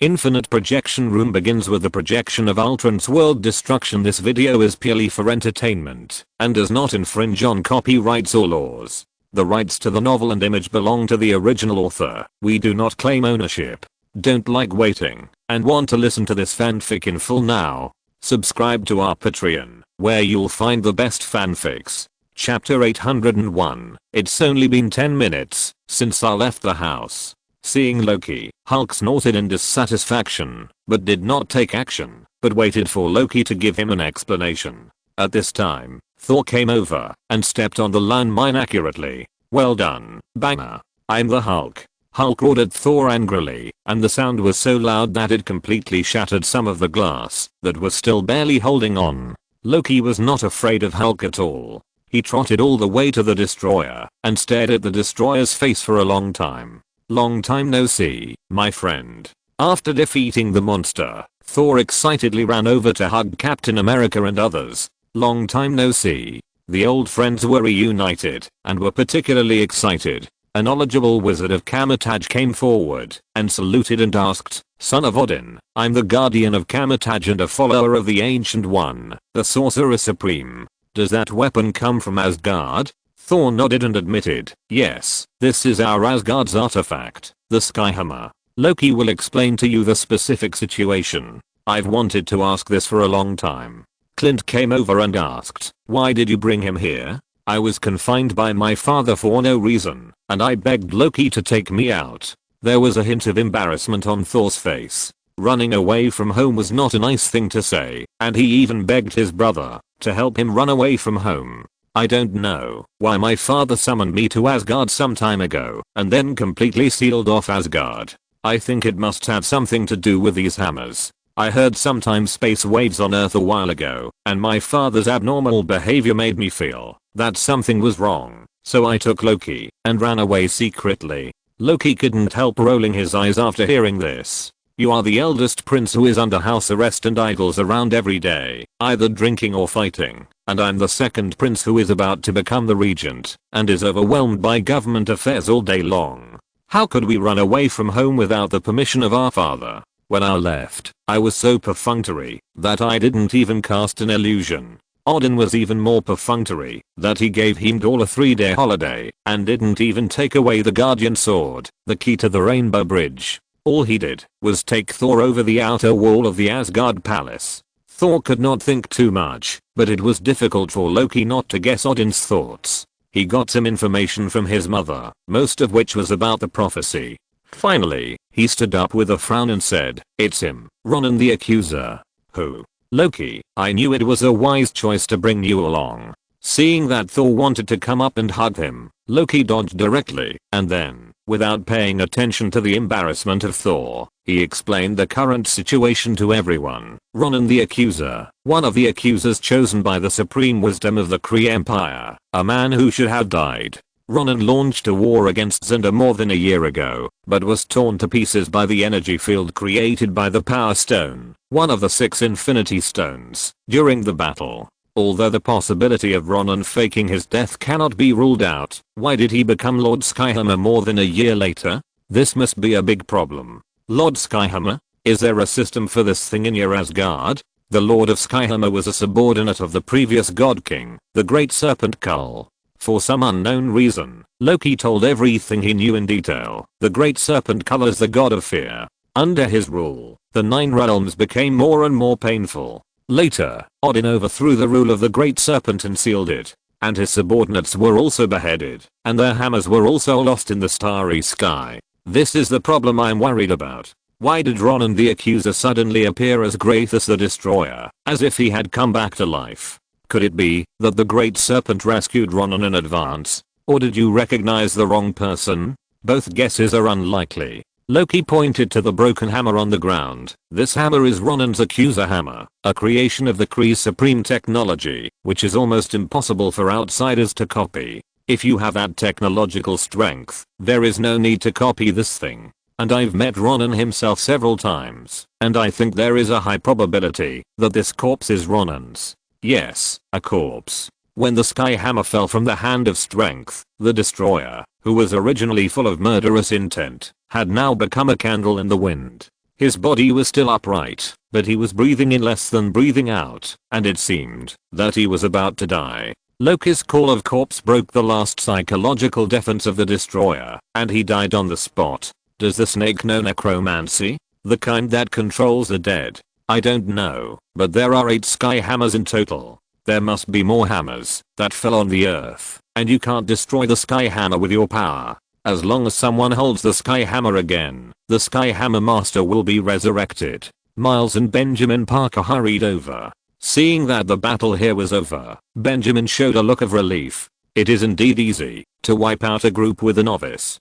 Infinite projection room begins with the projection of Ultron's world destruction. This video is purely for entertainment and does not infringe on copyrights or laws. The rights to the novel and image belong to the original author. We do not claim ownership. Don't like waiting and want to listen to this fanfic in full now? Subscribe to our Patreon, where you'll find the best fanfics. Chapter 801. It's only been 10 minutes since I left the house. Seeing Loki, Hulk snorted in dissatisfaction, but did not take action, but waited for Loki to give him an explanation. At this time, Thor came over and stepped on the landmine accurately. Well done, banger. I'm the Hulk. Hulk ordered Thor angrily, and the sound was so loud that it completely shattered some of the glass that was still barely holding on. Loki was not afraid of Hulk at all. He trotted all the way to the destroyer and stared at the destroyer's face for a long time. Long time no see, my friend. After defeating the monster, Thor excitedly ran over to hug Captain America and others. Long time no see. The old friends were reunited and were particularly excited. A knowledgeable wizard of Kamataj came forward and saluted and asked, "Son of Odin, I'm the guardian of Kamataj and a follower of the Ancient One, the Sorcerer Supreme. Does that weapon come from Asgard?" Thor nodded and admitted, "Yes, this is our Asgard's artifact, the Skyhammer. Loki will explain to you the specific situation. I've wanted to ask this for a long time." Clint came over and asked, "Why did you bring him here?" "I was confined by my father for no reason, and I begged Loki to take me out." There was a hint of embarrassment on Thor's face. Running away from home was not a nice thing to say, and he even begged his brother to help him run away from home. "I don't know why my father summoned me to Asgard some time ago and then completely sealed off Asgard. I think it must have something to do with these hammers. I heard sometimes space waves on Earth a while ago, and my father's abnormal behavior made me feel that something was wrong, so I took Loki and ran away secretly." Loki couldn't help rolling his eyes after hearing this. "You are the eldest prince who is under house arrest and idles around every day, either drinking or fighting. And I'm the second prince who is about to become the regent and is overwhelmed by government affairs all day long. How could we run away from home without the permission of our father? When I left, I was so perfunctory that I didn't even cast an illusion. Odin was even more perfunctory that he gave Heimdall a 3-day holiday and didn't even take away the Guardian Sword, the key to the Rainbow Bridge. All he did was take Thor over the outer wall of the Asgard palace." Thor could not think too much, but it was difficult for Loki not to guess Odin's thoughts. He got some information from his mother, most of which was about the prophecy. Finally, he stood up with a frown and said, "It's him, Ronan the Accuser." "Who?" "Loki. I knew it was a wise choice to bring you along." Seeing that Thor wanted to come up and hug him, Loki dodged directly, and then, without paying attention to the embarrassment of Thor, he explained the current situation to everyone. "Ronan the Accuser, one of the accusers chosen by the supreme wisdom of the Kree Empire, a man who should have died. Ronan launched a war against Xander more than a year ago, but was torn to pieces by the energy field created by the Power Stone, one of the 6 Infinity Stones, during the battle. Although the possibility of Ronan faking his death cannot be ruled out, why did he become Lord Skyhammer more than a year later? This must be a big problem. Lord Skyhammer? Is there a system for this thing in your Asgard?" The Lord of Skyhammer was a subordinate of the previous God King, the Great Serpent Kull. For some unknown reason, Loki told everything he knew in detail. The Great Serpent Kull is the god of fear. Under his rule, the 9 realms became more and more painful. Later, Odin overthrew the rule of the Great Serpent and sealed it, and his subordinates were also beheaded, and their hammers were also lost in the starry sky. This is the problem I'm worried about. Why did Ronan the Accuser suddenly appear as Grathus the Destroyer, as if he had come back to life? Could it be that the Great Serpent rescued Ronan in advance? Or did you recognize the wrong person? Both guesses are unlikely. Loki pointed to the broken hammer on the ground. "This hammer is Ronan's Accuser Hammer, a creation of the Kree's supreme technology, which is almost impossible for outsiders to copy. If you have that technological strength, there is no need to copy this thing. And I've met Ronan himself several times, and I think there is a high probability that this corpse is Ronan's." Yes, a corpse. When the Sky Hammer fell from the hand of Strength, the Destroyer, who was originally full of murderous intent, had now become a candle in the wind. His body was still upright, but he was breathing in less than breathing out, and it seemed that he was about to die. Loki's call of corpse broke the last psychological defense of the destroyer, and he died on the spot. Does the snake know necromancy? The kind that controls the dead? I don't know, but there are 8 sky hammers in total. There must be more hammers that fell on the earth, and you can't destroy the sky hammer with your power. As long as someone holds the sky hammer again, the sky hammer master will be resurrected. Miles and Benjamin Parker hurried over. Seeing that the battle here was over, Benjamin showed a look of relief. It is indeed easy to wipe out a group with a novice.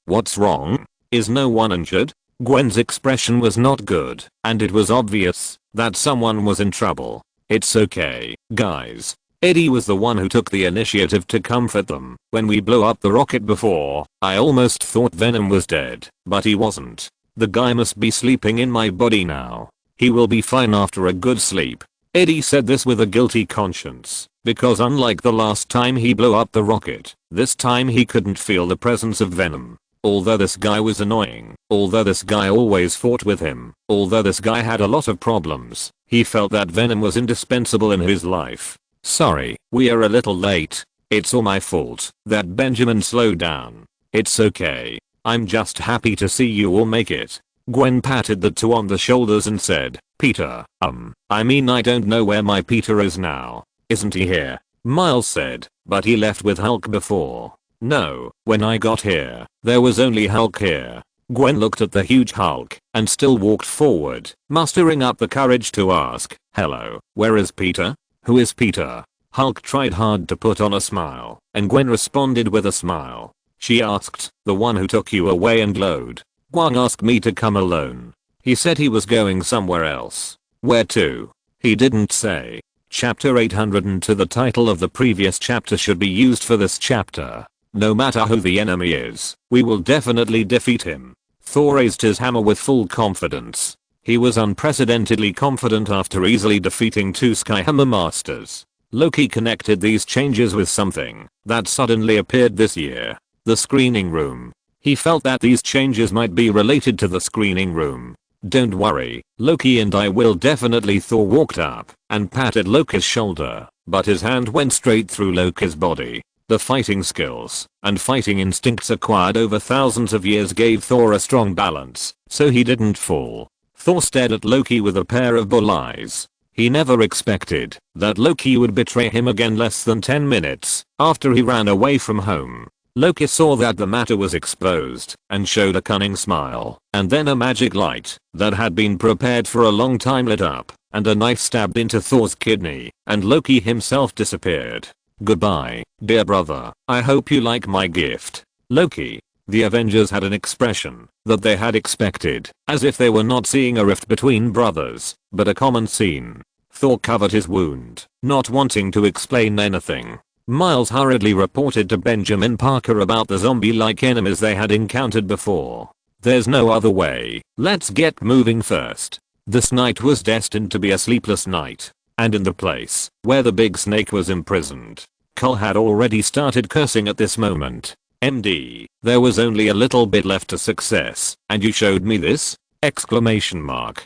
What's wrong? Is no one injured? Gwen's expression was not good, and it was obvious that someone was in trouble. It's okay, guys. Eddie was the one who took the initiative to comfort them. When we blew up the rocket before, I almost thought Venom was dead, but he wasn't. The guy must be sleeping in my body now. He will be fine after a good sleep. Eddie said this with a guilty conscience, because unlike the last time he blew up the rocket, this time he couldn't feel the presence of Venom. Although this guy was annoying, although this guy always fought with him, although this guy had a lot of problems, he felt that Venom was indispensable in his life. Sorry, we are a little late. It's all my fault that Benjamin slowed down. It's okay. I'm just happy to see you all make it. Gwen patted the two on the shoulders and said, Peter, I mean I don't know where my Peter is now. Isn't he here? Miles said, but he left with Hulk before. No, when I got here, there was only Hulk here. Gwen looked at the huge Hulk and still walked forward, mustering up the courage to ask, hello, where is Peter? Who is Peter? Hulk tried hard to put on a smile, and Gwen responded with a smile. She asked, the one who took you away and glowed. Gwang asked me to come alone. He said he was going somewhere else. Where to? He didn't say. Chapter 802. The title of the previous chapter should be used for this chapter. No matter who the enemy is, we will definitely defeat him. Thor raised his hammer with full confidence. He was unprecedentedly confident after easily defeating 2 Skyhammer Masters. Loki connected these changes with something that suddenly appeared this year. The screening room. He felt that these changes might be related to the screening room. Don't worry, Loki and I will definitely. Thor walked up and patted Loki's shoulder, but his hand went straight through Loki's body. The fighting skills and fighting instincts acquired over thousands of years gave Thor a strong balance, so he didn't fall. Thor stared at Loki with a pair of bull eyes. He never expected that Loki would betray him again less than 10 minutes after he ran away from home. Loki saw that the matter was exposed and showed a cunning smile, and then a magic light that had been prepared for a long time lit up, and a knife stabbed into Thor's kidney, and Loki himself disappeared. Goodbye, dear brother. I hope you like my gift. Loki. The Avengers had an expression that they had expected, as if they were not seeing a rift between brothers, but a common scene. Thor covered his wound, not wanting to explain anything. Miles hurriedly reported to Benjamin Parker about the zombie-like enemies they had encountered before. There's no other way. Let's get moving first. This night was destined to be a sleepless night. And in the place where the big snake was imprisoned, Cole had already started cursing at this moment. MD, there was only a little bit left to success, and you showed me this? Exclamation mark.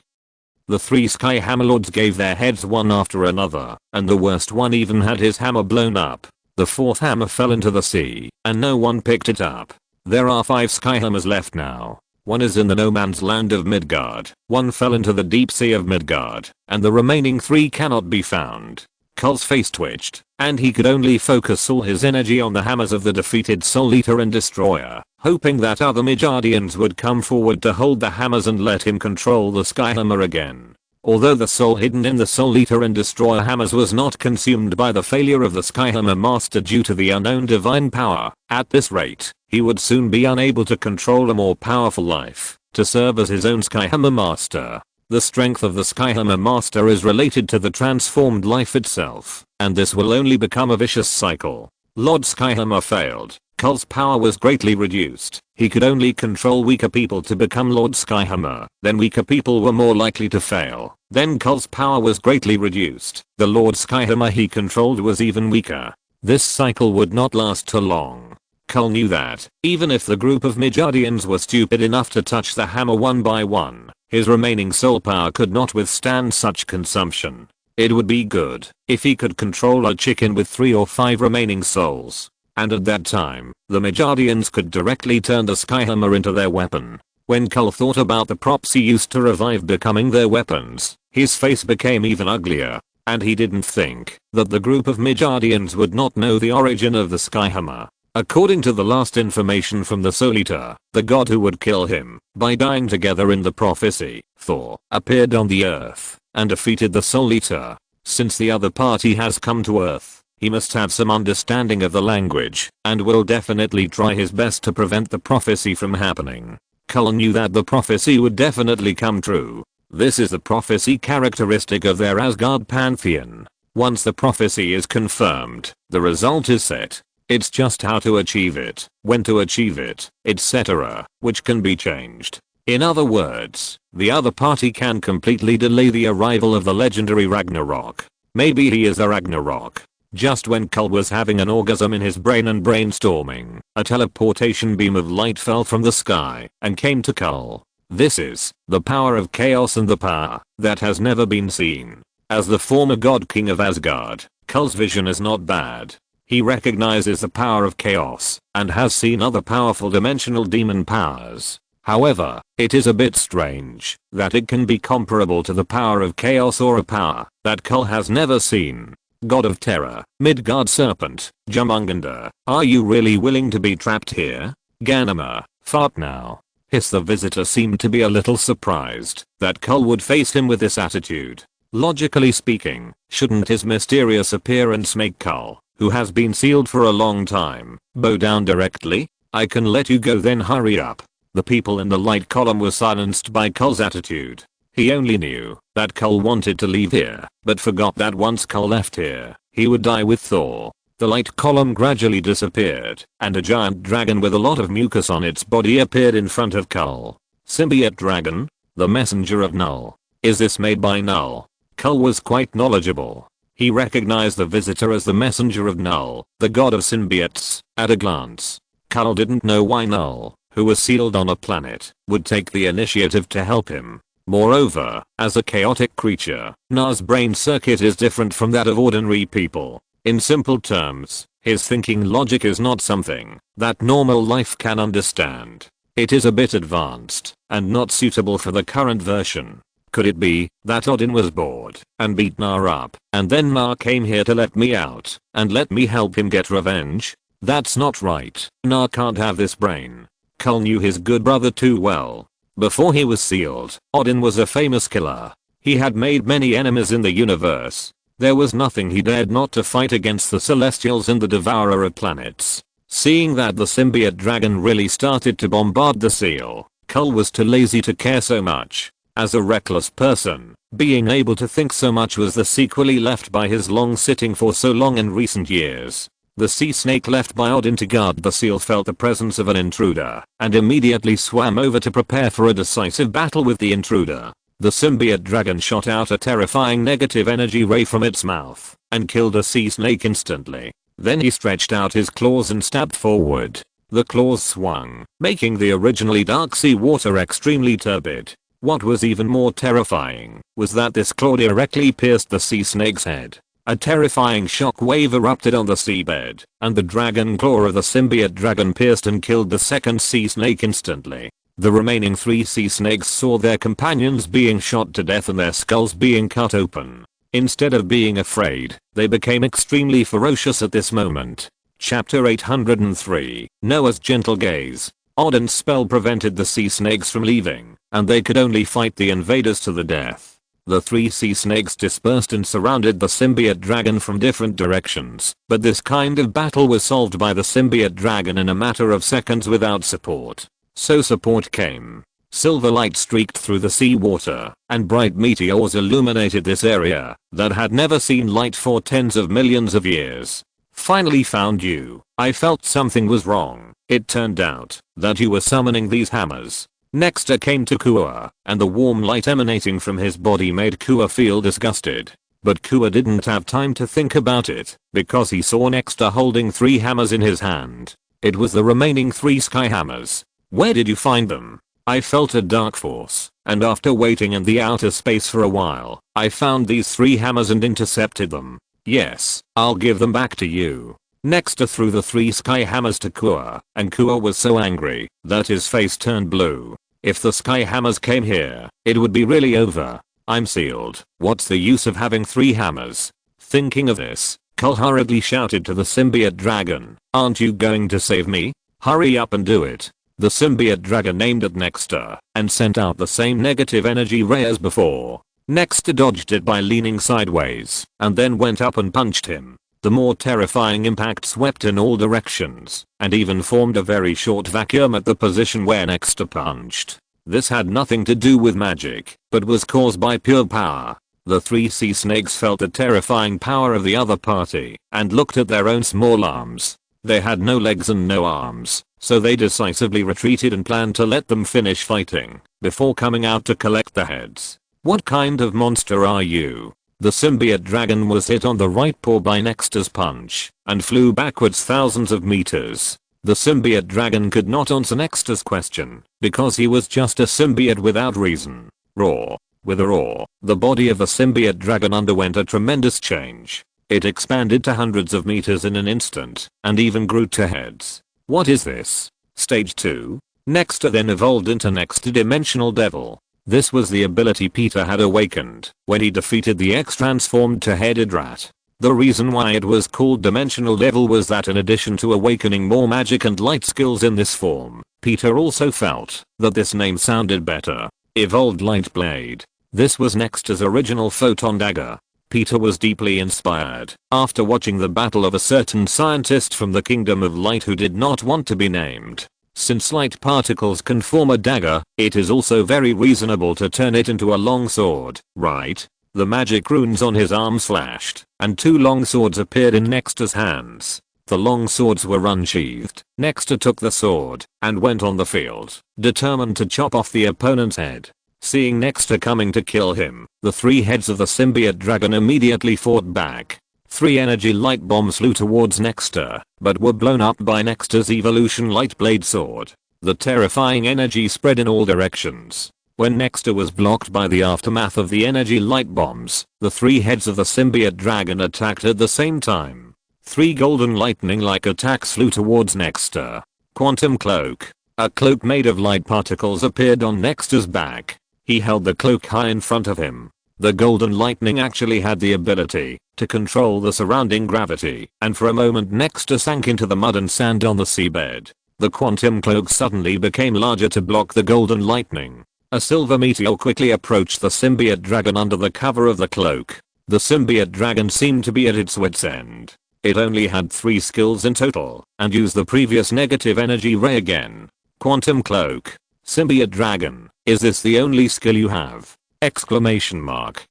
The 3 Sky Hammerlords gave their heads one after another, and the worst one even had his hammer blown up. The 4th hammer fell into the sea, and no one picked it up. There are 5 Skyhammers left now. One is in the no man's land of Midgard, one fell into the deep sea of Midgard, and the remaining 3 cannot be found. Cole's face twitched, and he could only focus all his energy on the hammers of the defeated Soul Eater and Destroyer, hoping that other Midgardians would come forward to hold the hammers and let him control the Skyhammer again. Although the soul hidden in the Soul Eater and Destroyer hammers was not consumed by the failure of the Skyhammer Master due to the unknown divine power, at this rate, he would soon be unable to control a more powerful life to serve as his own Skyhammer Master. The strength of the Skyhammer Master is related to the transformed life itself, and this will only become a vicious cycle. Lord Skyhammer failed. Cole's power was greatly reduced. He could only control weaker people to become Lord Skyhammer. Then weaker people were more likely to fail. Then Cole's power was greatly reduced. The Lord Skyhammer he controlled was even weaker. This cycle would not last too long. Kull knew that, even if the group of Midgardians were stupid enough to touch the hammer one by one, his remaining soul power could not withstand such consumption. It would be good if he could control a chicken with 3 or 5 remaining souls. And at that time, the Midgardians could directly turn the Skyhammer into their weapon. When Kull thought about the props he used to revive becoming their weapons, his face became even uglier. And he didn't think that the group of Midgardians would not know the origin of the Skyhammer. According to the last information from the Soul Eater, the god who would kill him by dying together in the prophecy, Thor, appeared on the earth and defeated the Soul Eater. Since the other party has come to earth, he must have some understanding of the language and will definitely try his best to prevent the prophecy from happening. Kull knew that the prophecy would definitely come true. This is the prophecy characteristic of their Asgard pantheon. Once the prophecy is confirmed, the result is set. It's just how to achieve it, when to achieve it, etc., which can be changed. In other words, the other party can completely delay the arrival of the legendary Ragnarok. Maybe he is the Ragnarok. Just when Kull was having an orgasm in his brain and brainstorming, a teleportation beam of light fell from the sky and came to Kull. This is the power of chaos and the power that has never been seen. As the former god king of Asgard, Kull's vision is not bad. He recognizes the power of chaos and has seen other powerful dimensional demon powers. However, it is a bit strange that it can be comparable to the power of chaos or a power that Kull has never seen. God of Terror, Midgard Serpent, Jumungandr, are you really willing to be trapped here? Ganima, fart now. Hiss. The visitor seemed to be a little surprised that Kull would face him with this attitude. Logically speaking, shouldn't his mysterious appearance make Kull, who has been sealed for a long time, bow down directly? I can let you go, then hurry up. The people in the light column were silenced by Kull's attitude. He only knew that Kull wanted to leave here, but forgot that once Kull left here, he would die with Thor. The light column gradually disappeared, and a giant dragon with a lot of mucus on its body appeared in front of Kull. Symbiote dragon? The messenger of Null. Is this made by Null? Kull was quite knowledgeable. He recognized the visitor as the messenger of Null, the god of symbiotes, at a glance. Kull didn't know why Null, who was sealed on a planet, would take the initiative to help him. Moreover, as a chaotic creature, Null's brain circuit is different from that of ordinary people. In simple terms, his thinking logic is not something that normal life can understand. It is a bit advanced and not suitable for the current version. Could it be that Odin was bored and beat Nar up, and then Nar came here to let me out and let me help him get revenge? That's not right. Nar can't have this brain. Kull knew his good brother too well. Before he was sealed, Odin was a famous killer. He had made many enemies in the universe. There was nothing he dared not to fight against the Celestials and the Devourer of Planets. Seeing that the symbiote dragon really started to bombard the seal, Kull was too lazy to care so much. As a reckless person, being able to think so much was the sequel he left by his long sitting for so long in recent years. The sea snake left by Odin to guard the seal felt the presence of an intruder and immediately swam over to prepare for a decisive battle with the intruder. The symbiote dragon shot out a terrifying negative energy ray from its mouth and killed a sea snake instantly. Then he stretched out his claws and stabbed forward. The claws swung, making the originally dark sea water extremely turbid. What was even more terrifying was that this claw directly pierced the sea snake's head. A terrifying shock wave erupted on the seabed, and the dragon claw of the symbiote dragon pierced and killed the second sea snake instantly. The remaining 3 sea snakes saw their companions being shot to death and their skulls being cut open. Instead of being afraid, they became extremely ferocious at this moment. Chapter 803, Noah's Gentle Gaze. Odin's spell prevented the sea snakes from leaving, and they could only fight the invaders to the death. The 3 sea snakes dispersed and surrounded the symbiote dragon from different directions, but this kind of battle was solved by the symbiote dragon in a matter of seconds without support. So support came. Silver light streaked through the sea water, and bright meteors illuminated this area that had never seen light for tens of millions of years. Finally found you. I felt something was wrong. It turned out that you were summoning these hammers. Next came to Kua, and the warm light emanating from his body made Kua feel disgusted. But Kua didn't have time to think about it, because he saw Nexter holding 3 hammers in his hand. It was the remaining 3 sky hammers. Where did you find them? I felt a dark force, and after waiting in the outer space for a while, I found these 3 hammers and intercepted them. Yes, I'll give them back to you. Nexter threw the 3 sky hammers to Kua, and Kua was so angry that his face turned blue. If the sky hammers came here, it would be really over. I'm sealed. What's the use of having 3 hammers? Thinking of this, Cole hurriedly shouted to the symbiote dragon, "Aren't you going to save me? Hurry up and do it." The symbiote dragon aimed at Nexter and sent out the same negative energy ray as before. Nexter dodged it by leaning sideways and then went up and punched him. The more terrifying impact swept in all directions and even formed a very short vacuum at the position where Nexter punched. This had nothing to do with magic, but was caused by pure power. The 3 sea snakes felt the terrifying power of the other party and looked at their own small arms. They had no legs and no arms, so they decisively retreated and planned to let them finish fighting before coming out to collect the heads. "What kind of monster are you?" The symbiote dragon was hit on the right paw by Nexter's punch and flew backwards thousands of meters. The symbiote dragon could not answer Nexter's question because he was just a symbiote without reason. Roar. With a roar, the body of the symbiote dragon underwent a tremendous change. It expanded to hundreds of meters in an instant and even grew to heads. What is this? Stage 2? Nexter then evolved into Next-Dimensional Devil. This was the ability Peter had awakened when he defeated the X-transformed two-headed rat. The reason why it was called Dimensional Devil was that in addition to awakening more magic and light skills in this form, Peter also felt that this name sounded better. Evolved Light Blade. This was Nexter's original photon dagger. Peter was deeply inspired after watching the battle of a certain scientist from the Kingdom of Light who did not want to be named. Since light particles can form a dagger, it is also very reasonable to turn it into a long sword, right? The magic runes on his arms flashed, and 2 long swords appeared in Nexter's hands. The long swords were unsheathed. Nexter took the sword and went on the field, determined to chop off the opponent's head. Seeing Nexter coming to kill him, the 3 heads of the symbiote dragon immediately fought back. 3 energy light bombs flew towards Nexter, but were blown up by Nexter's evolution light blade sword. The terrifying energy spread in all directions. When Nexter was blocked by the aftermath of the energy light bombs, the 3 heads of the symbiote dragon attacked at the same time. 3 golden lightning-like attacks flew towards Nexter. Quantum Cloak. A cloak made of light particles appeared on Nexter's back. He held the cloak high in front of him. The golden lightning actually had the ability to control the surrounding gravity, and for a moment Nexter sank into the mud and sand on the seabed. The quantum cloak suddenly became larger to block the golden lightning. A silver meteor quickly approached the symbiote dragon under the cover of the cloak. The symbiote dragon seemed to be at its wit's end. It only had 3 skills in total, and used the previous negative energy ray again. Quantum Cloak. Symbiote dragon, is this the only skill you have? Exclamation mark.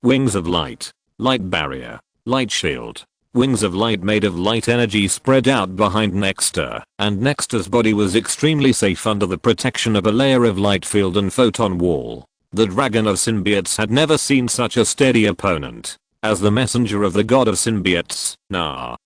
Wings of light. Light barrier. Light shield. Wings of light made of light energy spread out behind Nexter, and Nexter's body was extremely safe under the protection of a layer of light field and photon wall. The dragon of symbiotes had never seen such a steady opponent. As the messenger of the god of symbiotes,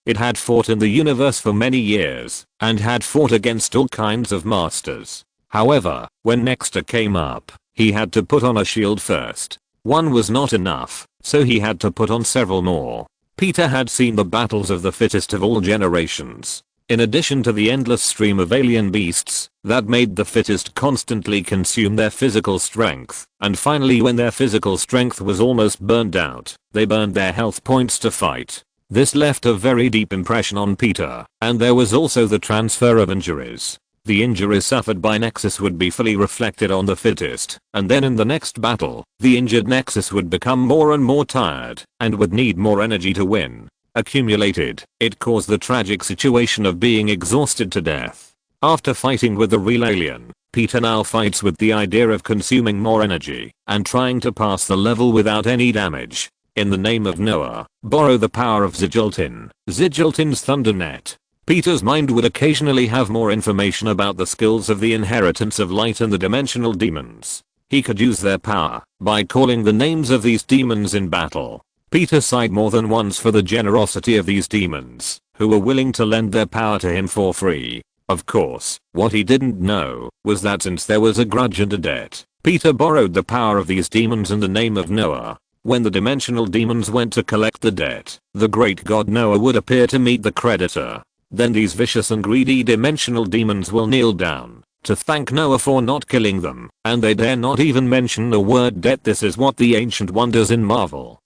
it had fought in the universe for many years, and had fought against all kinds of masters. However, when Nexter came up, he had to put on a shield first. One was not enough, so he had to put on several more. Peter had seen the battles of the fittest of all generations. In addition to the endless stream of alien beasts that made the fittest constantly consume their physical strength, and finally when their physical strength was almost burned out, they burned their health points to fight. This left a very deep impression on Peter, and there was also the transfer of injuries. The injuries suffered by Nexus would be fully reflected on the fittest, and then in the next battle, the injured Nexus would become more and more tired, and would need more energy to win. Accumulated, it caused the tragic situation of being exhausted to death. After fighting with the real alien, Peter now fights with the idea of consuming more energy, and trying to pass the level without any damage. In the name of Noah, borrow the power of Zigiltin, Zigiltin's Thundernet. Peter's mind would occasionally have more information about the skills of the inheritance of light and the dimensional demons. He could use their power by calling the names of these demons in battle. Peter sighed more than once for the generosity of these demons, who were willing to lend their power to him for free. Of course, what he didn't know was that since there was a grudge and a debt, Peter borrowed the power of these demons in the name of Noah. When the dimensional demons went to collect the debt, the great god Noah would appear to meet the creditor. Then these vicious and greedy dimensional demons will kneel down to thank Noah for not killing them, and they dare not even mention the word debt. This is what the Ancient One does in Marvel.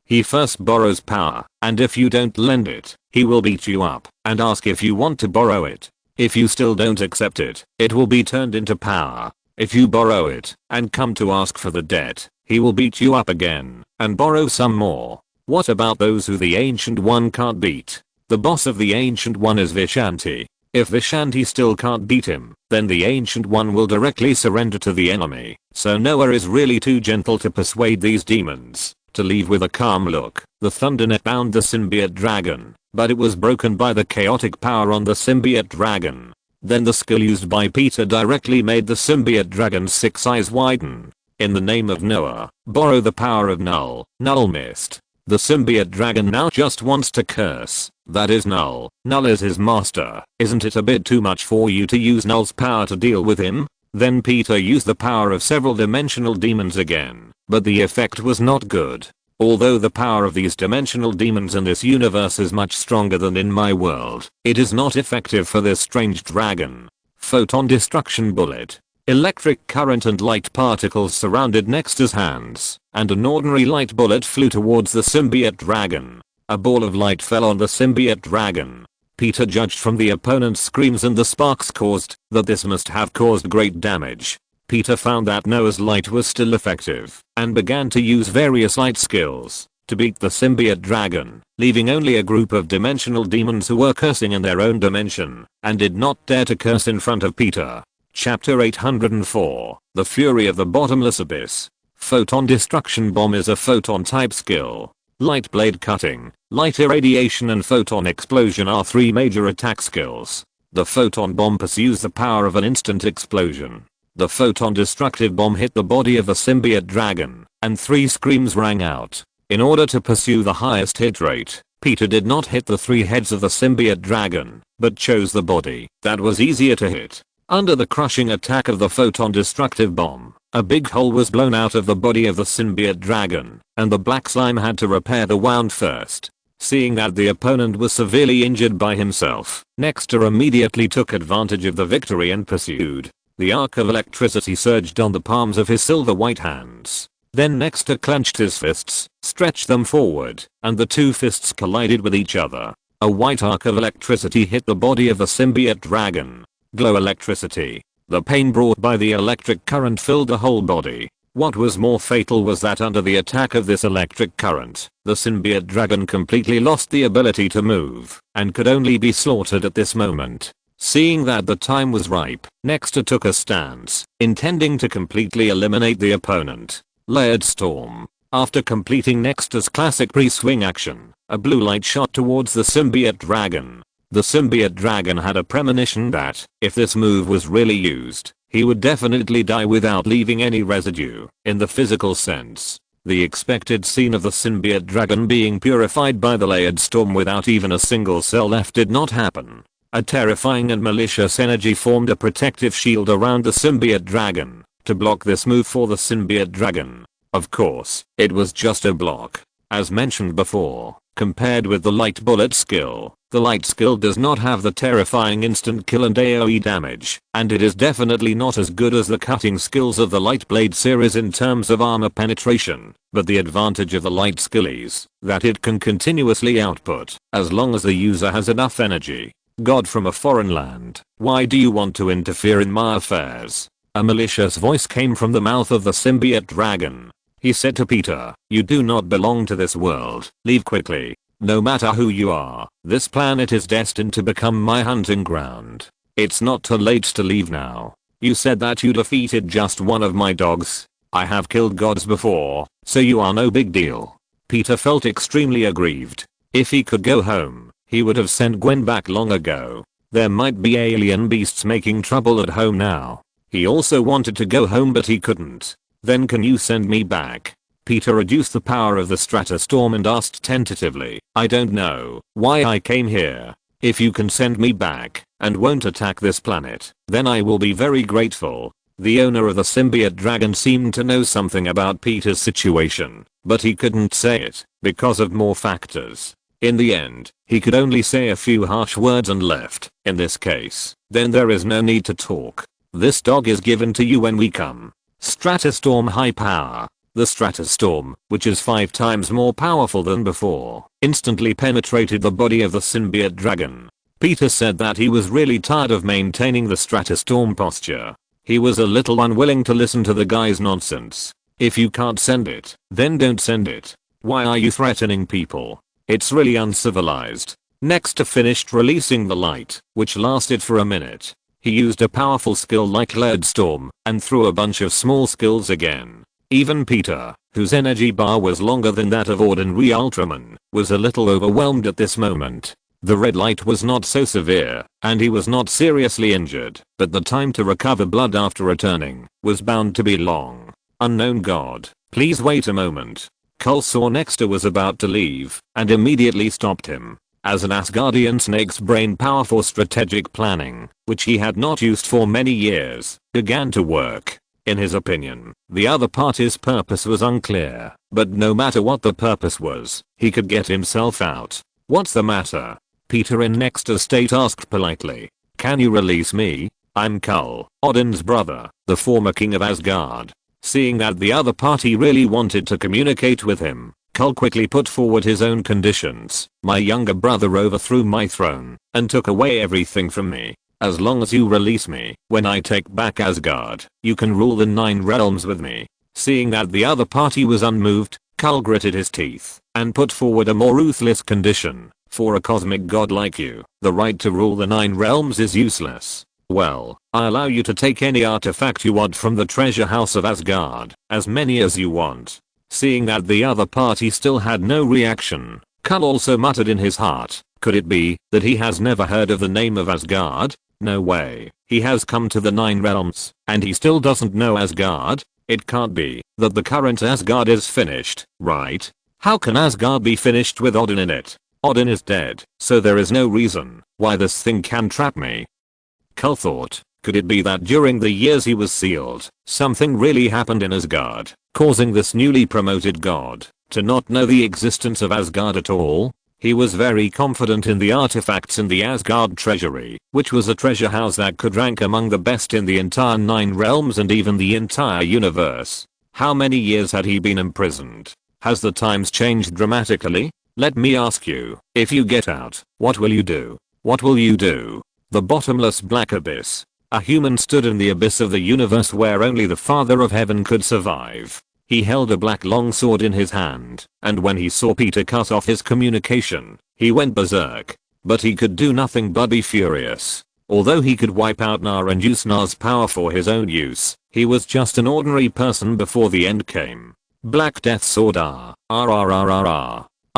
He first borrows power, and if you don't lend it, he will beat you up and ask if you want to borrow it. If you still don't accept it, it will be turned into power. If you borrow it and come to ask for the debt, he will beat you up again and borrow some more. What about those who the Ancient One can't beat? The boss of the Ancient One is Vishanti. If Vishanti still can't beat him, then the Ancient One will directly surrender to the enemy. So Noah is really too gentle to persuade these demons to leave with a calm look. The Thundernet bound the symbiote dragon, but it was broken by the chaotic power on the symbiote dragon. Then the skill used by Peter directly made the symbiote dragon's 6 eyes widen. In the name of Noah, borrow the power of Null. Null missed. The symbiote dragon now just wants to curse. That is Null. Null is his master. Isn't it a bit too much for you to use Null's power to deal with him? Then Peter used the power of several dimensional demons again, but the effect was not good. Although the power of these dimensional demons in this universe is much stronger than in my world, it is not effective for this strange dragon. Photon destruction bullet. Electric current and light particles surrounded Nexter's hands, and an ordinary light bullet flew towards the symbiote dragon. A ball of light fell on the symbiote dragon. Peter judged from the opponent's screams and the sparks caused that this must have caused great damage. Peter found that Noah's light was still effective and began to use various light skills to beat the symbiote dragon, leaving only a group of dimensional demons who were cursing in their own dimension and did not dare to curse in front of Peter. Chapter 804, The Fury of the Bottomless Abyss. Photon Destruction Bomb is a photon type skill. Light blade cutting, light irradiation and photon explosion are 3 major attack skills. The photon bomb pursues the power of an instant explosion. The photon destructive bomb hit the body of the symbiote dragon, and 3 screams rang out. In order to pursue the highest hit rate, Peter did not hit the 3 heads of the symbiote dragon, but chose the body that was easier to hit. Under the crushing attack of the photon destructive bomb, a big hole was blown out of the body of the symbiote dragon, and the black slime had to repair the wound first. Seeing that the opponent was severely injured by himself, Nexter immediately took advantage of the victory and pursued. The arc of electricity surged on the palms of his silver white hands. Then Nexter clenched his fists, stretched them forward, and the 2 fists collided with each other. A white arc of electricity hit the body of the symbiote dragon. Glow electricity. The pain brought by the electric current filled the whole body. What was more fatal was that under the attack of this electric current, the symbiote dragon completely lost the ability to move, and could only be slaughtered at this moment. Seeing that the time was ripe, Nexter took a stance, intending to completely eliminate the opponent. Layered Storm. After completing Nexter's classic pre-swing action, a blue light shot towards the symbiote dragon. The symbiote dragon had a premonition that, if this move was really used, he would definitely die without leaving any residue, in the physical sense. The expected scene of the symbiote dragon being purified by the layered storm without even a single cell left did not happen. A terrifying and malicious energy formed a protective shield around the symbiote dragon, to block this move for the symbiote dragon. Of course, it was just a block. As mentioned before, compared with the light bullet skill, the light skill does not have the terrifying instant kill and AoE damage, and it is definitely not as good as the cutting skills of the light blade series in terms of armor penetration, but the advantage of the light skill is that it can continuously output, as long as the user has enough energy. God from a foreign land, why do you want to interfere in my affairs? A malicious voice came from the mouth of the symbiote dragon. He said to Peter, you do not belong to this world, leave quickly. No matter who you are, this planet is destined to become my hunting ground. It's not too late to leave now. You said that you defeated just one of my dogs. I have killed gods before, so you are no big deal. Peter felt extremely aggrieved. If he could go home, he would have sent Gwen back long ago. There might be alien beasts making trouble at home now. He also wanted to go home but he couldn't. Then can you send me back? Peter reduced the power of the Stratustorm and asked tentatively, I don't know why I came here. If you can send me back and won't attack this planet, then I will be very grateful. The owner of the symbiote dragon seemed to know something about Peter's situation, but he couldn't say it because of more factors. In the end, he could only say a few harsh words and left. In this case, then there is no need to talk. This dog is given to you when we come. Stratustorm high power. The Stratustorm, which is 5 times more powerful than before, instantly penetrated the body of the symbiote dragon. Peter said that he was really tired of maintaining the Stratustorm posture. He was a little unwilling to listen to the guy's nonsense. If you can't send it, then don't send it. Why are you threatening people? It's really uncivilized. Next finished releasing the light, which lasted for a minute. He used a powerful skill like Lodestorm and threw a bunch of small skills again. Even Peter, whose energy bar was longer than that of ordinary Ultraman, was a little overwhelmed at this moment. The red light was not so severe, and he was not seriously injured, but the time to recover blood after returning was bound to be long. Unknown God, please wait a moment. Cole saw Nexter was about to leave, and immediately stopped him. As an Asgardian, Snake's brain power for strategic planning, which he had not used for many years, began to work. In his opinion, the other party's purpose was unclear, but no matter what the purpose was, he could get himself out. What's the matter? Peter in Nexter's state asked politely. Can you release me? I'm Kull, Odin's brother, the former king of Asgard. Seeing that the other party really wanted to communicate with him, Kull quickly put forward his own conditions. My younger brother overthrew my throne and took away everything from me. As long as you release me, when I take back Asgard, you can rule the 9 realms with me. Seeing that the other party was unmoved, Kull gritted his teeth and put forward a more ruthless condition. For a cosmic god like you, the right to rule the 9 realms is useless. Well, I allow you to take any artifact you want from the treasure house of Asgard, as many as you want. Seeing that the other party still had no reaction, Kull also muttered in his heart, could it be that he has never heard of the name of Asgard? No way. He has come to the 9 realms, and he still doesn't know Asgard? It can't be that the current Asgard is finished, right? How can Asgard be finished with Odin in it? Odin is dead, so there is no reason why this thing can trap me. Kull thought, could it be that during the years he was sealed, something really happened in Asgard, causing this newly promoted god to not know the existence of Asgard at all? He was very confident in the artifacts in the Asgard treasury, which was a treasure house that could rank among the best in the entire 9 realms and even the entire universe. How many years had he been imprisoned? Has the times changed dramatically? Let me ask you, if you get out, what will you do? What will you do? The bottomless black abyss. A human stood in the abyss of the universe where only the Father of Heaven could survive. He held a black longsword in his hand, and when he saw Peter cut off his communication, he went berserk. But he could do nothing but be furious. Although he could wipe out Nar and use Nar's power for his own use, he was just an ordinary person before the end came. Black Death Sword R.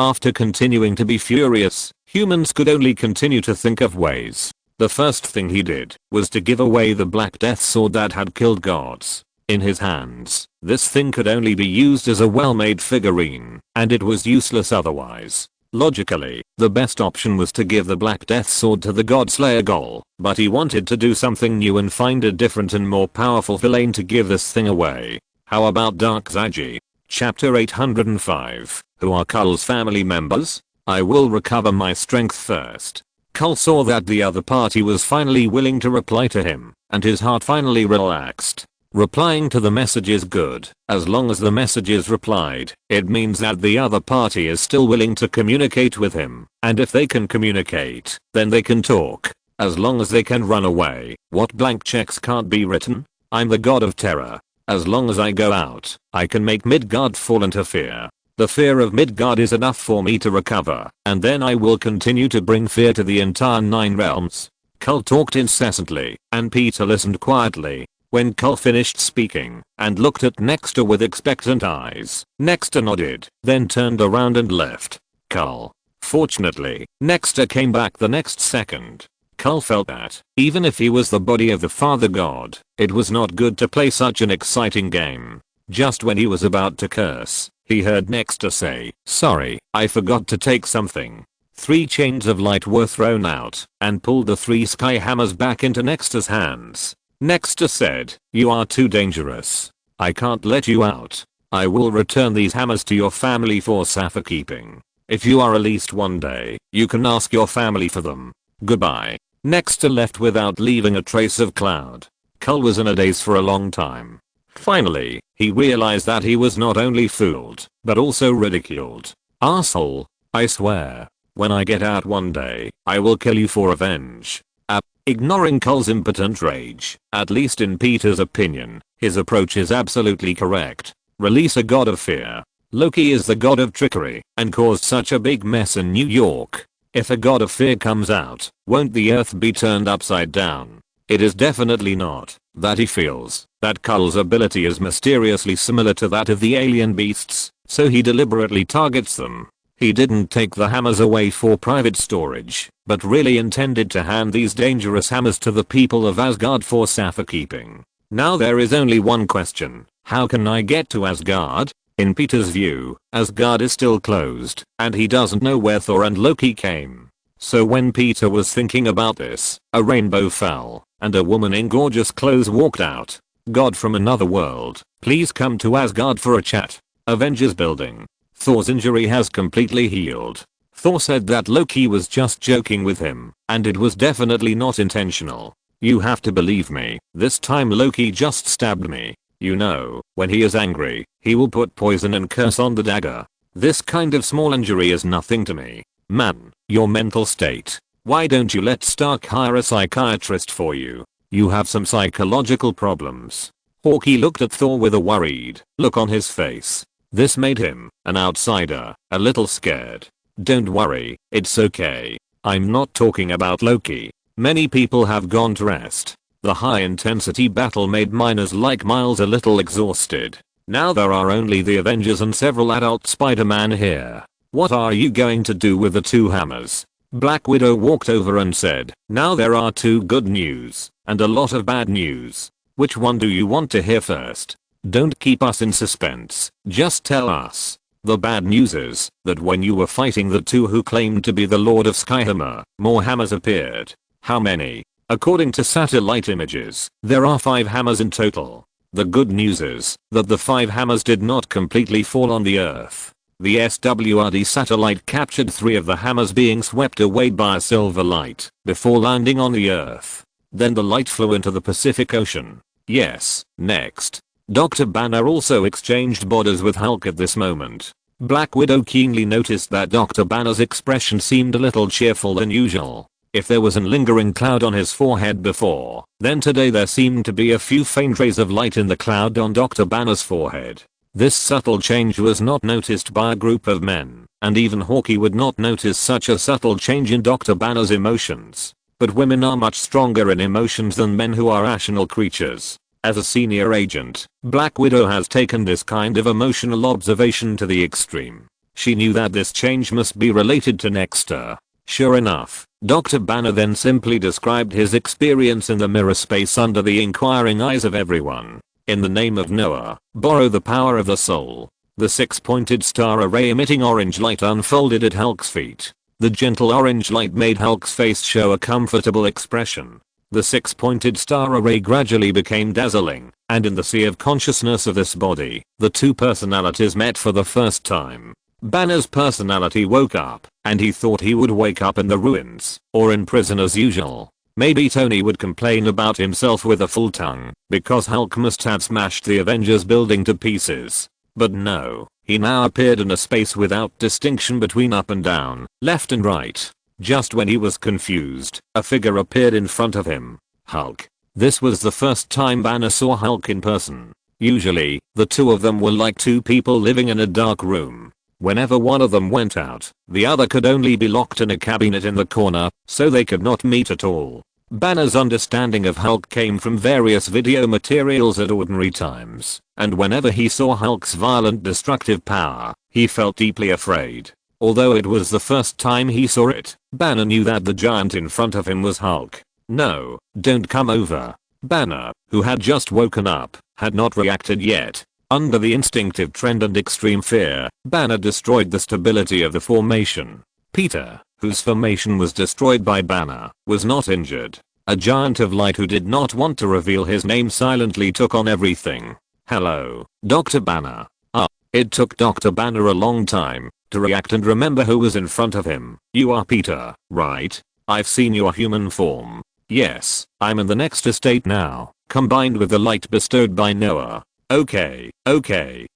After continuing to be furious, humans could only continue to think of ways. The first thing he did was to give away the Black Death Sword that had killed gods. In his hands, this thing could only be used as a well-made figurine, and it was useless otherwise. Logically, the best option was to give the Black Death Sword to the Godslayer Gol, but he wanted to do something new and find a different and more powerful villain to give this thing away. How about Darkseid? Chapter 805. Who are Kull's family members? I will recover my strength first. Kull saw that the other party was finally willing to reply to him, and his heart finally relaxed. Replying to the message is good. As long as the message is replied, it means that the other party is still willing to communicate with him, and if they can communicate, then they can talk. As long as they can run away, what blank checks can't be written? I'm the god of terror. As long as I go out, I can make Midgard fall into fear. The fear of Midgard is enough for me to recover, and then I will continue to bring fear to the entire 9 realms. Kull talked incessantly, and Peter listened quietly. When Kull finished speaking and looked at Nexter with expectant eyes, Nexter nodded, then turned around and left. Kull. Fortunately, Nexter came back the next second. Kull felt that, even if he was the body of the Father God, it was not good to play such an exciting game. Just when he was about to curse, he heard Nexter say, "Sorry, I forgot to take something." 3 chains of light were thrown out and pulled the 3 sky hammers back into Nexter's hands. Nexter said, "You are too dangerous. I can't let you out. I will return these hammers to your family for safekeeping. If you are released one day, you can ask your family for them. Goodbye." Nexter left without leaving a trace of Cloud. Cull was in a daze for a long time. Finally, he realized that he was not only fooled, but also ridiculed. "Asshole. I swear, when I get out one day, I will kill you for revenge." Ignoring Cull's impotent rage, at least in Peter's opinion, his approach is absolutely correct. Release a god of fear. Loki is the god of trickery and caused such a big mess in New York. If a god of fear comes out, won't the earth be turned upside down? It is definitely not that he feels that Cull's ability is mysteriously similar to that of the alien beasts, so he deliberately targets them. He didn't take the hammers away for private storage, but really intended to hand these dangerous hammers to the people of Asgard for safekeeping. Now there is only one question: how can I get to Asgard? In Peter's view, Asgard is still closed, and he doesn't know where Thor and Loki came. So when Peter was thinking about this, a rainbow fell, and a woman in gorgeous clothes walked out. "God from another world, please come to Asgard for a chat." Avengers building. Thor's injury has completely healed. Thor said that Loki was just joking with him, and it was definitely not intentional. "You have to believe me, this time Loki just stabbed me. You know, when he is angry, he will put poison and curse on the dagger. This kind of small injury is nothing to me." "Man, your mental state. Why don't you let Stark hire a psychiatrist for you? You have some psychological problems." Hawkeye looked at Thor with a worried look on his face. This made him, an outsider, a little scared. "Don't worry, it's okay. I'm not talking about Loki. Many people have gone to rest. The high intensity battle made miners like Miles a little exhausted. Now there are only the Avengers and several adult Spider-Man here. What are you going to do with the 2 hammers?" Black Widow walked over and said, "Now there are 2 good news and a lot of bad news. Which one do you want to hear first? Don't keep us in suspense, just tell us." "The bad news is that when you were fighting the 2 who claimed to be the Lord of Skyhammer, more hammers appeared." "How many?" "According to satellite images, there are 5 hammers in total. The good news is that the 5 hammers did not completely fall on the earth. The SWRD satellite captured 3 of the hammers being swept away by a silver light before landing on the earth. Then the light flew into the Pacific Ocean." "Yes, next." Dr. Banner also exchanged borders with Hulk at this moment. Black Widow keenly noticed that Dr. Banner's expression seemed a little cheerful than usual. If there was an lingering cloud on his forehead before, then today there seemed to be a few faint rays of light in the cloud on Dr. Banner's forehead. This subtle change was not noticed by a group of men, and even Hawkeye would not notice such a subtle change in Dr. Banner's emotions. But women are much stronger in emotions than men who are rational creatures. As a senior agent, Black Widow has taken this kind of emotional observation to the extreme. She knew that this change must be related to Nexter. Sure enough, Dr. Banner then simply described his experience in the mirror space under the inquiring eyes of everyone. "In the name of Noah, borrow the power of the soul." The 6-pointed star array emitting orange light unfolded at Hulk's feet. The gentle orange light made Hulk's face show a comfortable expression. The 6-pointed star array gradually became dazzling, and in the sea of consciousness of this body, the 2 personalities met for the first time. Banner's personality woke up, and he thought he would wake up in the ruins, or in prison as usual. Maybe Tony would complain about himself with a full tongue, because Hulk must have smashed the Avengers building to pieces. But no, he now appeared in a space without distinction between up and down, left and right. Just when he was confused, a figure appeared in front of him. Hulk. This was the first time Banner saw Hulk in person. Usually, the 2 of them were like 2 people living in a dark room. Whenever one of them went out, the other could only be locked in a cabinet in the corner, so they could not meet at all. Banner's understanding of Hulk came from various video materials at ordinary times, and whenever he saw Hulk's violent destructive power, he felt deeply afraid. Although it was the first time he saw it, Banner knew that the giant in front of him was Hulk. "No, don't come over." Banner, who had just woken up, had not reacted yet. Under the instinctive trend and extreme fear, Banner destroyed the stability of the formation. Peter, whose formation was destroyed by Banner, was not injured. A giant of light who did not want to reveal his name silently took on everything. Hello, Dr. Banner. It took Dr. Banner a long time to react and remember who was in front of him. You are Peter, right? I've seen your human form. Yes, I'm in the next estate now, combined with the light bestowed by Noah. Okay.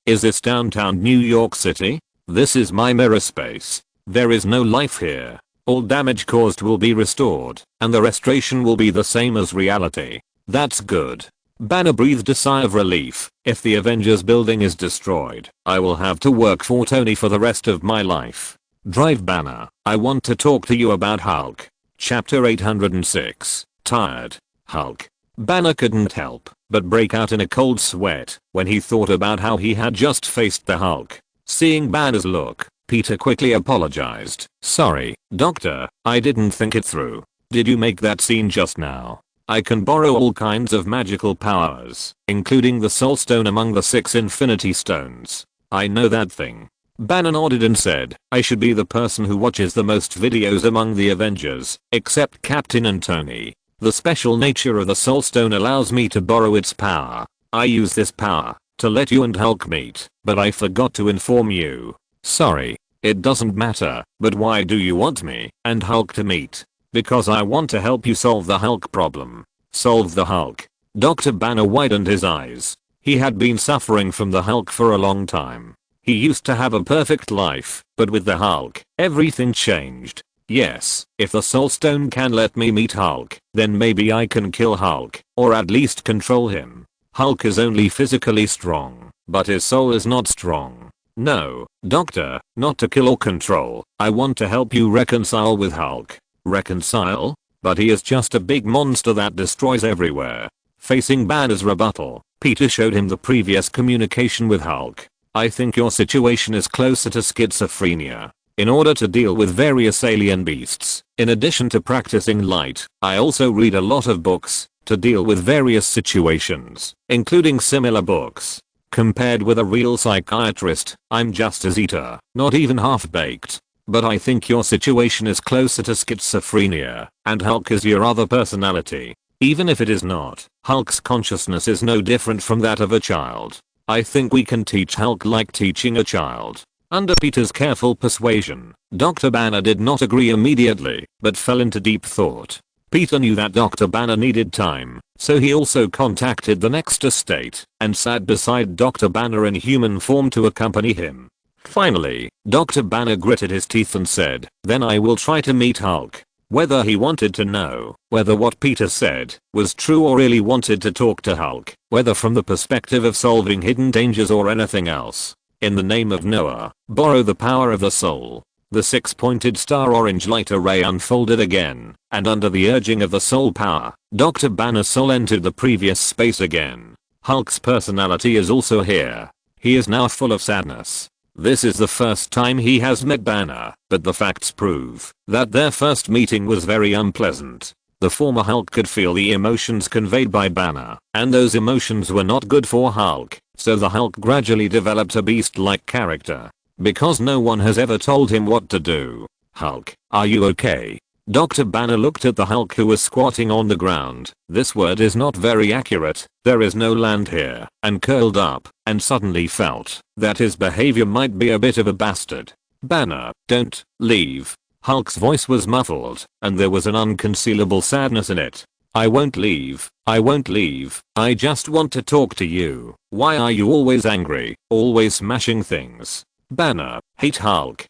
Is this downtown New York City? This is my mirror space. There is no life here. All damage caused will be restored, and the restoration will be the same as reality. That's good. Banner breathed a sigh of relief. If the Avengers building is destroyed, I will have to work for Tony for the rest of my life. Drive Banner. I want to talk to you about Hulk. Chapter 806. Tired. Hulk. Banner couldn't help but break out in a cold sweat when he thought about how he had just faced the Hulk. Seeing Banner's look, Peter quickly apologized. Sorry, Doctor, I didn't think it through. Did you make that scene just now? I can borrow all kinds of magical powers, including the Soul Stone among the 6 Infinity Stones. I know that thing. Banner nodded and said, I should be the person who watches the most videos among the Avengers, except Captain and Tony. The special nature of the Soul Stone allows me to borrow its power. I use this power to let you and Hulk meet, but I forgot to inform you. Sorry, it doesn't matter, but why do you want me and Hulk to meet? Because I want to help you solve the Hulk problem. Solve the Hulk. Dr. Banner widened his eyes. He had been suffering from the Hulk for a long time. He used to have a perfect life, but with the Hulk, everything changed. Yes, if the Soul Stone can let me meet Hulk, then maybe I can kill Hulk, or at least control him. Hulk is only physically strong, but his soul is not strong. No, Doctor, not to kill or control. I want to help you reconcile with Hulk. Reconcile? But he is just a big monster that destroys everywhere. Facing Banner's rebuttal, Peter showed him the previous communication with Hulk. I think your situation is closer to schizophrenia. In order to deal with various alien beasts, in addition to practicing light, I also read a lot of books to deal with various situations, including similar books. Compared with a real psychiatrist, I'm just as eater, not even half-baked. But I think your situation is closer to schizophrenia, and Hulk is your other personality. Even if it is not, Hulk's consciousness is no different from that of a child. I think we can teach Hulk like teaching a child. Under Peter's careful persuasion, Dr. Banner did not agree immediately, but fell into deep thought. Peter knew that Dr. Banner needed time, so he also contacted the next estate and sat beside Dr. Banner in human form to accompany him. Finally, Dr. Banner gritted his teeth and said, then I will try to meet Hulk. Whether he wanted to know whether what Peter said was true or really wanted to talk to Hulk, whether from the perspective of solving hidden dangers or anything else. In the name of Noah, borrow the power of the soul. The 6-pointed star orange light array unfolded again, and under the urging of the soul power, Dr. Banner's soul entered the previous space again. Hulk's personality is also here. He is now full of sadness. This is the first time he has met Banner, but the facts prove that their first meeting was very unpleasant. The former Hulk could feel the emotions conveyed by Banner, and those emotions were not good for Hulk, so the Hulk gradually developed a beast-like character. Because no one has ever told him what to do. Hulk, are you okay? Dr. Banner looked at the Hulk who was squatting on the ground. This word is not very accurate, there is no land here, and curled up, and suddenly felt that his behavior might be a bit of a bastard. Banner, don't leave. Hulk's voice was muffled, and there was an unconcealable sadness in it. I won't leave. I won't leave. I just want to talk to you. Why are you always angry, always smashing things? Banner, hate Hulk,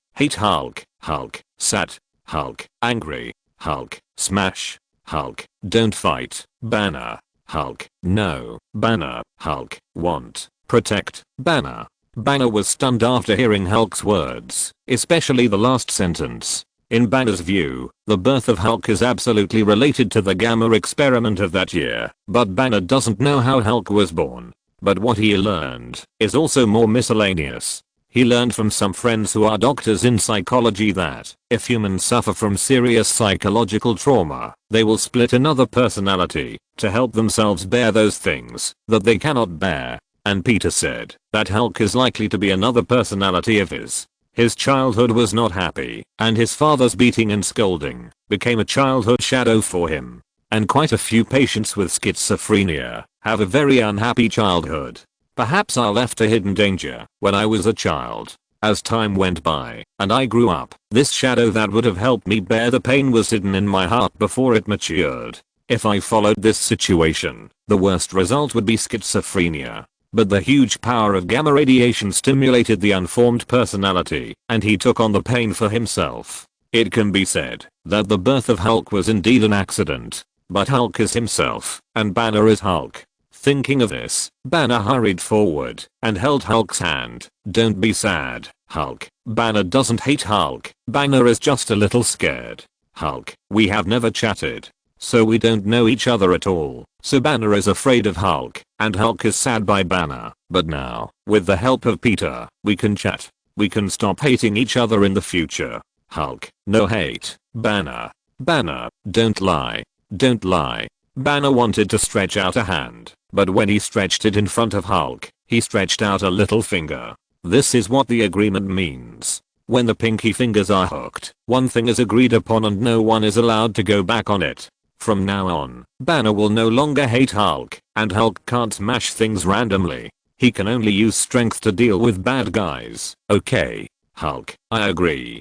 Hulk, sad, Hulk, angry, Hulk, smash, Hulk, don't fight, Banner, Hulk, no, Banner, Hulk, want, protect, Banner. Banner was stunned after hearing Hulk's words, especially the last sentence. In Banner's view, the birth of Hulk is absolutely related to the Gamma experiment of that year, but Banner doesn't know how Hulk was born. But what he learned is also more miscellaneous. He learned from some friends who are doctors in psychology that if humans suffer from serious psychological trauma, they will split another personality to help themselves bear those things that they cannot bear. And Peter said that Hulk is likely to be another personality of his. His childhood was not happy, and his father's beating and scolding became a childhood shadow for him. And quite a few patients with schizophrenia have a very unhappy childhood. Perhaps I left a hidden danger when I was a child. As time went by and I grew up, this shadow that would have helped me bear the pain was hidden in my heart before it matured. If I followed this situation, the worst result would be schizophrenia. But the huge power of gamma radiation stimulated the unformed personality, and he took on the pain for himself. It can be said that the birth of Hulk was indeed an accident. But Hulk is himself, and Banner is Hulk. Thinking of this, Banner hurried forward and held Hulk's hand. Don't be sad, Hulk. Banner doesn't hate Hulk. Banner is just a little scared. Hulk, we have never chatted, so we don't know each other at all. So Banner is afraid of Hulk, and Hulk is sad by Banner. But now, with the help of Peter, we can chat. We can stop hating each other in the future. Hulk, no hate. Banner. Banner, don't lie. Don't lie. Banner wanted to stretch out a hand, but when he stretched it in front of Hulk, he stretched out a little finger. This is what the agreement means. When the pinky fingers are hooked, one thing is agreed upon and no one is allowed to go back on it. From now on, Banner will no longer hate Hulk, and Hulk can't smash things randomly. He can only use strength to deal with bad guys. Okay, Hulk, I agree.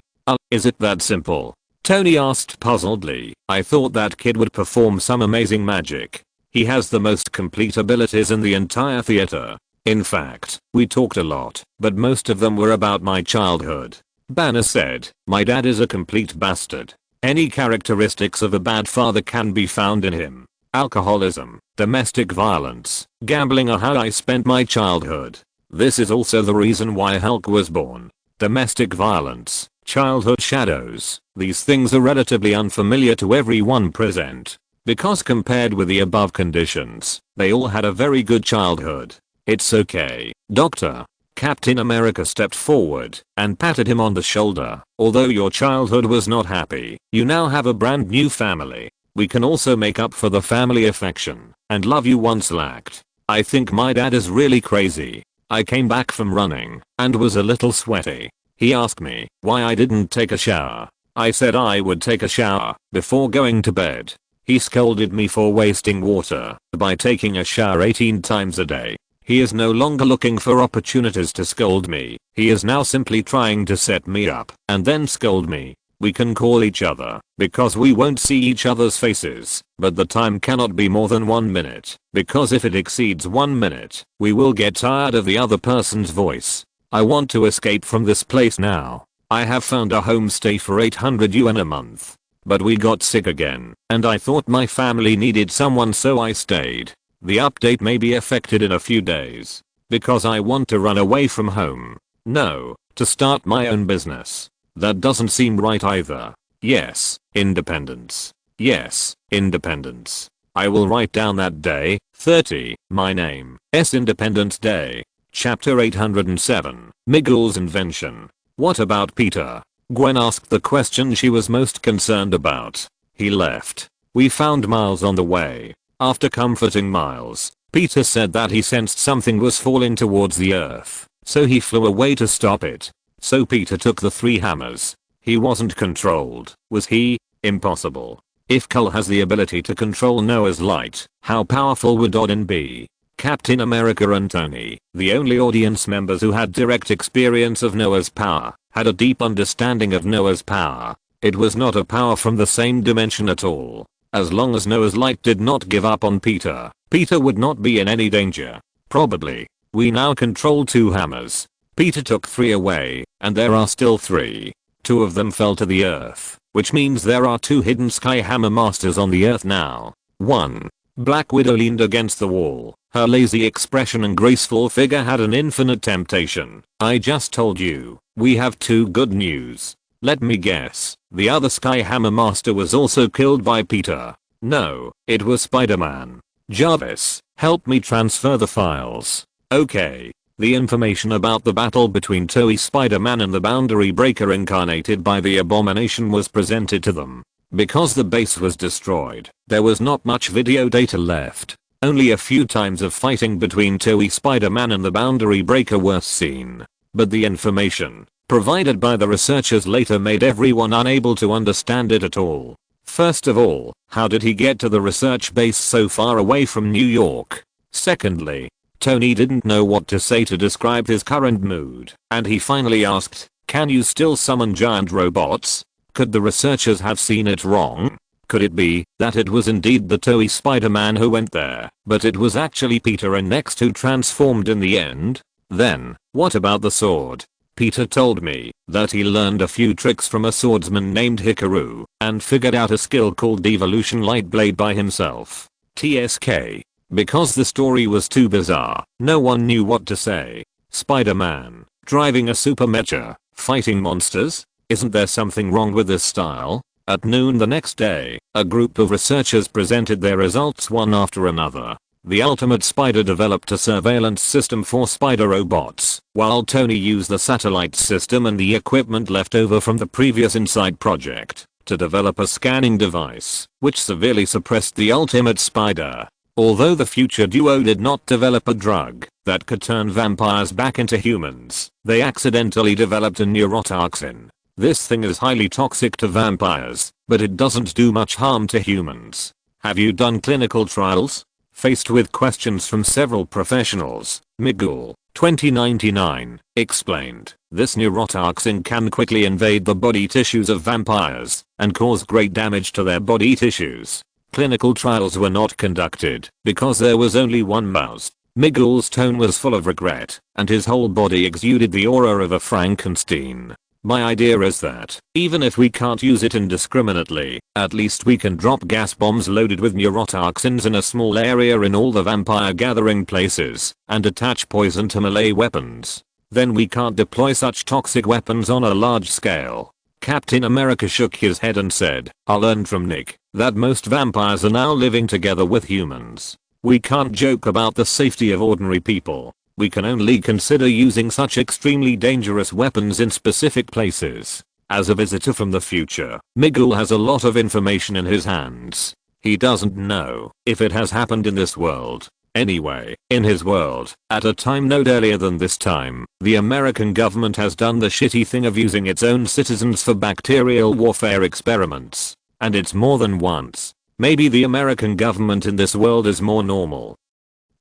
Is it that simple? Tony asked puzzledly. I thought that kid would perform some amazing magic. He has the most complete abilities in the entire theater. In fact, we talked a lot, but most of them were about my childhood. Banner said, my dad is a complete bastard. Any characteristics of a bad father can be found in him. Alcoholism, domestic violence, gambling are how I spent my childhood. This is also the reason why Hulk was born. Domestic violence, childhood shadows, these things are relatively unfamiliar to everyone present. Because compared with the above conditions, they all had a very good childhood. It's okay, Doctor. Captain America stepped forward and patted him on the shoulder. Although your childhood was not happy, you now have a brand new family. We can also make up for the family affection and love you once lacked. I think my dad is really crazy. I came back from running and was a little sweaty. He asked me why I didn't take a shower. I said I would take a shower before going to bed. He scolded me for wasting water by taking a shower 18 times a day. He is no longer looking for opportunities to scold me. He is now simply trying to set me up and then scold me. We can call each other because we won't see each other's faces, but the time cannot be more than 1 minute, because if it exceeds 1 minute, we will get tired of the other person's voice. I want to escape from this place now. I have found a homestay for 800 yuan a month. But we got sick again, and I thought my family needed someone, so I stayed. The update may be affected in a few days. Because I want to run away from home. No, to start my own business. That doesn't seem right either. Yes, independence. Yes, independence. I will write down that day, 30, my name, Independence Day. Chapter 807, Miguel's invention. What about Peter? Gwen asked the question she was most concerned about. He left. We found Miles on the way. After comforting Miles, Peter said that he sensed something was falling towards the earth, so he flew away to stop it. So Peter took the 3 hammers. He wasn't controlled, was he? Impossible. If Cole has the ability to control Noah's light, how powerful would Odin be? Captain America and Tony, the only audience members who had direct experience of Noah's power, had a deep understanding of Noah's power. It was not a power from the same dimension at all. As long as Noah's light did not give up on Peter, Peter would not be in any danger. Probably. We now control 2 hammers. Peter took 3 away, and there are still 3. 2 of them fell to the earth, which means there are 2 hidden Sky Hammer Masters on the earth now. 1. Black Widow leaned against the wall. Her lazy expression and graceful figure had an infinite temptation. I just told you, we have 2 good news. Let me guess, the other Sky Hammer Master was also killed by Peter. No, it was Spider-Man. Jarvis, help me transfer the files. Okay. The information about the battle between Toei Spider-Man and the Boundary Breaker incarnated by the Abomination was presented to them. Because the base was destroyed, there was not much video data left. Only a few times of fighting between Toei Spider-Man and the Boundary Breaker were seen. But the information provided by the researchers later made everyone unable to understand it at all. First of all, how did he get to the research base so far away from New York? Secondly, Tony didn't know what to say to describe his current mood, and he finally asked, "Can you still summon giant robots?" Could the researchers have seen it wrong? Could it be that it was indeed the Toei Spider-Man who went there, but it was actually Peter and Next who transformed in the end? Then, what about the sword? Peter told me that he learned a few tricks from a swordsman named Hikaru and figured out a skill called Devolution Light Blade by himself. TSK. Because the story was too bizarre, no one knew what to say. Spider-Man, driving a super mecha, fighting monsters? Isn't there something wrong with this style? At noon the next day, a group of researchers presented their results one after another. The Ultimate Spider developed a surveillance system for spider robots, while Tony used the satellite system and the equipment left over from the previous Inside project to develop a scanning device, which severely suppressed the Ultimate Spider. Although the future duo did not develop a drug that could turn vampires back into humans, they accidentally developed a neurotoxin. This thing is highly toxic to vampires, but it doesn't do much harm to humans. Have you done clinical trials? Faced with questions from several professionals, Miguel, 2099, explained, this neurotoxin can quickly invade the body tissues of vampires and cause great damage to their body tissues. Clinical trials were not conducted because there was only one mouse. Miguel's tone was full of regret, and his whole body exuded the aura of a Frankenstein. My idea is that, even if we can't use it indiscriminately, at least we can drop gas bombs loaded with neurotoxins in a small area in all the vampire gathering places, and attach poison to melee weapons. Then we can't deploy such toxic weapons on a large scale. Captain America shook his head and said, I learned from Nick that most vampires are now living together with humans. We can't joke about the safety of ordinary people. We can only consider using such extremely dangerous weapons in specific places. As a visitor from the future, Miguel has a lot of information in his hands. He doesn't know if it has happened in this world. Anyway, in his world, at a time no earlier than this time, the American government has done the shitty thing of using its own citizens for bacterial warfare experiments. And it's more than once. Maybe the American government in this world is more normal.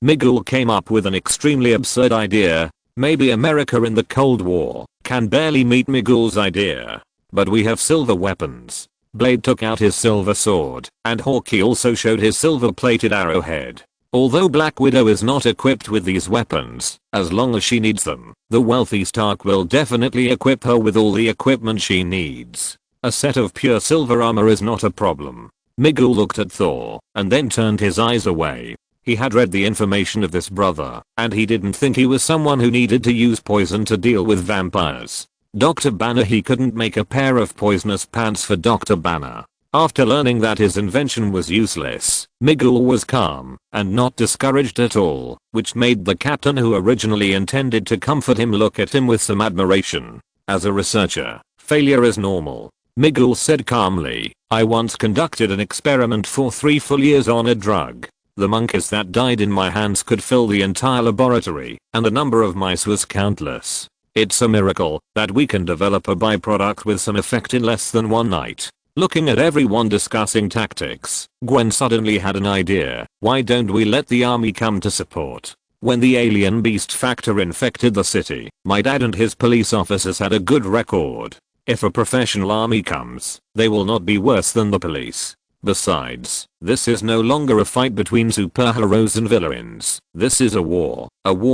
Miguel came up with an extremely absurd idea. Maybe America in the Cold War can barely meet Miguel's idea. But we have silver weapons. Blade took out his silver sword, and Hawkeye also showed his silver-plated arrowhead. Although Black Widow is not equipped with these weapons, as long as she needs them, the wealthy Stark will definitely equip her with all the equipment she needs. A set of pure silver armor is not a problem. Miguel looked at Thor, and then turned his eyes away. He had read the information of this brother, and he didn't think he was someone who needed to use poison to deal with vampires. Dr. Banner, he couldn't make a pair of poisonous pants for Dr. Banner. After learning that his invention was useless, Miguel was calm and not discouraged at all, which made the captain who originally intended to comfort him look at him with some admiration. As a researcher, failure is normal. Miguel said calmly, I once conducted an experiment for 3 full years on a drug. The monkeys that died in my hands could fill the entire laboratory, and the number of mice was countless. It's a miracle that we can develop a byproduct with some effect in less than one night. Looking at everyone discussing tactics, Gwen suddenly had an idea. Why don't we let the army come to support? When the alien beast factor infected the city, my dad and his police officers had a good record. If a professional army comes, they will not be worse than the police. Besides, this is no longer a fight between superheroes and villains. This is a war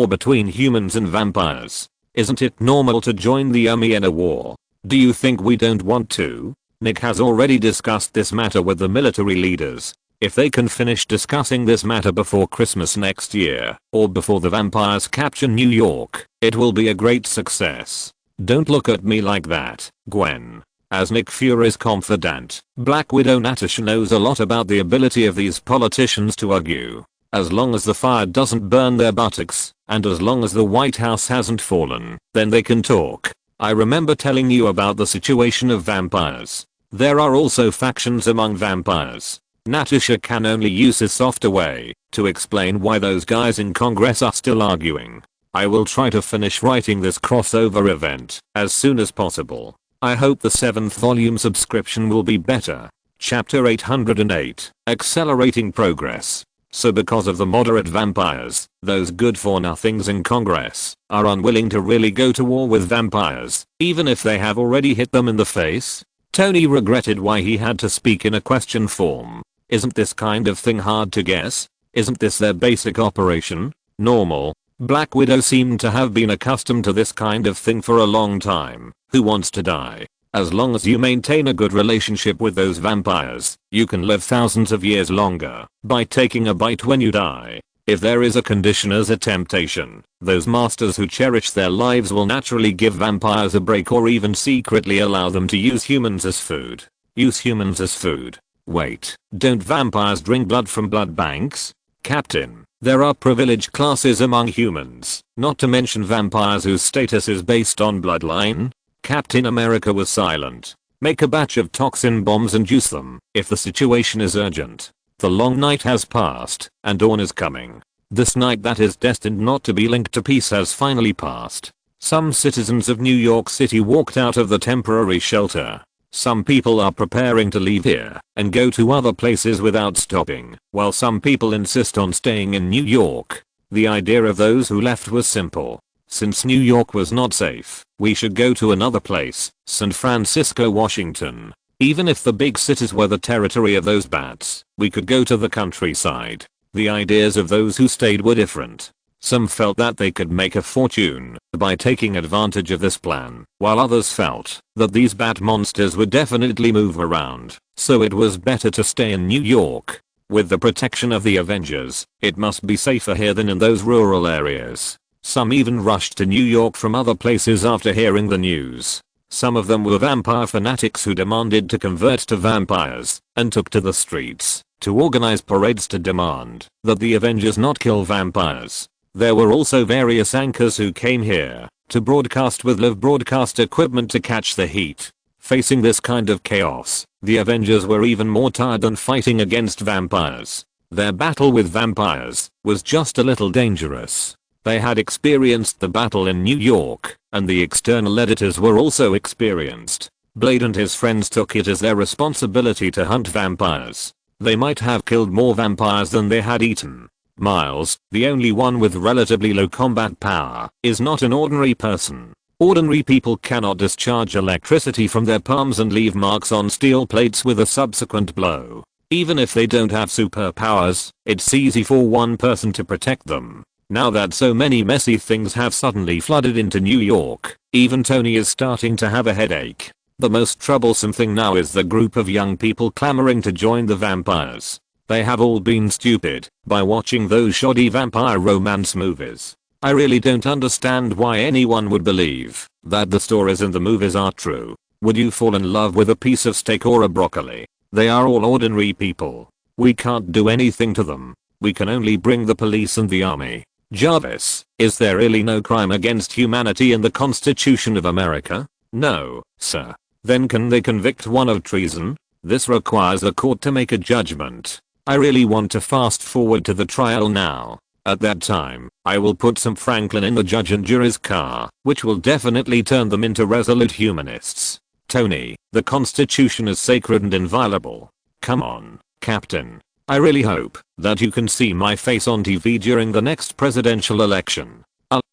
between humans and vampires. Isn't it normal to join the army in a war? Do you think we don't want to? Nick has already discussed this matter with the military leaders. If they can finish discussing this matter before Christmas next year, or before the vampires capture New York, it will be a great success. Don't look at me like that, Gwen. As Nick Fury's confidant, Black Widow Natasha knows a lot about the ability of these politicians to argue. As long as the fire doesn't burn their buttocks, and as long as the White House hasn't fallen, then they can talk. I remember telling you about the situation of vampires. There are also factions among vampires. Natasha can only use a softer way to explain why those guys in Congress are still arguing. I will try to finish writing this crossover event as soon as possible. I hope the 7th volume subscription will be better. Chapter 808, Accelerating Progress. So because of the moderate vampires, those good for nothings in Congress are unwilling to really go to war with vampires, even if they have already hit them in the face? Tony regretted why he had to speak in a question form. Isn't this kind of thing hard to guess? Isn't this their basic operation? Normal. Black Widow seemed to have been accustomed to this kind of thing for a long time. Who wants to die? As long as you maintain a good relationship with those vampires, you can live thousands of years longer by taking a bite when you die. If there is a condition as a temptation, those masters who cherish their lives will naturally give vampires a break or even secretly allow them to use humans as food. Use humans as food. Wait, don't vampires drink blood from blood banks? Captain, there are privileged classes among humans, not to mention vampires whose status is based on bloodline. Captain America was silent. Make a batch of toxin bombs and use them if the situation is urgent. The long night has passed and dawn is coming. This night that is destined not to be linked to peace has finally passed. Some citizens of New York City walked out of the temporary shelter. Some people are preparing to leave here and go to other places without stopping, while some people insist on staying in New York. The idea of those who left was simple. Since New York was not safe, we should go to another place, San Francisco, Washington. Even if the big cities were the territory of those bats, we could go to the countryside. The ideas of those who stayed were different. Some felt that they could make a fortune by taking advantage of this plan, while others felt that these bat monsters would definitely move around, so it was better to stay in New York. With the protection of the Avengers, it must be safer here than in those rural areas. Some even rushed to New York from other places after hearing the news. Some of them were vampire fanatics who demanded to convert to vampires and took to the streets to organize parades to demand that the Avengers not kill vampires. There were also various anchors who came here to broadcast with live broadcast equipment to catch the heat. Facing this kind of chaos, the Avengers were even more tired than fighting against vampires. Their battle with vampires was just a little dangerous. They had experienced the battle in New York, and the external editors were also experienced. Blade and his friends took it as their responsibility to hunt vampires. They might have killed more vampires than they had eaten. Miles, the only one with relatively low combat power, is not an ordinary person. Ordinary people cannot discharge electricity from their palms and leave marks on steel plates with a subsequent blow. Even if they don't have superpowers, it's easy for one person to protect them. Now that so many messy things have suddenly flooded into New York, even Tony is starting to have a headache. The most troublesome thing now is the group of young people clamoring to join the vampires. They have all been stupid by watching those shoddy vampire romance movies. I really don't understand why anyone would believe that the stories in the movies are true. Would you fall in love with a piece of steak or a broccoli? They are all ordinary people. We can't do anything to them. We can only bring the police and the army. Jarvis, is there really no crime against humanity in the Constitution of America? No, sir. Then can they convict one of treason? This requires a court to make a judgment. I really want to fast forward to the trial now. At that time, I will put some Franklin in the judge and jury's car, which will definitely turn them into resolute humanists. Tony, the Constitution is sacred and inviolable. Come on, Captain. I really hope that you can see my face on TV during the next presidential election.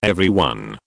Everyone.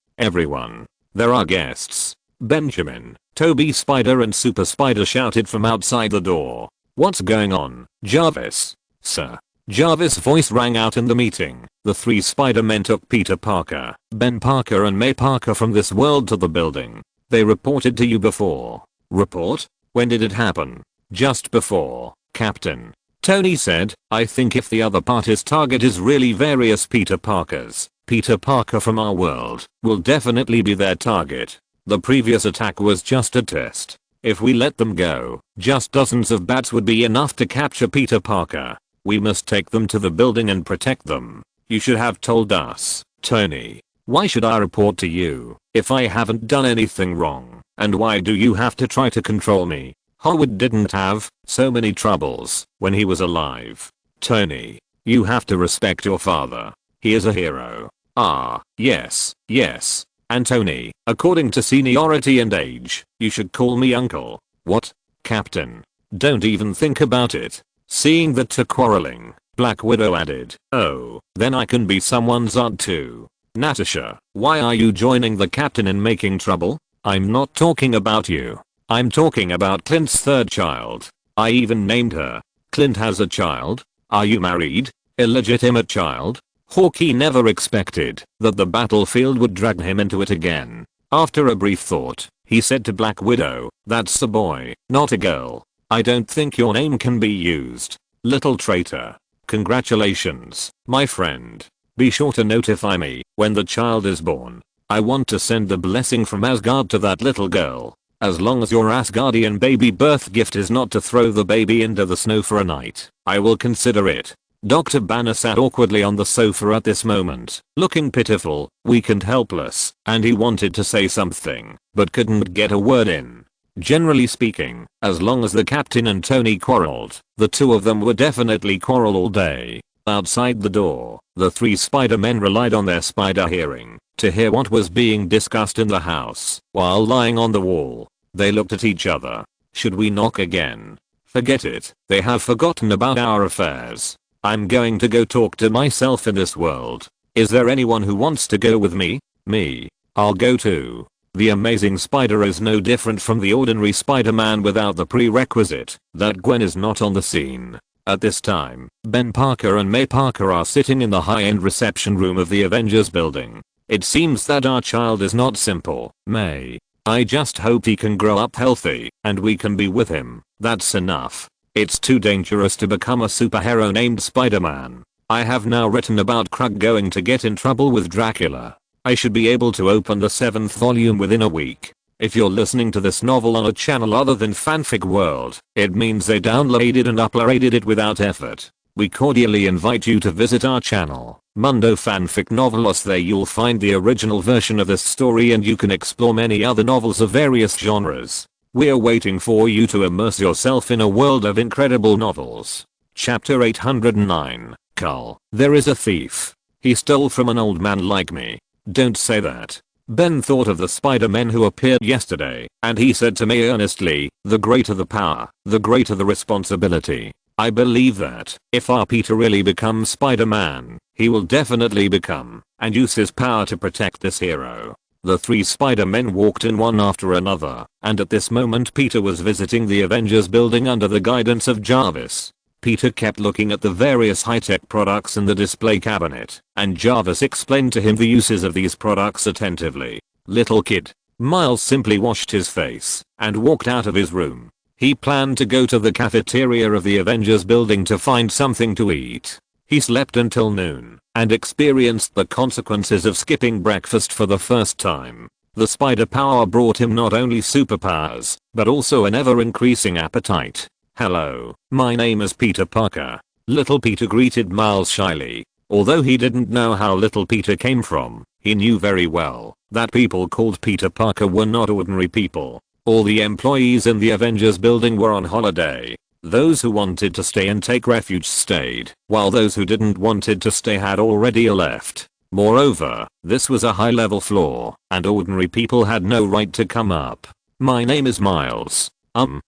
There are guests. Benjamin, Toby Spider and Super Spider shouted from outside the door. What's going on, Jarvis? Sir. Jarvis' voice rang out in the meeting. The three Spider-Men took Peter Parker, Ben Parker and May Parker from this world to the building. They reported to you before. Report? When did it happen? Just before, Captain. Tony said, I think if the other party's target is really various Peter Parkers, Peter Parker from our world will definitely be their target. The previous attack was just a test. If we let them go, just dozens of bats would be enough to capture Peter Parker. We must take them to the building and protect them. You should have told us, Tony. Why should I report to you if I haven't done anything wrong? And why do you have to try to control me? Howard didn't have so many troubles when he was alive. Tony, you have to respect your father. He is a hero. Ah, yes, yes. And Tony, according to seniority and age, you should call me uncle. What? Captain. Don't even think about it. Seeing the two quarreling, Black Widow added, oh, then I can be someone's aunt too. Natasha, why are you joining the captain in making trouble? I'm not talking about you. I'm talking about Clint's third child. I even named her. Clint has a child? Are you married? Illegitimate child? Hawkeye never expected that the battlefield would drag him into it again. After a brief thought, he said to Black Widow, that's a boy, not a girl. I don't think your name can be used. Little traitor. Congratulations, my friend. Be sure to notify me when the child is born. I want to send the blessing from Asgard to that little girl. As long as your Asgardian baby birth gift is not to throw the baby into the snow for a night, I will consider it. Dr. Banner sat awkwardly on the sofa at this moment, looking pitiful, weak and helpless, and he wanted to say something, but couldn't get a word in. Generally speaking, as long as the captain and Tony quarreled, the two of them would definitely quarrel all day. Outside the door, the three Spider-Men relied on their spider hearing to hear what was being discussed in the house. While lying on the wall, they looked at each other. Should we knock again? Forget it, they have forgotten about our affairs. I'm going to go talk to myself in this world. Is there anyone who wants to go with me? Me. I'll go too. The Amazing Spider is no different from the ordinary Spider-Man without the prerequisite that Gwen is not on the scene. At this time, Ben Parker and May Parker are sitting in the high-end reception room of the Avengers building. It seems that our child is not simple, May. I just hope he can grow up healthy and we can be with him. That's enough. It's too dangerous to become a superhero named Spider-Man. I have now written about Krug going to get in trouble with Dracula. I should be able to open the 7th volume within a week. If you're listening to this novel on a channel other than Fanfic World, it means they downloaded and uploaded it without effort. We cordially invite you to visit our channel, Mundo Fanfic Novelos. There you'll find the original version of this story and you can explore many other novels of various genres. We're waiting for you to immerse yourself in a world of incredible novels. Chapter 809, Cull. There is a thief. He stole from an old man like me. Don't say that. Ben thought of the Spider-Men who appeared yesterday, and he said to me earnestly, the greater the power, the greater the responsibility. I believe that, if our Peter really becomes Spider-Man, he will definitely become, and use his power to protect this hero. The three Spider-Men walked in one after another, and at this moment Peter was visiting the Avengers building under the guidance of Jarvis. Peter kept looking at the various high-tech products in the display cabinet, and Jarvis explained to him the uses of these products attentively. Little kid. Miles simply washed his face and walked out of his room. He planned to go to the cafeteria of the Avengers building to find something to eat. He slept until noon and experienced the consequences of skipping breakfast for the first time. The spider power brought him not only superpowers, but also an ever-increasing appetite. Hello, my name is Peter Parker. Little Peter greeted Miles shyly. Although he didn't know how little Peter came from, he knew very well that people called Peter Parker were not ordinary people. All the employees in the Avengers building were on holiday. Those who wanted to stay and take refuge stayed, while those who didn't wanted to stay had already left. Moreover, this was a high-level floor, and ordinary people had no right to come up. My name is Miles.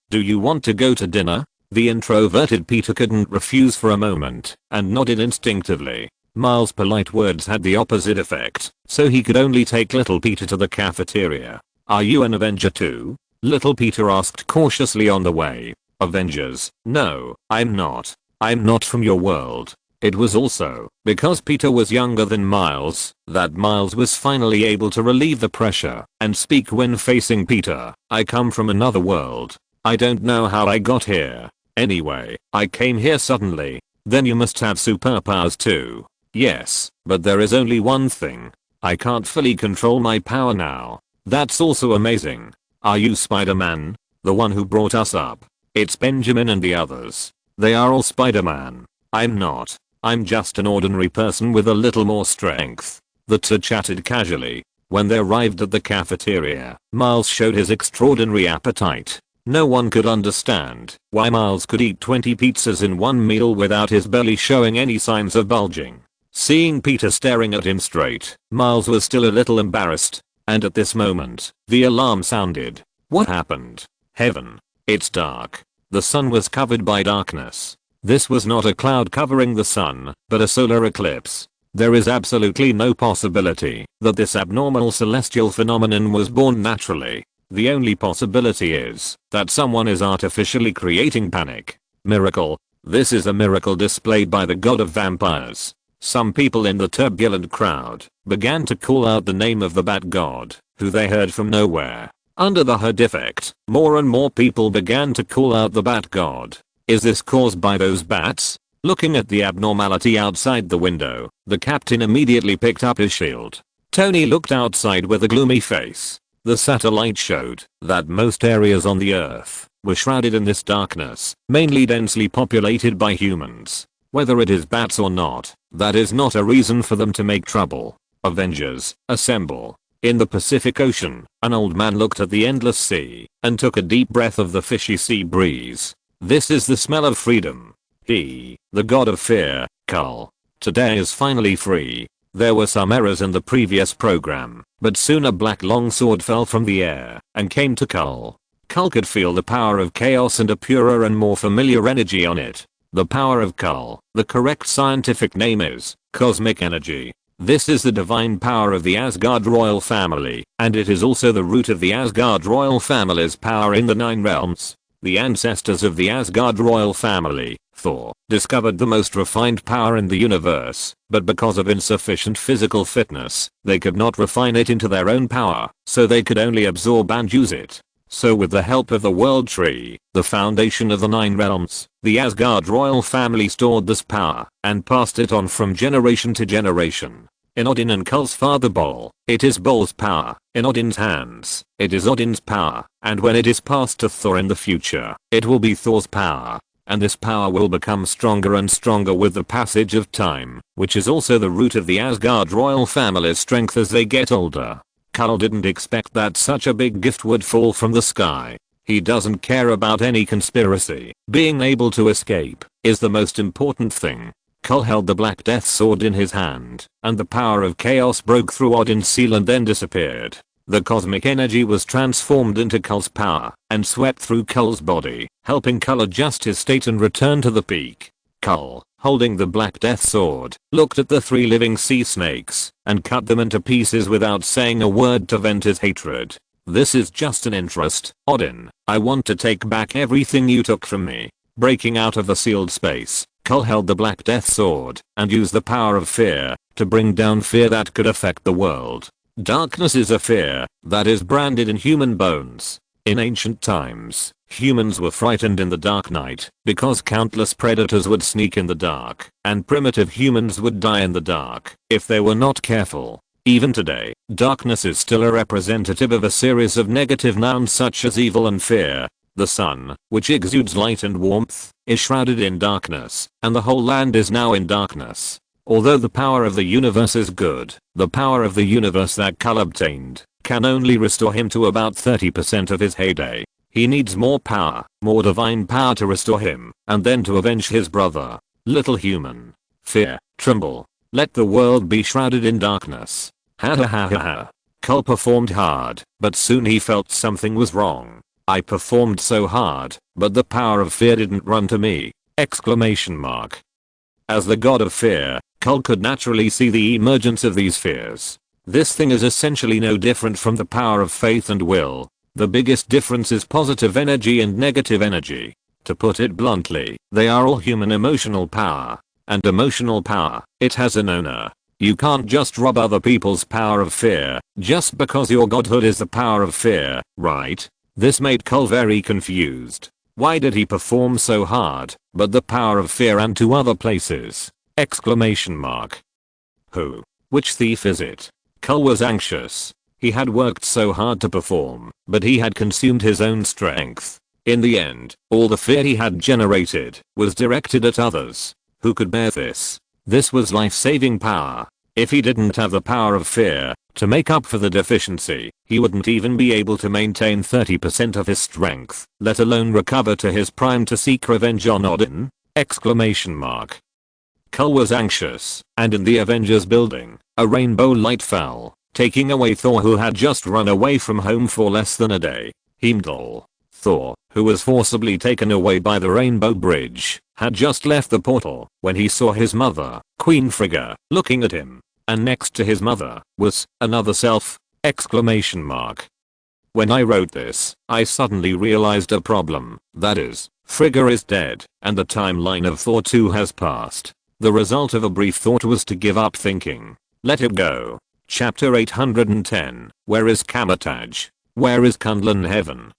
Do you want to go to dinner? The introverted Peter couldn't refuse for a moment, and nodded instinctively. Miles' polite words had the opposite effect, so he could only take little Peter to the cafeteria. Are you an Avenger too? Little Peter asked cautiously on the way. Avengers? No, I'm not. I'm not from your world. It was also because Peter was younger than Miles that Miles was finally able to relieve the pressure and speak when facing Peter. I come from another world. I don't know how I got here. Anyway, I came here suddenly. Then you must have superpowers too. Yes, but there is only one thing. I can't fully control my power now. That's also amazing. Are you Spider-Man? The one who brought us up? It's Benjamin and the others. They are all Spider-Man. I'm not. I'm just an ordinary person with a little more strength. The two chatted casually. When they arrived at the cafeteria, Miles showed his extraordinary appetite. No one could understand why Miles could eat 20 pizzas in one meal without his belly showing any signs of bulging. Seeing Peter staring at him straight, Miles was still a little embarrassed. And at this moment, the alarm sounded. What happened? Heaven. It's dark. The sun was covered by darkness. This was not a cloud covering the sun, but a solar eclipse. There is absolutely no possibility that this abnormal celestial phenomenon was born naturally. The only possibility is that someone is artificially creating panic. Miracle. This is a miracle displayed by the god of vampires. Some people in the turbulent crowd began to call out the name of the Bat God, who they heard from nowhere. Under the herd effect, more and more people began to call out the Bat God. Is this caused by those bats? Looking at the abnormality outside the window, the captain immediately picked up his shield. Tony looked outside with a gloomy face. The satellite showed that most areas on the Earth were shrouded in this darkness, mainly densely populated by humans. Whether it is bats or not, that is not a reason for them to make trouble. Avengers, assemble. In the Pacific Ocean, an old man looked at the endless sea and took a deep breath of the fishy sea breeze. This is the smell of freedom. He, the god of fear, Kull, today is finally free. There were some errors in the previous program, but soon a black longsword fell from the air and came to Kull. Kull could feel the power of chaos and a purer and more familiar energy on it. The power of Kull, the correct scientific name is cosmic energy. This is the divine power of the Asgard royal family, and it is also the root of the Asgard royal family's power in the 9 realms. The ancestors of the Asgard royal family, Thor, discovered the most refined power in the universe, but because of insufficient physical fitness, they could not refine it into their own power, so they could only absorb and use it. So with the help of the World Tree, the foundation of the 9 realms, the Asgard royal family stored this power and passed it on from generation to generation. In Odin and Kull's father Bol, it is Bol's power. In Odin's hands, it is Odin's power, and when it is passed to Thor in the future, it will be Thor's power. And this power will become stronger and stronger with the passage of time, which is also the root of the Asgard royal family's strength as they get older. Kull didn't expect that such a big gift would fall from the sky. He doesn't care about any conspiracy. Being able to escape is the most important thing. Kull held the Black Death sword in his hand, and the power of chaos broke through Odin's seal and then disappeared. The cosmic energy was transformed into Kull's power and swept through Kull's body, helping Kull adjust his state and return to the peak. Kull, holding the Black Death sword, looked at the 3 living sea snakes and cut them into pieces without saying a word to vent his hatred. This is just an interest, Odin. I want to take back everything you took from me. Breaking out of the sealed space, Kull held the Black Death sword and used the power of fear to bring down fear that could affect the world. Darkness is a fear that is branded in human bones. In ancient times, humans were frightened in the dark night because countless predators would sneak in the dark, and primitive humans would die in the dark if they were not careful. Even today, darkness is still a representative of a series of negative nouns such as evil and fear. The sun, which exudes light and warmth, is shrouded in darkness, and the whole land is now in darkness. Although the power of the universe is good, the power of the universe that Kull obtained can only restore him to about 30% of his heyday. He needs more power, more divine power to restore him, and then to avenge his brother. Little human. Fear, tremble. Let the world be shrouded in darkness. Ha ha ha ha ha. Kull performed hard, but soon he felt something was wrong. I performed so hard, but the power of fear didn't run to me! Exclamation mark. As the god of fear, Kull could naturally see the emergence of these fears. This thing is essentially no different from the power of faith and will. The biggest difference is positive energy and negative energy. To put it bluntly, they are all human emotional power. And emotional power, it has an owner. You can't just rob other people's power of fear, just because your godhood is the power of fear, right? This made Kull very confused. Why did he perform so hard, but the power of fear and to other places? Exclamation mark. Who? Which thief is it? Kull was anxious. He had worked so hard to perform, but he had consumed his own strength. In the end, all the fear he had generated was directed at others. Who could bear this? This was life-saving power. If he didn't have the power of fear To make up for the deficiency, he wouldn't even be able to maintain 30% of his strength, let alone recover to his prime to seek revenge on Odin! Kull was anxious, and in the Avengers building, a rainbow light fell, taking away Thor, who had just run away from home for less than a day. Heimdall, Thor, who was forcibly taken away by the rainbow bridge, had just left the portal when he saw his mother, Queen Frigga, looking at him. And next to his mother was another self! When I wrote this, I suddenly realized a problem. That is, Frigga is dead, and the timeline of Thor 2 has passed. The result of a brief thought was to give up thinking. Let it go. Chapter 810. Where is Kamataj? Where is Kundlan Heaven?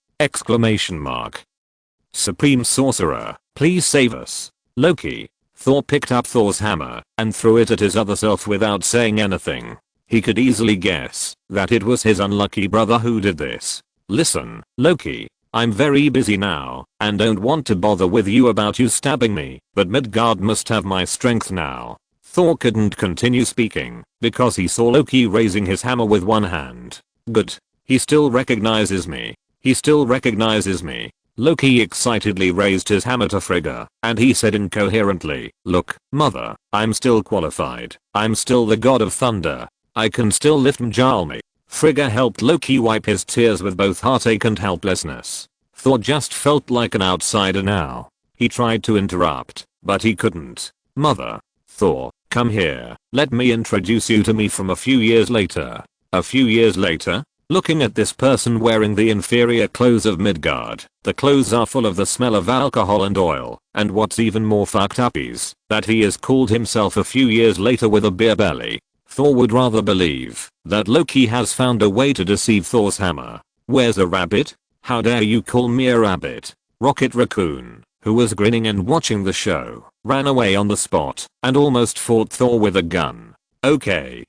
Supreme Sorcerer, please save us. Loki. Thor picked up Thor's hammer and threw it at his other self without saying anything. He could easily guess that it was his unlucky brother who did this. Listen, Loki, I'm very busy now and don't want to bother with you about you stabbing me, but Midgard must have my strength now. Thor couldn't continue speaking because he saw Loki raising his hammer with one hand. Good. He still recognizes me. He still recognizes me. Loki excitedly raised his hammer to Frigga, and he said incoherently, look, mother, I'm still qualified. I'm still the god of thunder. I can still lift Mjolnir. Frigga helped Loki wipe his tears with both heartache and helplessness. Thor just felt like an outsider now. He tried to interrupt, but he couldn't. Mother. Thor, come here. Let me introduce you to me from a few years later. A few years later? Looking at this person wearing the inferior clothes of Midgard, the clothes are full of the smell of alcohol and oil, and what's even more fucked up is that he has called himself a few years later with a beer belly. Thor would rather believe that Loki has found a way to deceive Thor's hammer. Where's a rabbit? How dare you call me a rabbit? Rocket Raccoon, who was grinning and watching the show, ran away on the spot and almost fought Thor with a gun. Okay,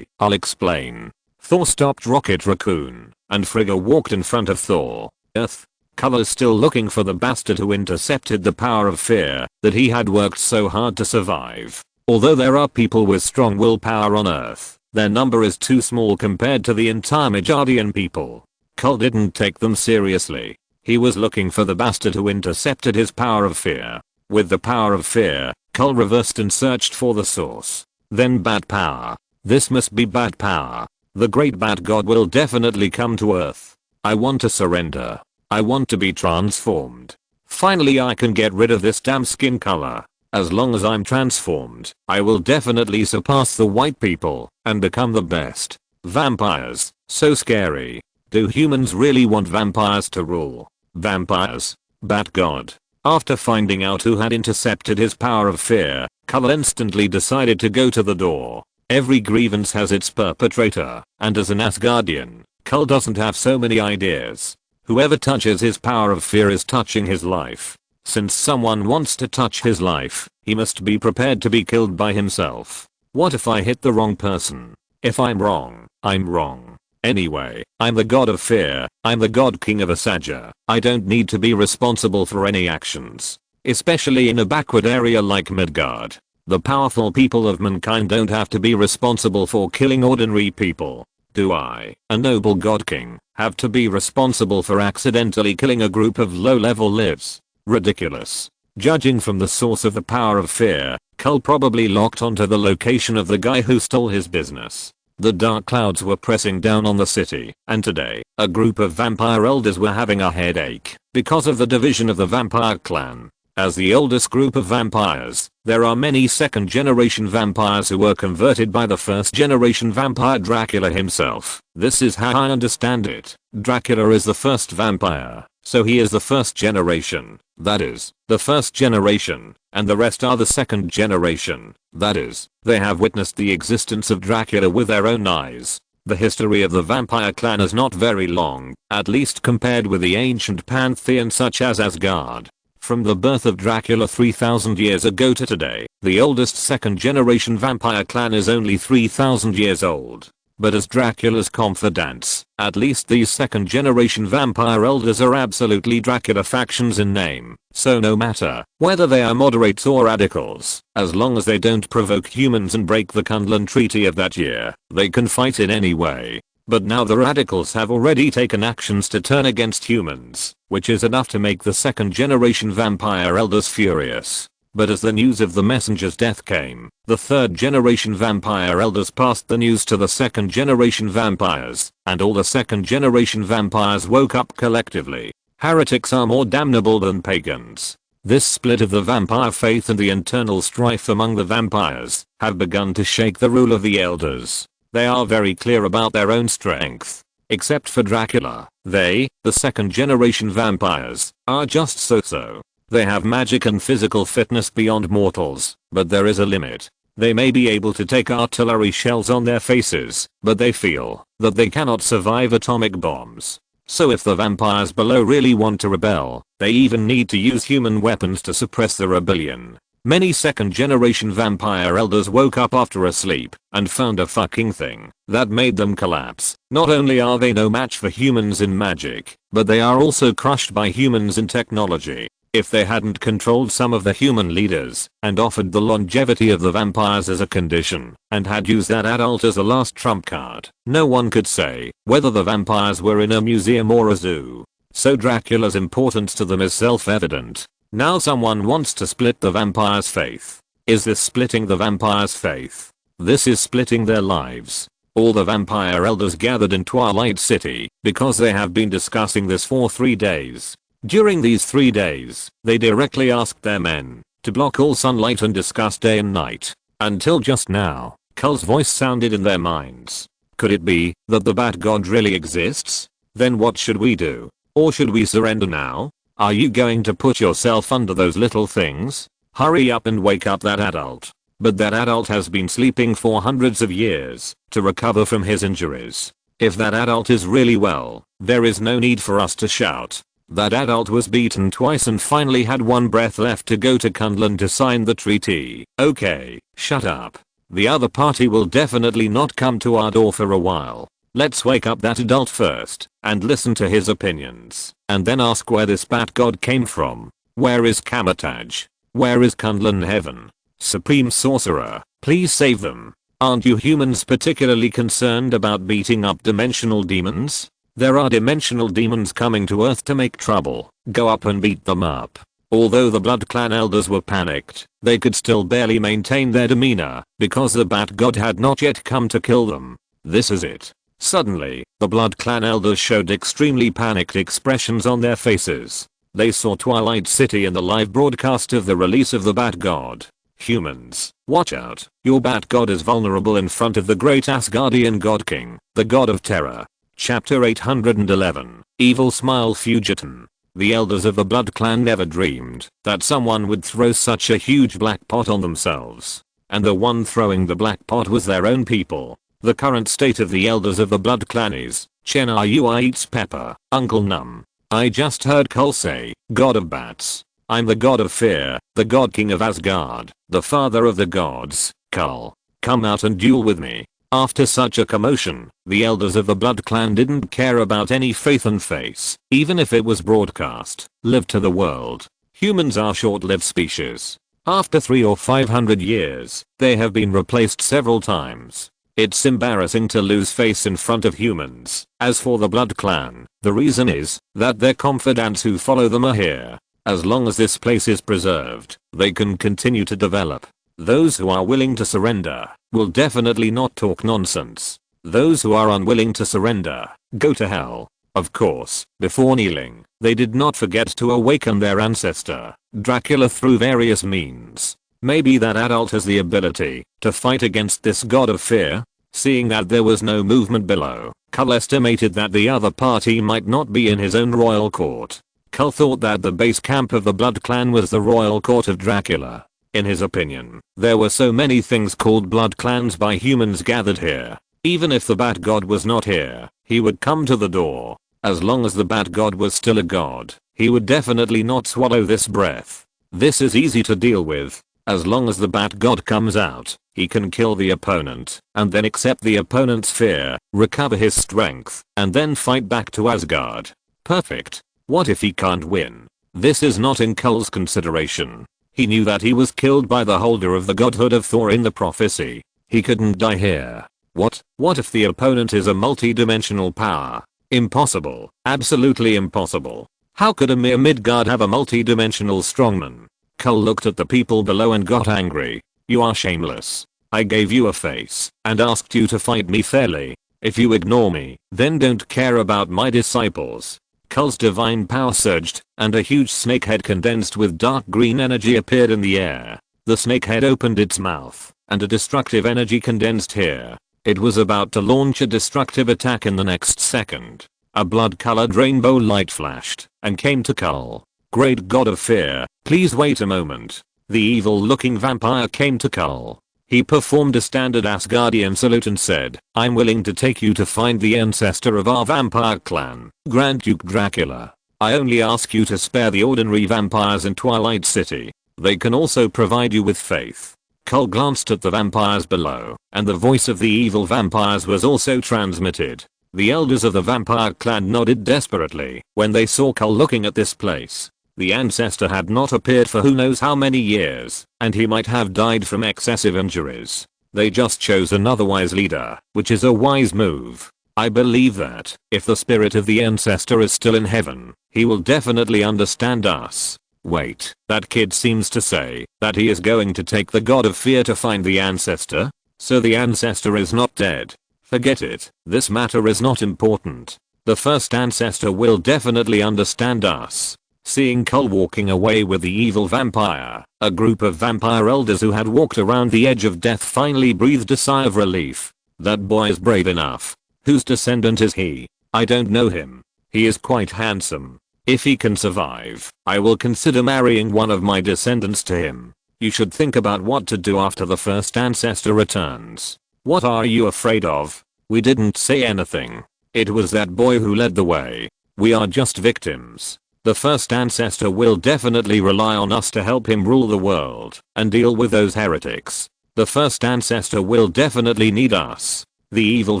I'll explain. Thor stopped Rocket Raccoon, and Frigga walked in front of Thor. Earth. Color still looking for the bastard who intercepted the power of fear that he had worked so hard to survive. Although there are people with strong willpower on Earth, their number is too small compared to the entire Midgardian people. Kull didn't take them seriously. He was looking for the bastard who intercepted his power of fear. With the power of fear, Kull reversed and searched for the source. Then bad power. This must be bad power. The great bad god will definitely come to Earth. I want to surrender. I want to be transformed. Finally I can get rid of this damn skin color. As long as I'm transformed, I will definitely surpass the white people and become the best. Vampires, so scary. Do humans really want vampires to rule? Vampires? Bat god. After finding out who had intercepted his power of fear, Kull instantly decided to go to the door. Every grievance has its perpetrator, and as an Asgardian, Kull doesn't have so many ideas. Whoever touches his power of fear is touching his life. Since someone wants to touch his life, he must be prepared to be killed by himself. What if I hit the wrong person? If I'm wrong, I'm wrong. Anyway, I'm the god of fear, I'm the god king of Asaja. I don't need to be responsible for any actions. Especially in a backward area like Midgard. The powerful people of mankind don't have to be responsible for killing ordinary people. Do I, a noble god king, have to be responsible for accidentally killing a group of low-level lives? Ridiculous. Judging from the source of the power of fear, Kull probably locked onto the location of the guy who stole his business. The dark clouds were pressing down on the city, and today, a group of vampire elders were having a headache because of the division of the vampire clan. As the oldest group of vampires, there are many second-generation vampires who were converted by the first-generation vampire Dracula himself. This is how I understand it. Dracula is the first vampire, so he is the first generation. That is, the first generation, and the rest are the second generation. That is, they have witnessed the existence of Dracula with their own eyes. The history of the vampire clan is not very long, at least compared with the ancient pantheon such as Asgard. From the birth of Dracula 3000 years ago to today, the oldest second generation vampire clan is only 3000 years old. But as Dracula's confidants, at least these second generation vampire elders are absolutely Dracula factions in name, so no matter whether they are moderates or radicals, as long as they don't provoke humans and break the Kundlan Treaty of that year, they can fight in any way. But now the radicals have already taken actions to turn against humans, which is enough to make the second generation vampire elders furious. But as the news of the messenger's death came, the third generation vampire elders passed the news to the second generation vampires, and all the second generation vampires woke up collectively. Heretics are more damnable than pagans. This split of the vampire faith and the internal strife among the vampires have begun to shake the rule of the elders. They are very clear about their own strength. Except for Dracula, they, the second generation vampires, are just so-so. They have magic and physical fitness beyond mortals, but there is a limit. They may be able to take artillery shells on their faces, but they feel that they cannot survive atomic bombs. So if the vampires below really want to rebel, they even need to use human weapons to suppress the rebellion. Many second generation vampire elders woke up after a sleep and found a fucking thing that made them collapse. Not only are they no match for humans in magic, but they are also crushed by humans in technology. If they hadn't controlled some of the human leaders and offered the longevity of the vampires as a condition and had used that adult as a last trump card, no one could say whether the vampires were in a museum or a zoo. So Dracula's importance to them is self-evident. Now someone wants to split the vampires' faith. Is this splitting the vampires' faith? This is splitting their lives. All the vampire elders gathered in Twilight City because they have been discussing this for 3 days. During these 3 days, they directly asked their men to block all sunlight and discuss day and night. Until just now, Kull's voice sounded in their minds. Could it be that the Bat God really exists? Then what should we do? Or should we surrender now? Are you going to put yourself under those little things? Hurry up and wake up that adult. But that adult has been sleeping for hundreds of years to recover from his injuries. If that adult is really well, there is no need for us to shout. That adult was beaten twice and finally had one breath left to go to Kundlan to sign the treaty. Okay, shut up. The other party will definitely not come to our door for a while. Let's wake up that adult first and listen to his opinions, and then ask where this Bat God came from. Where is Kamataj? Where is Kundlan Heaven? Supreme Sorcerer, please save them. Aren't you humans particularly concerned about beating up dimensional demons? There are dimensional demons coming to Earth to make trouble. Go up and beat them up. Although the Blood Clan elders were panicked, they could still barely maintain their demeanor because the Bat God had not yet come to kill them. This is it. Suddenly, the Blood Clan elders showed extremely panicked expressions on their faces. They saw Twilight City in the live broadcast of the release of the Bat God. Humans, watch out. Your Bat God is vulnerable in front of the great Asgardian God King, the God of Terror. Chapter 811, Evil Smile Fugiton. The elders of the Blood Clan never dreamed that someone would throw such a huge black pot on themselves. And the one throwing the black pot was their own people. The current state of the elders of the Blood Clan is, Chena Ui eats pepper, Uncle Num. I just heard Kull say, God of Bats. I'm the God of Fear, the God King of Asgard, the father of the gods. Kull, come out and duel with me. After such a commotion, the elders of the Blood Clan didn't care about any faith and face, even if it was broadcast. Live to the world. Humans are short-lived species. After 300 or 500 years, they have been replaced several times. It's embarrassing to lose face in front of humans. As for the Blood Clan, the reason is that their confidants who follow them are here. As long as this place is preserved, they can continue to develop. Those who are willing to surrender will definitely not talk nonsense. Those who are unwilling to surrender go to hell. Of course, before kneeling, they did not forget to awaken their ancestor, Dracula, through various means. Maybe that adult has the ability to fight against this God of Fear. Seeing that there was no movement below, Kull estimated that the other party might not be in his own royal court. Kull thought that the base camp of the Blood Clan was the royal court of Dracula. In his opinion, there were so many things called Blood Clans by humans gathered here. Even if the Bat God was not here, he would come to the door. As long as the Bat God was still a god, he would definitely not swallow this breath. This is easy to deal with. As long as the Bat God comes out, He can kill the opponent, and then accept the opponent's fear, recover his strength, and then fight back to Asgard. Perfect. What if he can't win? This is not in Cull's consideration. He knew that he was killed by the holder of the godhood of Thor in the prophecy. He couldn't die here. What if the opponent is a multi-dimensional power? Impossible. Absolutely impossible. How could a mere Midgard have a multi-dimensional strongman? Cull looked at the people below and got angry. You are shameless. I gave you a face and asked you to fight me fairly. If you ignore me, then don't care about my disciples. Cull's divine power surged, and a huge snake head condensed with dark green energy appeared in the air. The snake head opened its mouth, and a destructive energy condensed here. It was about to launch a destructive attack in the next second. A blood-colored rainbow light flashed and came to Cull. Great god of fear, please wait a moment. The evil-looking vampire came to Cull. He performed a standard Asgardian salute and said, I'm willing to take you to find the ancestor of our vampire clan, Grand Duke Dracula. I only ask you to spare the ordinary vampires in Twilight City. They can also provide you with faith. Cull glanced at the vampires below, and the voice of the evil vampires was also transmitted. The elders of the vampire clan nodded desperately when they saw Cull looking at this place. The ancestor had not appeared for who knows how many years, and he might have died from excessive injuries. They just chose another wise leader, which is a wise move. I believe that, if the spirit of the ancestor is still in heaven, he will definitely understand us. Wait, that kid seems to say that he is going to take the god of fear to find the ancestor? So the ancestor is not dead. Forget it, this matter is not important. The first ancestor will definitely understand us. Seeing Cull walking away with the evil vampire, a group of vampire elders who had walked around the edge of death finally breathed a sigh of relief. That boy is brave enough. Whose descendant is he? I don't know him. He is quite handsome. If he can survive, I will consider marrying one of my descendants to him. You should think about what to do after the first ancestor returns. What are you afraid of? We didn't say anything. It was that boy who led the way. We are just victims. The first ancestor will definitely rely on us to help him rule the world and deal with those heretics. The first ancestor will definitely need us. The evil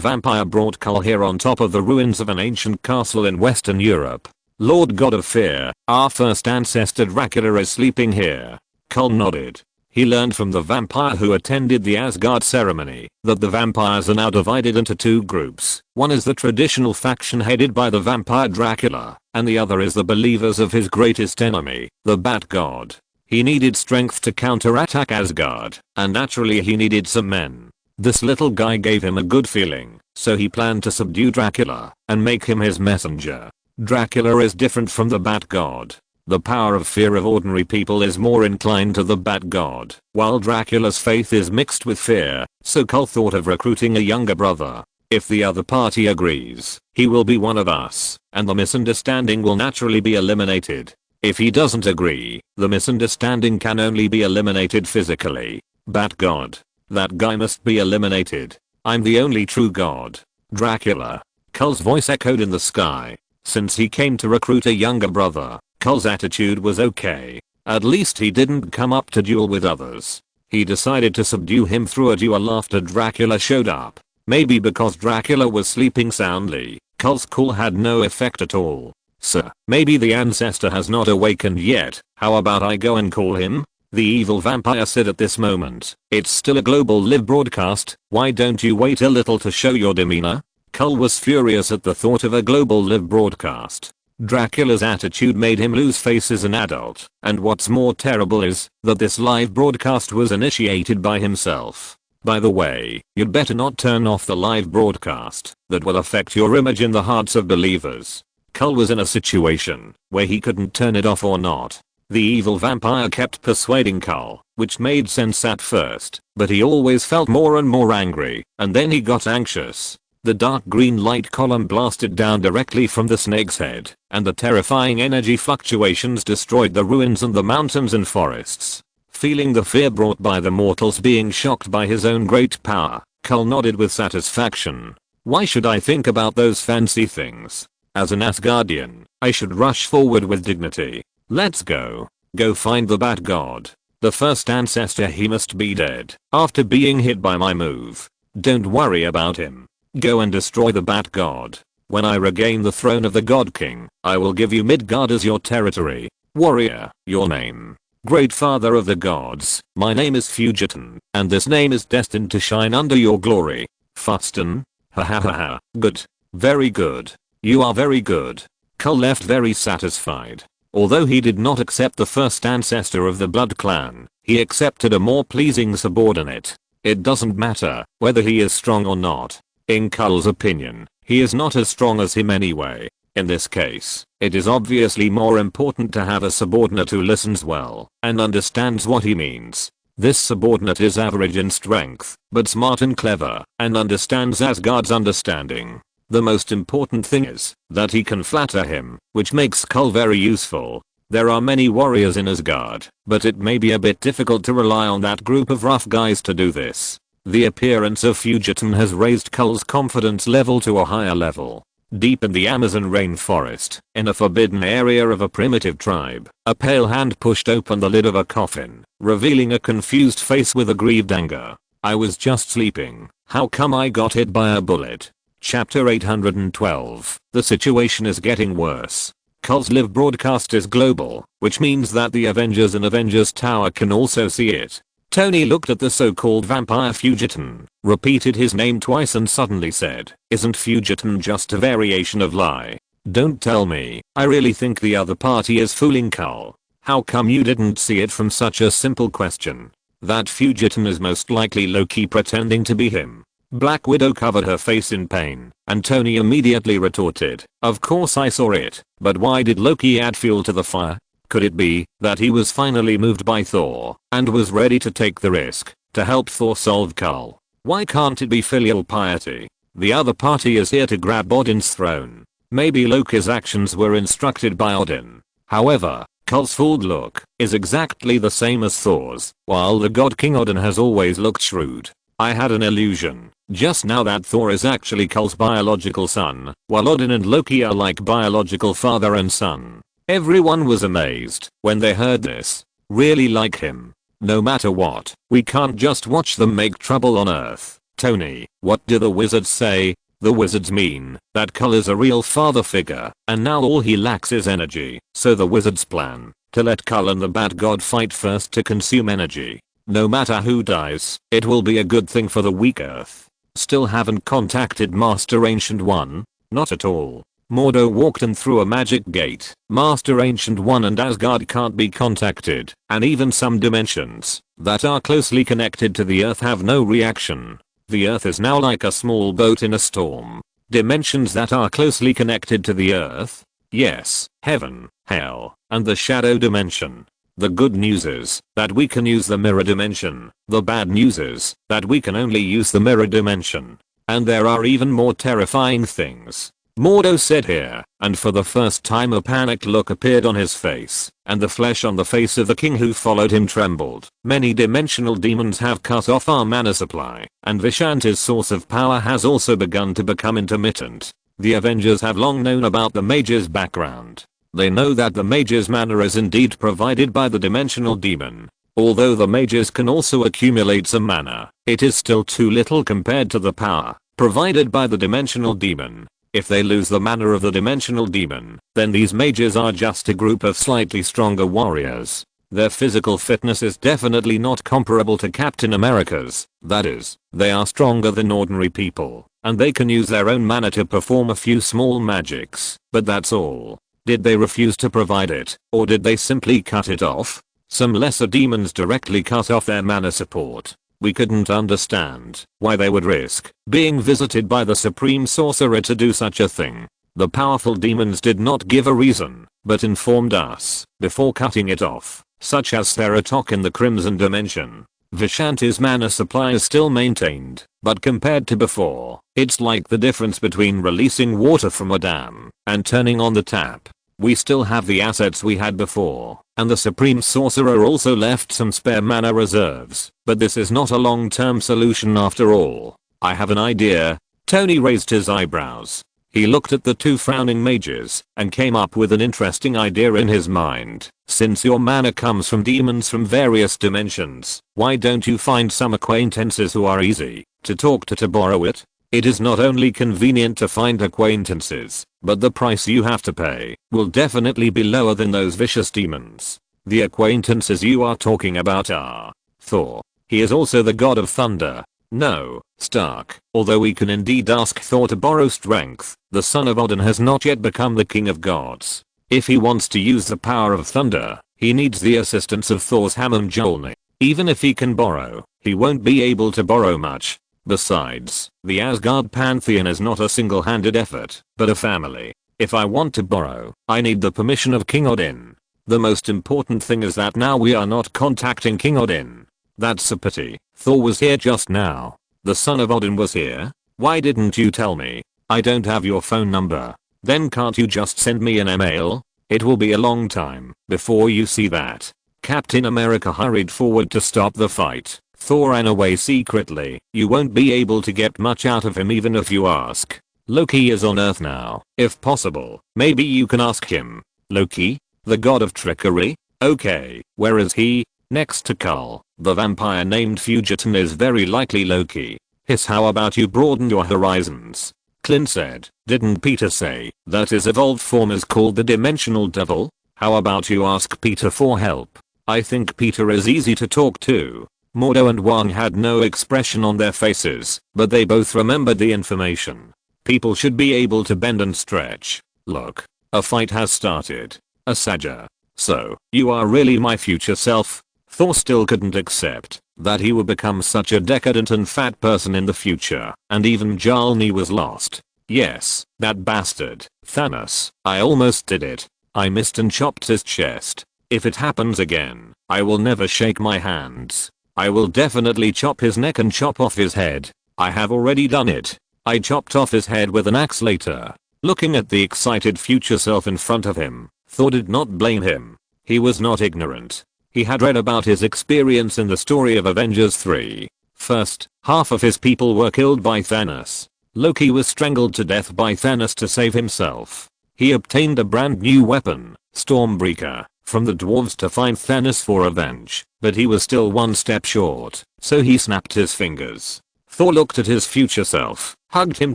vampire brought Cull here on top of the ruins of an ancient castle in Western Europe. Lord God of Fear, our first ancestor Dracula is sleeping here. Cull nodded. He learned from the vampire who attended the Asgard ceremony that the vampires are now divided into two groups. One is the traditional faction headed by the vampire Dracula, and the other is the believers of his greatest enemy, the Bat God. He needed strength to counterattack Asgard, and naturally he needed some men. This little guy gave him a good feeling, so he planned to subdue Dracula and make him his messenger. Dracula is different from the Bat God. The power of fear of ordinary people is more inclined to the Bat God, while Dracula's faith is mixed with fear, so Cull thought of recruiting a younger brother. If the other party agrees, he will be one of us, and the misunderstanding will naturally be eliminated. If he doesn't agree, the misunderstanding can only be eliminated physically. Bat God. That guy must be eliminated. I'm the only true god. Dracula. Cull's voice echoed in the sky. Since he came to recruit a younger brother, Cull's attitude was okay. At least he didn't come up to duel with others. He decided to subdue him through a duel after Dracula showed up. Maybe because Dracula was sleeping soundly, Cull's call had no effect at all. Sir, maybe the ancestor has not awakened yet. How about I go and call him? The evil vampire said at this moment. It's still a global live broadcast. Why don't you wait a little to show your demeanor? Cull was furious at the thought of a global live broadcast. Dracula's attitude made him lose face as an adult, and what's more terrible is that this live broadcast was initiated by himself. By the way, you'd better not turn off the live broadcast. That will affect your image in the hearts of believers. Cull was in a situation where he couldn't turn it off or not. The evil vampire kept persuading Cull, which made sense at first, but he always felt more and more angry, and then he got anxious. The dark green light column blasted down directly from the snake's head, and the terrifying energy fluctuations destroyed the ruins and the mountains and forests. Feeling the fear brought by the mortals being shocked by his own great power, Cull nodded with satisfaction. Why should I think about those fancy things? As an Asgardian, I should rush forward with dignity. Let's go. Go find the Bat God. The first ancestor, he must be dead after being hit by my move. Don't worry about him. Go and destroy the Bat God. When I regain the throne of the God King, I will give you Midgard as your territory. Warrior, your name. Great Father of the Gods, my name is Fugiton, and this name is destined to shine under your glory. Fuston? Ha ha ha ha. Good. Very good. You are very good. Kull left very satisfied. Although he did not accept the first ancestor of the Blood Clan, he accepted a more pleasing subordinate. It doesn't matter whether he is strong or not. In Kull's opinion, he is not as strong as him anyway. In this case, it is obviously more important to have a subordinate who listens well and understands what he means. This subordinate is average in strength, but smart and clever, and understands Asgard's understanding. The most important thing is that he can flatter him, which makes Kull very useful. There are many warriors in Asgard, but it may be a bit difficult to rely on that group of rough guys to do this. The appearance of Fugiton has raised Kull's confidence level to a higher level. Deep in the Amazon rainforest, in a forbidden area of a primitive tribe, a pale hand pushed open the lid of a coffin, revealing a confused face with aggrieved anger. I was just sleeping. How come I got hit by a bullet? Chapter 812. The situation is getting worse. Kull's live broadcast is global, which means that the Avengers in Avengers Tower can also see it. Tony looked at the so-called vampire Fugiton, repeated his name twice and suddenly said, "Isn't Fugiton just a variation of lie?" Don't tell me. I really think the other party is fooling Kull. How come you didn't see it from such a simple question? That Fugiton is most likely Loki pretending to be him. Black Widow covered her face in pain, and Tony immediately retorted, "Of course I saw it, but why did Loki add fuel to the fire? Could it be that he was finally moved by Thor and was ready to take the risk to help Thor solve Kull? Why can't it be filial piety? The other party is here to grab Odin's throne. Maybe Loki's actions were instructed by Odin. However, Kull's fooled look is exactly the same as Thor's, while the God King Odin has always looked shrewd. I had an illusion just now that Thor is actually Kull's biological son, while Odin and Loki are like biological father and son." Everyone was amazed when they heard this. Really like him. No matter what, we can't just watch them make trouble on Earth. Tony, what do the wizards say? The wizards mean that Kull is a real father figure, and now all he lacks is energy. So the wizards plan to let Kull and the Bat God fight first to consume energy. No matter who dies, it will be a good thing for the weak Earth. Still haven't contacted Master Ancient One? Not at all. Mordo walked in through a magic gate. Master Ancient One and Asgard can't be contacted, and even some dimensions that are closely connected to the Earth have no reaction. The Earth is now like a small boat in a storm. Dimensions that are closely connected to the Earth? Yes, heaven, hell, and the shadow dimension. The good news is that we can use the mirror dimension. The bad news is that we can only use the mirror dimension. And there are even more terrifying things. Mordo said here, and for the first time a panicked look appeared on his face, and the flesh on the face of the king who followed him trembled. Many dimensional demons have cut off our mana supply, and Vishanti's source of power has also begun to become intermittent. The Avengers have long known about the Mage's background. They know that the Mage's mana is indeed provided by the dimensional demon. Although the Mages can also accumulate some mana, it is still too little compared to the power provided by the dimensional demon. If they lose the mana of the dimensional demon, then these mages are just a group of slightly stronger warriors. Their physical fitness is definitely not comparable to Captain America's. That is, they are stronger than ordinary people, and they can use their own mana to perform a few small magics, but that's all. Did they refuse to provide it, or did they simply cut it off? Some lesser demons directly cut off their mana support. We couldn't understand why they would risk being visited by the Supreme Sorcerer to do such a thing. The powerful demons did not give a reason, but informed us before cutting it off, such as Theratok in the Crimson Dimension. Vishanti's mana supply is still maintained, but compared to before, it's like the difference between releasing water from a dam and turning on the tap. We still have the assets we had before, and the Supreme Sorcerer also left some spare mana reserves, but this is not a long-term solution after all. I have an idea. Tony raised his eyebrows. He looked at the two frowning mages and came up with an interesting idea in his mind. Since your mana comes from demons from various dimensions, why don't you find some acquaintances who are easy to talk to borrow it? It is not only convenient to find acquaintances, but the price you have to pay will definitely be lower than those vicious demons. The acquaintances you are talking about are Thor. He is also the god of thunder. No, Stark. Although we can indeed ask Thor to borrow strength, the son of Odin has not yet become the king of gods. If he wants to use the power of thunder, he needs the assistance of Thor's hammer Mjolnir. Even if he can borrow, he won't be able to borrow much. Besides, the Asgard pantheon is not a single-handed effort, but a family. If I want to borrow, I need the permission of King Odin. The most important thing is that now we are not contacting King Odin. That's a pity. Thor was here just now. The son of Odin was here? Why didn't you tell me? I don't have your phone number. Then can't you just send me an email? It will be a long time before you see that. Captain America hurried forward to stop the fight. Thor ran away secretly. You won't be able to get much out of him even if you ask. Loki is on Earth now. If possible, maybe you can ask him. Loki? The god of trickery? Okay, where is he? Next to Carl, the vampire named Fugiton is very likely Loki. Hiss, how about you broaden your horizons? Clint said, didn't Peter say that his evolved form is called the Dimensional Devil? How about you ask Peter for help? I think Peter is easy to talk to. Mordo and Wong had no expression on their faces, but they both remembered the information. People should be able to bend and stretch. Look, a fight has started. Asaja. So, you are really my future self? Thor still couldn't accept that he would become such a decadent and fat person in the future, and even Mjolnir was lost. Yes, that bastard, Thanos. I almost did it. I missed and chopped his chest. If it happens again, I will never shake my hands. I will definitely chop his neck and chop off his head. I have already done it. I chopped off his head with an axe later. Looking at the excited future self in front of him, Thor did not blame him. He was not ignorant. He had read about his experience in the story of Avengers 3. First, half of his people were killed by Thanos. Loki was strangled to death by Thanos to save himself. He obtained a brand new weapon, Stormbreaker, from the dwarves to find Thanos for revenge, but he was still one step short, so he snapped his fingers. Thor looked at his future self, hugged him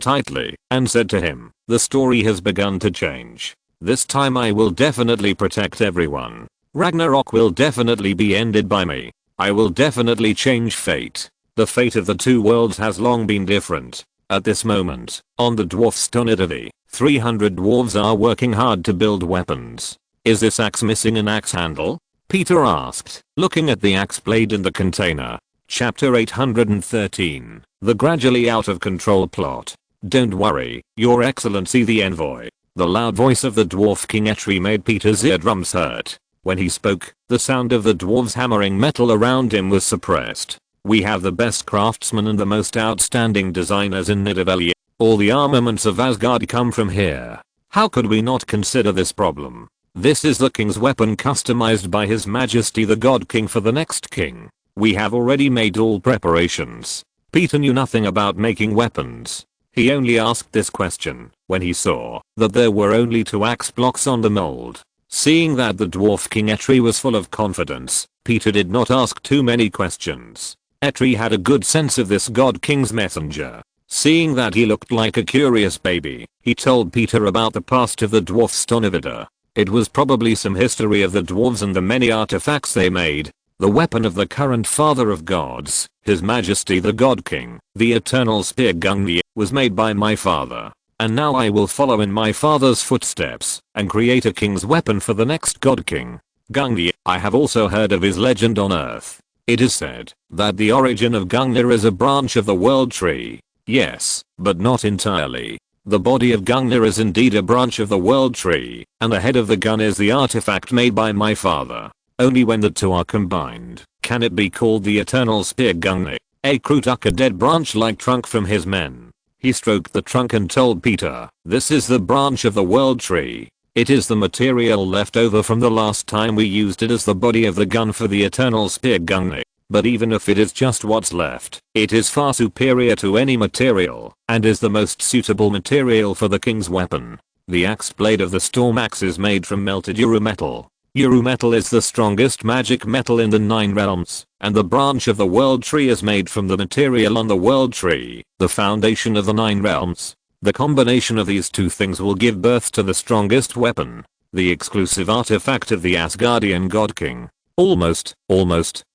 tightly, and said to him, the story has begun to change. This time I will definitely protect everyone. Ragnarok will definitely be ended by me. I will definitely change fate. The fate of the two worlds has long been different. At this moment, on the dwarf Stonidity, 300 dwarves are working hard to build weapons. Is this axe missing an axe handle? Peter asked, looking at the axe blade in the container. Chapter 813, The Gradually Out of Control Plot. Don't worry, Your Excellency the Envoy. The loud voice of the dwarf King Etri made Peter's eardrums hurt. When he spoke, the sound of the dwarves hammering metal around him was suppressed. We have the best craftsmen and the most outstanding designers in Nidavellir. All the armaments of Asgard come from here. How could we not consider this problem? This is the king's weapon customized by His Majesty the God King for the next king. We have already made all preparations. Peter knew nothing about making weapons. He only asked this question when he saw that there were only 2 axe blocks on the mold. Seeing that the dwarf King Etri was full of confidence, Peter did not ask too many questions. Etri had a good sense of this God King's messenger. Seeing that he looked like a curious baby, he told Peter about the past of the dwarf Stonivida. It was probably some history of the dwarves and the many artifacts they made. The weapon of the current father of gods, His Majesty the God King, the eternal spear Gungnir, was made by my father. And now I will follow in my father's footsteps and create a king's weapon for the next god king. Gungnir. I have also heard of his legend on Earth. It is said that the origin of Gungnir is a branch of the world tree. Yes, but not entirely. The body of Gungnir is indeed a branch of the world tree, and the head of the gun is the artifact made by my father. Only when the two are combined can it be called the eternal spear Gungnir. Akru took a dead branch-like trunk from his men. He stroked the trunk and told Peter, this is the branch of the world tree. It is the material left over from the last time we used it as the body of the gun for the eternal spear Gungnir. but even if it is just what's left, it is far superior to any material, and is the most suitable material for the king's weapon. The axe blade of the Storm Axe is made from melted Uru-metal. Uru-metal is the strongest magic metal in the 9 realms, and the branch of the World Tree is made from the material on the World Tree, the foundation of the 9 realms. The combination of these two things will give birth to the strongest weapon, the exclusive artifact of the Asgardian God King. Almost,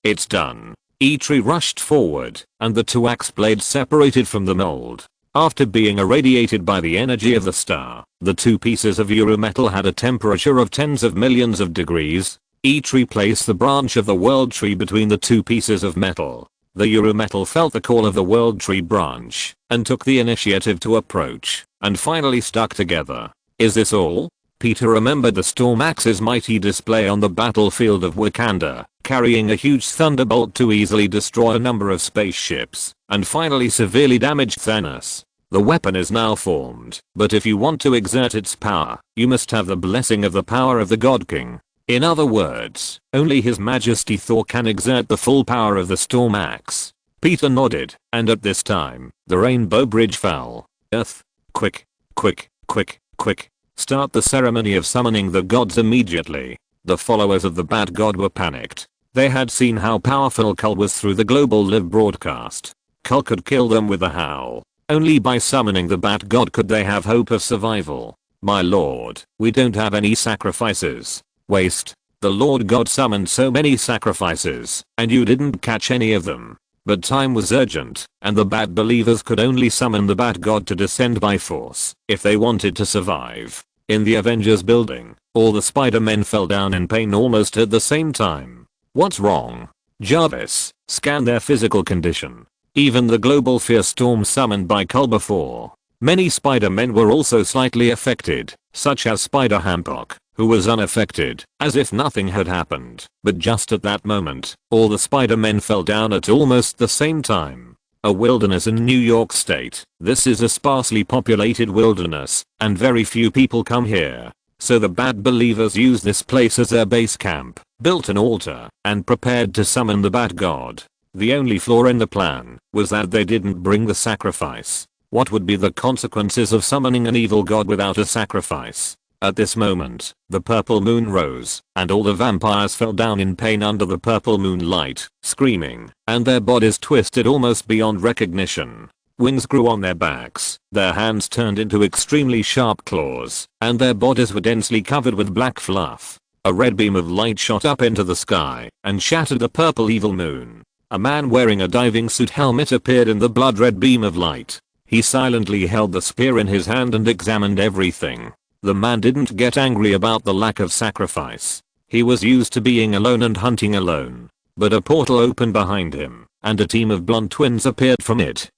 it's done. Eitri rushed forward, and the 2 axe blades separated from the mold. After being irradiated by the energy of the star, the 2 pieces of Uru-metal had a temperature of tens of millions of degrees. Eitri placed the branch of the World Tree between the 2 pieces of metal. The Uru-metal felt the call of the World Tree branch, and took the initiative to approach, and finally stuck together. Is this all? Peter remembered the Storm Axe's mighty display on the battlefield of Wakanda, carrying a huge thunderbolt to easily destroy a number of spaceships, and finally severely damaged Thanos. The weapon is now formed, but if you want to exert its power, you must have the blessing of the power of the God King. In other words, only His Majesty Thor can exert the full power of the Storm Axe. Peter nodded, and at this time, the rainbow bridge fell. Earth. Quick. Start the ceremony of summoning the gods immediately. The followers of the Bat God were panicked. They had seen how powerful Kull was through the global live broadcast. Kull could kill them with a howl. Only by summoning the Bat God could they have hope of survival. My lord, we don't have any sacrifices. Waste. The Lord God summoned so many sacrifices, and you didn't catch any of them. But time was urgent, and the Bat believers could only summon the Bat God to descend by force, if they wanted to survive. In the Avengers building, all the Spider-Men fell down in pain almost at the same time. What's wrong? Jarvis, scan their physical condition. Even the global fear storm summoned by Kull before. Many Spider-Men were also slightly affected, such as Spider-Hancock, who was unaffected, as if nothing had happened. But just at that moment, all the Spider-Men fell down at almost the same time. A wilderness in New York State. This is a sparsely populated wilderness, and very few people come here. So the Bat believers used this place as their base camp, built an altar, and prepared to summon the Bat God. The only flaw in the plan was that they didn't bring the sacrifice. What would be the consequences of summoning an evil god without a sacrifice? At this moment, the purple moon rose, and all the vampires fell down in pain under the purple moonlight, screaming, and their bodies twisted almost beyond recognition. Wings grew on their backs, their hands turned into extremely sharp claws, and their bodies were densely covered with black fluff. A red beam of light shot up into the sky, and shattered the purple evil moon. A man wearing a diving suit helmet appeared in the blood-red beam of light. He silently held the spear in his hand and examined everything. The man didn't get angry about the lack of sacrifice. He was used to being alone and hunting alone. But a portal opened behind him, and a team of blonde twins appeared from it.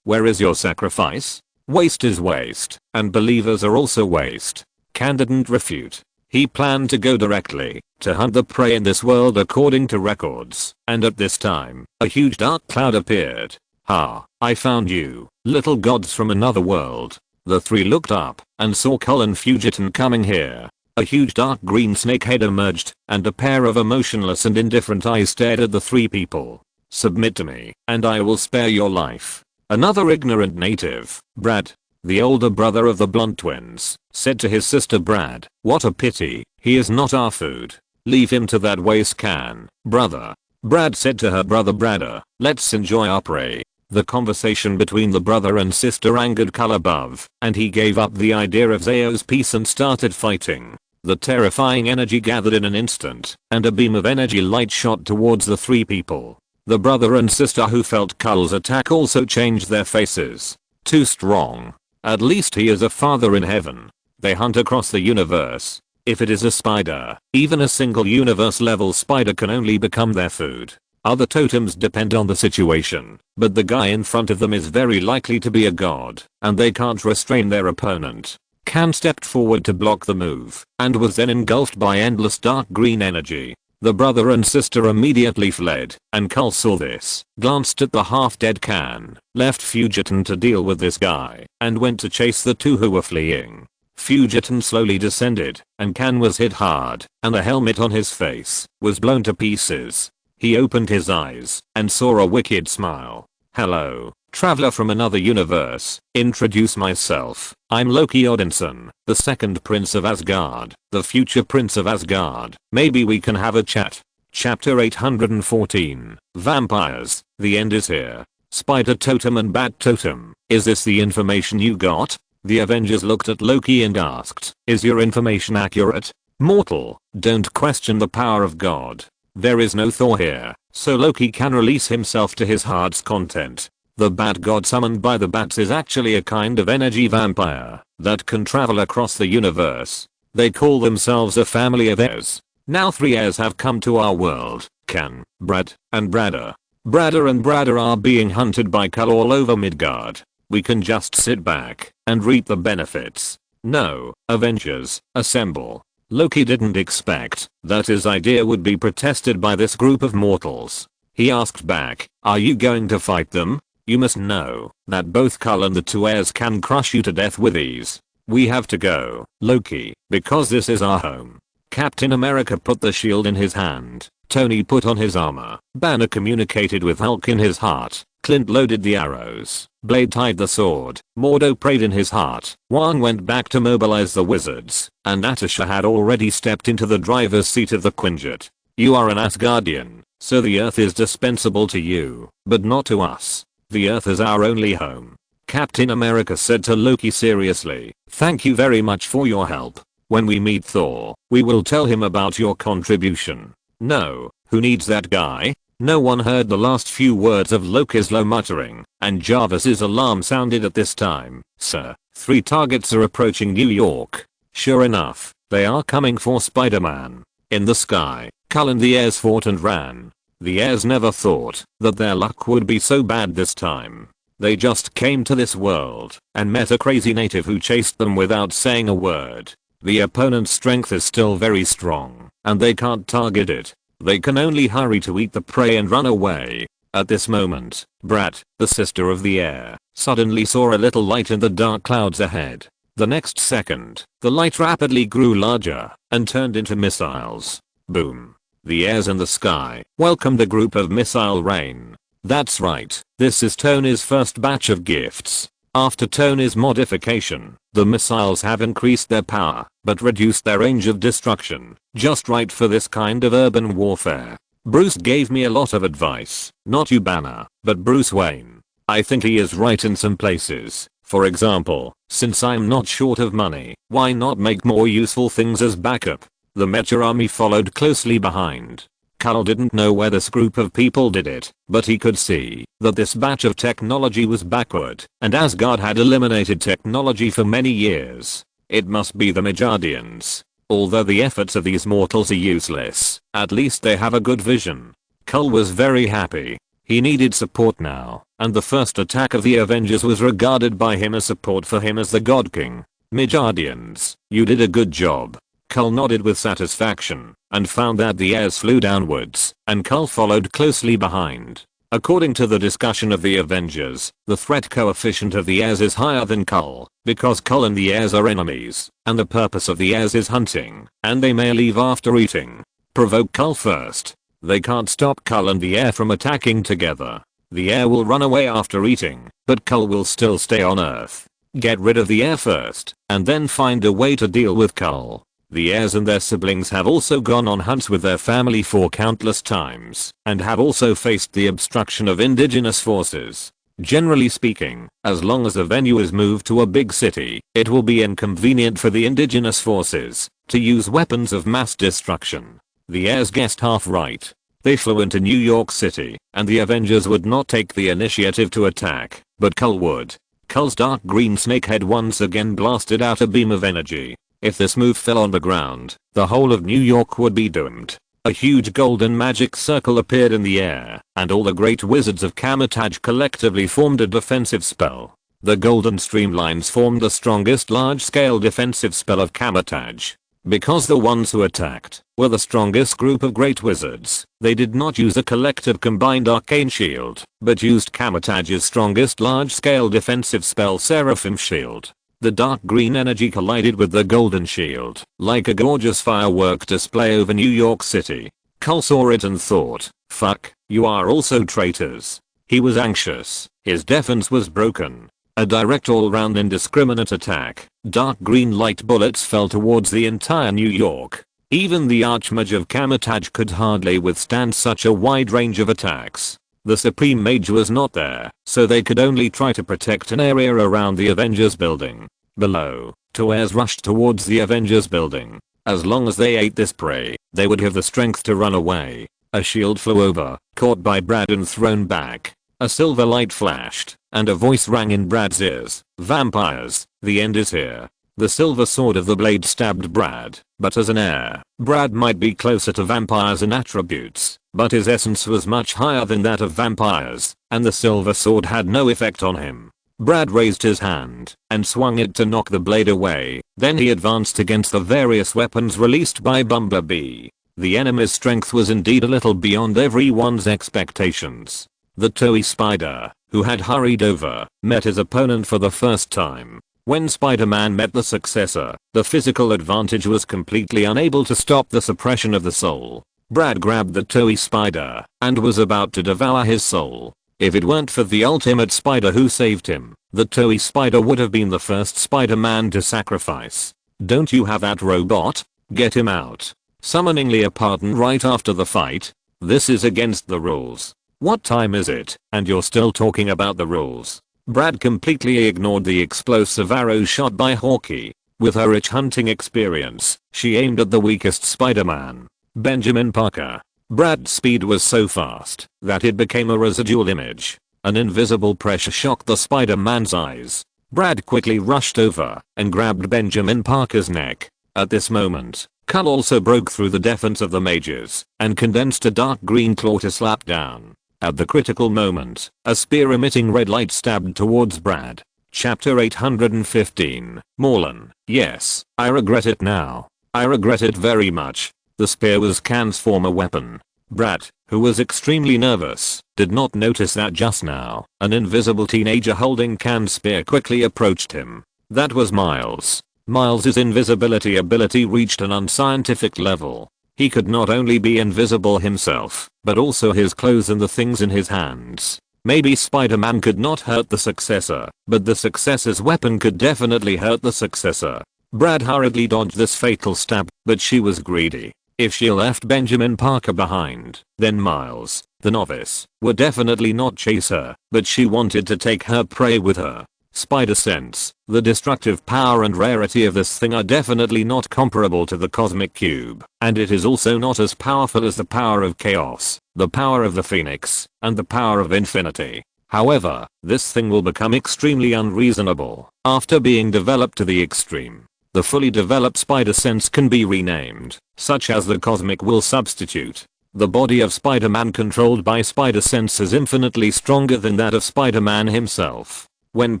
Where is your sacrifice? Waste is waste, and believers are also waste. Khan didn't refute. He planned to go directly, to hunt the prey in this world according to records, and at this time, a huge dark cloud appeared. Ha, I found you, little gods from another world. The 3 looked up, and saw Kull and Fugiton coming here. A huge dark green snake head emerged, and a pair of emotionless and indifferent eyes stared at the 3 people. Submit to me, and I will spare your life. Another ignorant native, Brad, the older brother of the blonde twins, said to his sister Brad, what a pity, he is not our food. Leave him to that waste can, brother. Brad said to her brother Bradder, let's enjoy our prey. The conversation between the brother and sister angered Kull above, and he gave up the idea of Zao's peace and started fighting. The terrifying energy gathered in an instant, and a beam of energy light shot towards the 3 people. The brother and sister who felt Kull's attack also changed their faces. Too strong. At least he is a father in heaven. They hunt across the universe. If it is a spider, even a single universe level spider can only become their food. Other totems depend on the situation, but the guy in front of them is very likely to be a god, and they can't restrain their opponent. Khan stepped forward to block the move, and was then engulfed by endless dark green energy. The brother and sister immediately fled, and Kull saw this, glanced at the half-dead Khan, left Fugiton to deal with this guy, and went to chase the 2 who were fleeing. Fugiton slowly descended, and Khan was hit hard, and the helmet on his face was blown to pieces. He opened his eyes and saw a wicked smile. "Hello, traveler from another universe. Introduce myself. I'm Loki Odinson, the second prince of Asgard, the future prince of Asgard. Maybe we can have a chat." Chapter 814. Vampires. The end is here. Spider totem and bat totem. Is this the information you got? The Avengers looked at Loki and asked, "Is your information accurate? Mortal, don't question the power of God. There is no Thor here, so Loki can release himself to his heart's content. The bat god summoned by the bats is actually a kind of energy vampire that can travel across the universe. They call themselves a family of heirs. Now 3 heirs have come to our world, Can, Brad, and Bradder. Bradder and Bradder are being hunted by Kull all over Midgard. We can just sit back and reap the benefits. No, Avengers, assemble." Loki didn't expect that his idea would be protested by this group of mortals. He asked back, "Are you going to fight them? You must know that both Kull and the 2 heirs can crush you to death with ease. We have to go, Loki, because this is our home." Captain America put the shield in his hand. Tony put on his armor. Banner communicated with Hulk in his heart. Clint loaded the arrows. Blade tied the sword. Mordo prayed in his heart. Wong went back to mobilize the wizards. And Natasha had already stepped into the driver's seat of the Quinjet. "You are an Asgardian, so the Earth is dispensable to you, but not to us. The Earth is our only home." Captain America said to Loki seriously, "Thank you very much for your help. When we meet Thor, we will tell him about your contribution." "No, who needs that guy?" No one heard the last few words of Loki's low muttering, and Jarvis's alarm sounded at this time. "Sir, 3 targets are approaching New York." Sure enough, they are coming for Spider-Man. In the sky, Kull and the heirs fought and ran. The heirs never thought that their luck would be so bad this time. They just came to this world and met a crazy native who chased them without saying a word. The opponent's strength is still very strong, and they can't target it. They can only hurry to eat the prey and run away. At this moment, Brat, the sister of the heir, suddenly saw a little light in the dark clouds ahead. The next second, the light rapidly grew larger and turned into missiles. Boom. The heirs in the sky welcomed a group of missile rain. That's right, this is Tony's first batch of gifts. After Tony's modification, the missiles have increased their power, but reduced their range of destruction, just right for this kind of urban warfare. Bruce gave me a lot of advice, not you Banner, but Bruce Wayne. I think he is right in some places. For example, since I'm not short of money, why not make more useful things as backup? The Mecha army followed closely behind. Kull didn't know where this group of people did it, but he could see that this batch of technology was backward, and Asgard had eliminated technology for many years. It must be the Midgardians. Although the efforts of these mortals are useless, at least they have a good vision. Kull was very happy. He needed support now, and the first attack of the Avengers was regarded by him as support for him as the God King. "Midgardians, you did a good job." Kull nodded with satisfaction and found that the heirs flew downwards and Kull followed closely behind. According to the discussion of the Avengers, the threat coefficient of the heirs is higher than Kull because Kull and the heirs are enemies and the purpose of the heirs is hunting and they may leave after eating. Provoke Kull first. They can't stop Kull and the heir from attacking together. The heir will run away after eating, but Kull will still stay on Earth. Get rid of the heir first and then find a way to deal with Kull. The heirs and their siblings have also gone on hunts with their family for countless times and have also faced the obstruction of indigenous forces. Generally speaking, as long as a venue is moved to a big city, it will be inconvenient for the indigenous forces to use weapons of mass destruction. The heirs guessed half right. They flew into New York City, and the Avengers would not take the initiative to attack, but Kull would. Kull's dark green snake head once again blasted out a beam of energy. If this move fell on the ground, the whole of New York would be doomed. A huge golden magic circle appeared in the air, and all the great wizards of Kamataj collectively formed a defensive spell. The golden streamlines formed the strongest large-scale defensive spell of Kamataj. Because the ones who attacked were the strongest group of great wizards, they did not use a collective combined arcane shield, but used Kamataj's strongest large-scale defensive spell Seraphim Shield. The dark green energy collided with the golden shield, like a gorgeous firework display over New York City. Cole saw it and thought, fuck, you are also traitors. He was anxious, his defense was broken. A direct all-round indiscriminate attack, dark green light bullets fell towards the entire New York. Even the Archmage of Camotage could hardly withstand such a wide range of attacks. The Supreme Mage was not there, so they could only try to protect an area around the Avengers building. Below, Tours rushed towards the Avengers building. As long as they ate this prey, they would have the strength to run away. A shield flew over, caught by Brad and thrown back. A silver light flashed, and a voice rang in Brad's ears. Vampires, the end is here. The silver sword of the blade stabbed Brad, but as an heir, Brad might be closer to vampires in attributes, but his essence was much higher than that of vampires, and the silver sword had no effect on him. Brad raised his hand and swung it to knock the blade away, then he advanced against the various weapons released by Bumblebee. The enemy's strength was indeed a little beyond everyone's expectations. The toy spider, who had hurried over, met his opponent for the first time. When Spider-Man met the successor, the physical advantage was completely unable to stop the suppression of the soul. Brad grabbed the toy spider and was about to devour his soul. If it weren't for the ultimate spider who saved him, the toy spider would have been the first Spider-Man to sacrifice. Don't you have that robot? Get him out. Summoning Leoparden right after the fight. This is against the rules. What time is it, and you're still talking about the rules? Brad completely ignored the explosive arrow shot by Hawkeye. With her rich hunting experience, she aimed at the weakest Spider-Man, Benjamin Parker. Brad's speed was so fast that it became a residual image. An invisible pressure shocked the Spider-Man's eyes. Brad quickly rushed over and grabbed Benjamin Parker's neck. At this moment, Cull also broke through the defense of the mages and condensed a dark green claw to slap down. At the critical moment, a spear-emitting red light stabbed towards Brad. Chapter 815, Morlan. Yes, I regret it now. I regret it very much. The spear was Khan's former weapon. Brad, who was extremely nervous, did not notice that just now. An invisible teenager holding Khan's spear quickly approached him. That was Miles. Miles' invisibility ability reached an unscientific level. He could not only be invisible himself, but also his clothes and the things in his hands. Maybe Spider-Man could not hurt the successor, but the successor's weapon could definitely hurt the successor. Brad hurriedly dodged this fatal stab, but she was greedy. If she left Benjamin Parker behind, then Miles, the novice, would definitely not chase her, but she wanted to take her prey with her. Spider sense, the destructive power and rarity of this thing are definitely not comparable to the cosmic cube, and it is also not as powerful as the power of chaos, the power of the phoenix, and the power of infinity. However, this thing will become extremely unreasonable after being developed to the extreme. The fully developed spider sense can be renamed, such as the cosmic will substitute. The body of Spider-Man controlled by spider sense is infinitely stronger than that of Spider-Man himself. When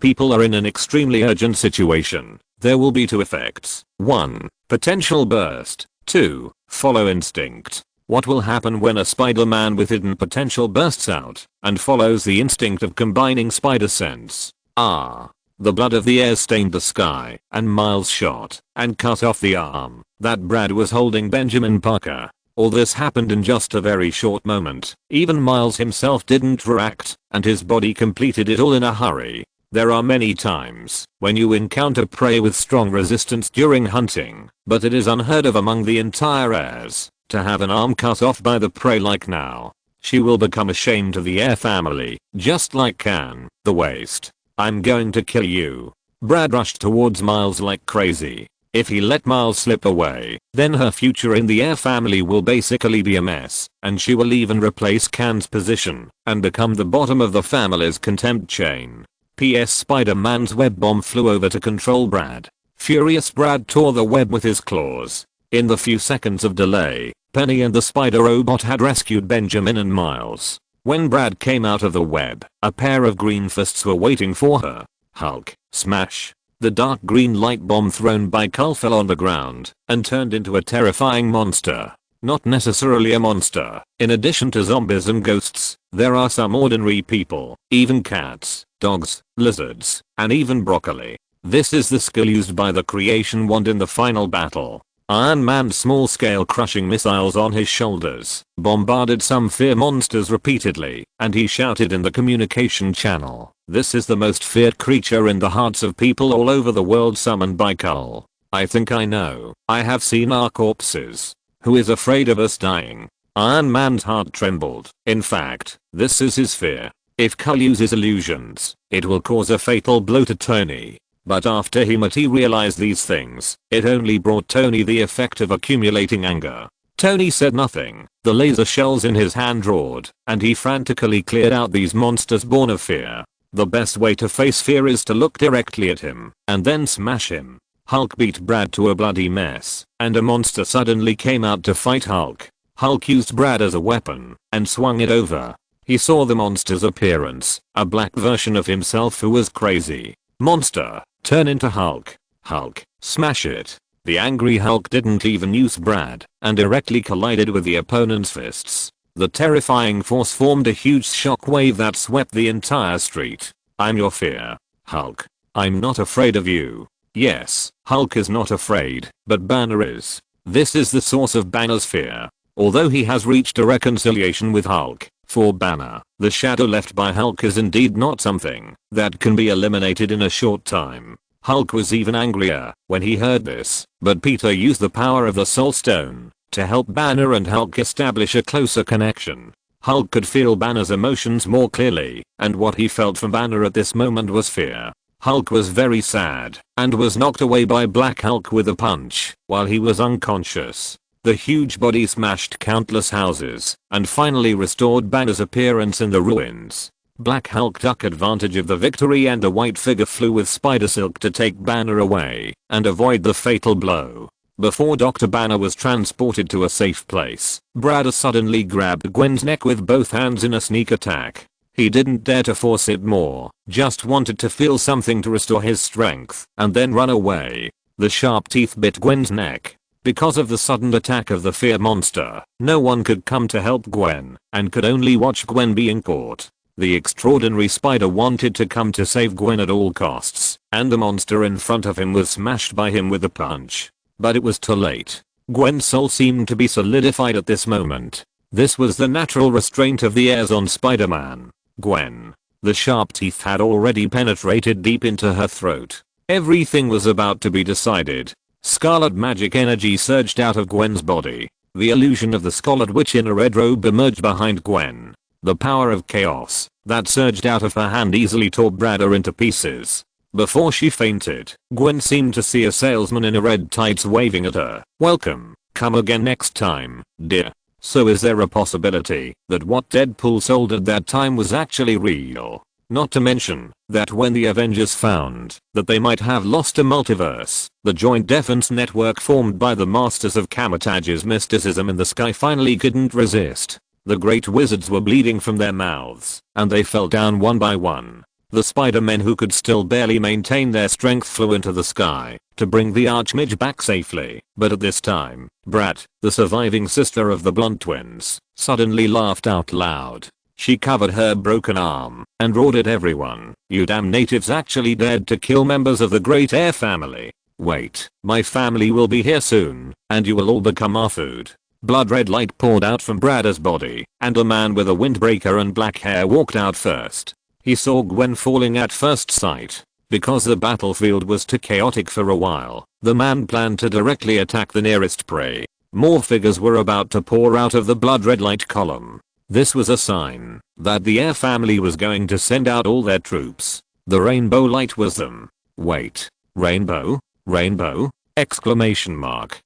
people are in an extremely urgent situation, there will be two effects. 1. Potential burst. 2. Follow instinct. What will happen when a Spider-Man with hidden potential bursts out and follows the instinct of combining spider sense? The blood of the air stained the sky, and Miles shot and cut off the arm that Brad was holding Benjamin Parker. All this happened in just a very short moment. Even Miles himself didn't react, and his body completed it all in a hurry. There are many times when you encounter prey with strong resistance during hunting, but it is unheard of among the entire heirs to have an arm cut off by the prey like now. She will become a shame to the heir family, just like Khan, the waste. I'm going to kill you. Brad rushed towards Miles like crazy. If he let Miles slip away, then her future in the heir family will basically be a mess, and she will even replace Khan's position and become the bottom of the family's contempt chain. P.S. Spider-Man's web bomb flew over to control Brad. Furious Brad tore the web with his claws. In the few seconds of delay, Penny and the spider robot had rescued Benjamin and Miles. When Brad came out of the web, a pair of green fists were waiting for her. Hulk, smash. The dark green light bomb thrown by Cull fell on the ground and turned into a terrifying monster. Not necessarily a monster. In addition to zombies and ghosts, there are some ordinary people, even cats, dogs, lizards, and even broccoli. This is the skill used by the creation wand in the final battle. Iron Man's small-scale crushing missiles on his shoulders bombarded some fear monsters repeatedly, and he shouted in the communication channel, "This is the most feared creature in the hearts of people all over the world, summoned by Kull. I think I know. I have seen our corpses. Who is afraid of us dying?" Iron Man's heart trembled. In fact, this is his fear. If Kull uses illusions, it will cause a fatal blow to Tony. But after he materialized these things, it only brought Tony the effect of accumulating anger. Tony said nothing. The laser shells in his hand roared, and he frantically cleared out these monsters born of fear. The best way to face fear is to look directly at him, and then smash him. Hulk beat Brad to a bloody mess, and a monster suddenly came out to fight Hulk. Hulk used Brad as a weapon, and swung it over. He saw the monster's appearance, a black version of himself who was crazy. "Monster, turn into Hulk. Hulk, smash it." The angry Hulk didn't even use Brad, and directly collided with the opponent's fists. The terrifying force formed a huge shockwave that swept the entire street. "I'm your fear, Hulk. I'm not afraid of you." Yes, Hulk is not afraid, but Banner is. This is the source of Banner's fear. Although he has reached a reconciliation with Hulk, for Banner, the shadow left by Hulk is indeed not something that can be eliminated in a short time. Hulk was even angrier when he heard this, but Peter used the power of the Soul Stone to help Banner and Hulk establish a closer connection. Hulk could feel Banner's emotions more clearly, and what he felt from Banner at this moment was fear. Hulk was very sad and was knocked away by Black Hulk with a punch while he was unconscious. The huge body smashed countless houses and finally restored Banner's appearance in the ruins. Black Hulk took advantage of the victory, and a white figure flew with Spider Silk to take Banner away and avoid the fatal blow. Before Dr. Banner was transported to a safe place, Brad suddenly grabbed Gwen's neck with both hands in a sneak attack. He didn't dare to force it more, just wanted to feel something to restore his strength and then run away. The sharp teeth bit Gwen's neck. Because of the sudden attack of the fear monster, no one could come to help Gwen, and could only watch Gwen being caught. The extraordinary spider wanted to come to save Gwen at all costs, and the monster in front of him was smashed by him with a punch. But it was too late. Gwen's soul seemed to be solidified at this moment. This was the natural restraint of the airs on Spider-Man. Gwen. The sharp teeth had already penetrated deep into her throat. Everything was about to be decided. Scarlet magic energy surged out of Gwen's body. The illusion of the Scarlet Witch in a red robe emerged behind Gwen. The power of chaos that surged out of her hand easily tore Brad into pieces. Before she fainted, Gwen seemed to see a salesman in a red tights waving at her. "Welcome, come again next time, dear." So is there a possibility that what Deadpool sold at that time was actually real? Not to mention that when the Avengers found that they might have lost a multiverse, the joint defense network formed by the masters of Kamatage's mysticism in the sky finally couldn't resist. The great wizards were bleeding from their mouths, and they fell down one by one. The Spider-Men who could still barely maintain their strength flew into the sky to bring the Archmage back safely. But at this time, Brat, the surviving sister of the Blunt twins, suddenly laughed out loud. She covered her broken arm and roared at everyone. "You damn natives actually dared to kill members of the Great Air family. Wait, my family will be here soon, and you will all become our food." Blood red light poured out from Brad's body, and a man with a windbreaker and black hair walked out first. He saw Gwen falling at first sight. Because the battlefield was too chaotic for a while, the man planned to directly attack the nearest prey. More figures were about to pour out of the blood red light column. This was a sign that the Air family was going to send out all their troops. The rainbow light was them. Wait, rainbow? Rainbow? Exclamation mark.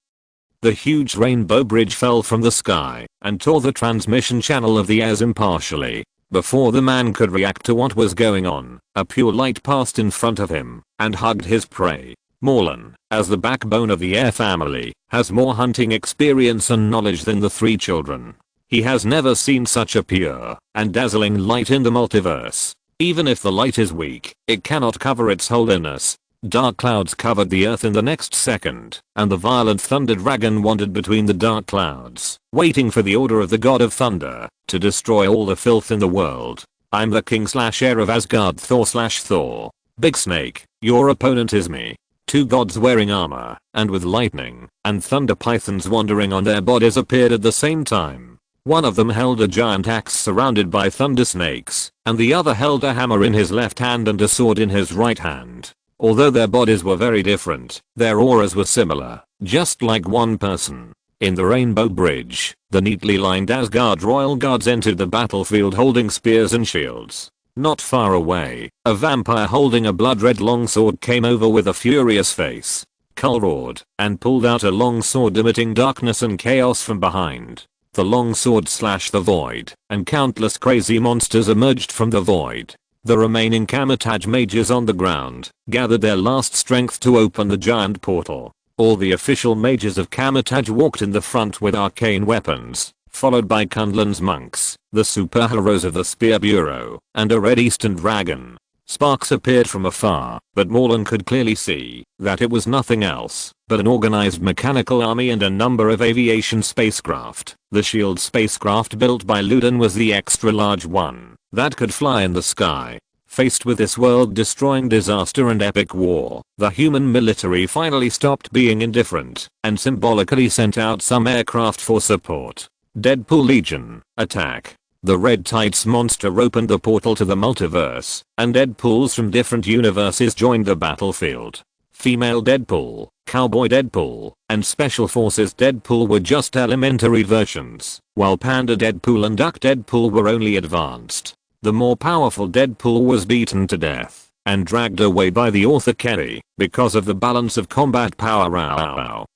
The huge rainbow bridge fell from the sky and tore the transmission channel of the Airs impartially. Before the man could react to what was going on, a pure light passed in front of him and hugged his prey. Morlan, as the backbone of the Air family, has more hunting experience and knowledge than the three children. He has never seen such a pure and dazzling light in the multiverse. Even if the light is weak, it cannot cover its wholeness. Dark clouds covered the earth in the next second, and the violent thunder dragon wandered between the dark clouds, waiting for the order of the god of thunder to destroy all the filth in the world. "I'm the king/heir of Asgard, Thor/Thor. Big Snake, your opponent is me. two gods wearing armor, and with lightning and thunder pythons wandering on their bodies appeared at the same time. One of them held a giant axe surrounded by thunder snakes, and the other held a hammer in his left hand and a sword in his right hand. Although their bodies were very different, their auras were similar, just like one person. In the Rainbow Bridge, the neatly lined Asgard royal guards entered the battlefield holding spears and shields. Not far away, a vampire holding a blood-red longsword came over with a furious face. Kull roared and pulled out a long sword emitting darkness and chaos from behind. The long sword slashed the void, and countless crazy monsters emerged from the void. The remaining Kamar-Taj mages on the ground gathered their last strength to open the giant portal. All the official mages of Kamar-Taj walked in the front with arcane weapons, followed by Kunlun's monks, the superheroes of the Spear Bureau, and a red eastern dragon. Sparks appeared from afar, but Morlan could clearly see that it was nothing else but an organized mechanical army and a number of aviation spacecraft. The Shield spacecraft built by Ludin was the extra-large one that could fly in the sky. Faced with this world-destroying disaster and epic war, the human military finally stopped being indifferent and symbolically sent out some aircraft for support. Deadpool Legion, attack. The Red Tights monster opened the portal to the multiverse, and Deadpools from different universes joined the battlefield. Female Deadpool, Cowboy Deadpool, and Special Forces Deadpool were just elementary versions, while Panda Deadpool and Duck Deadpool were only advanced. The more powerful Deadpool was beaten to death and dragged away by the author Kerry because of the balance of combat power.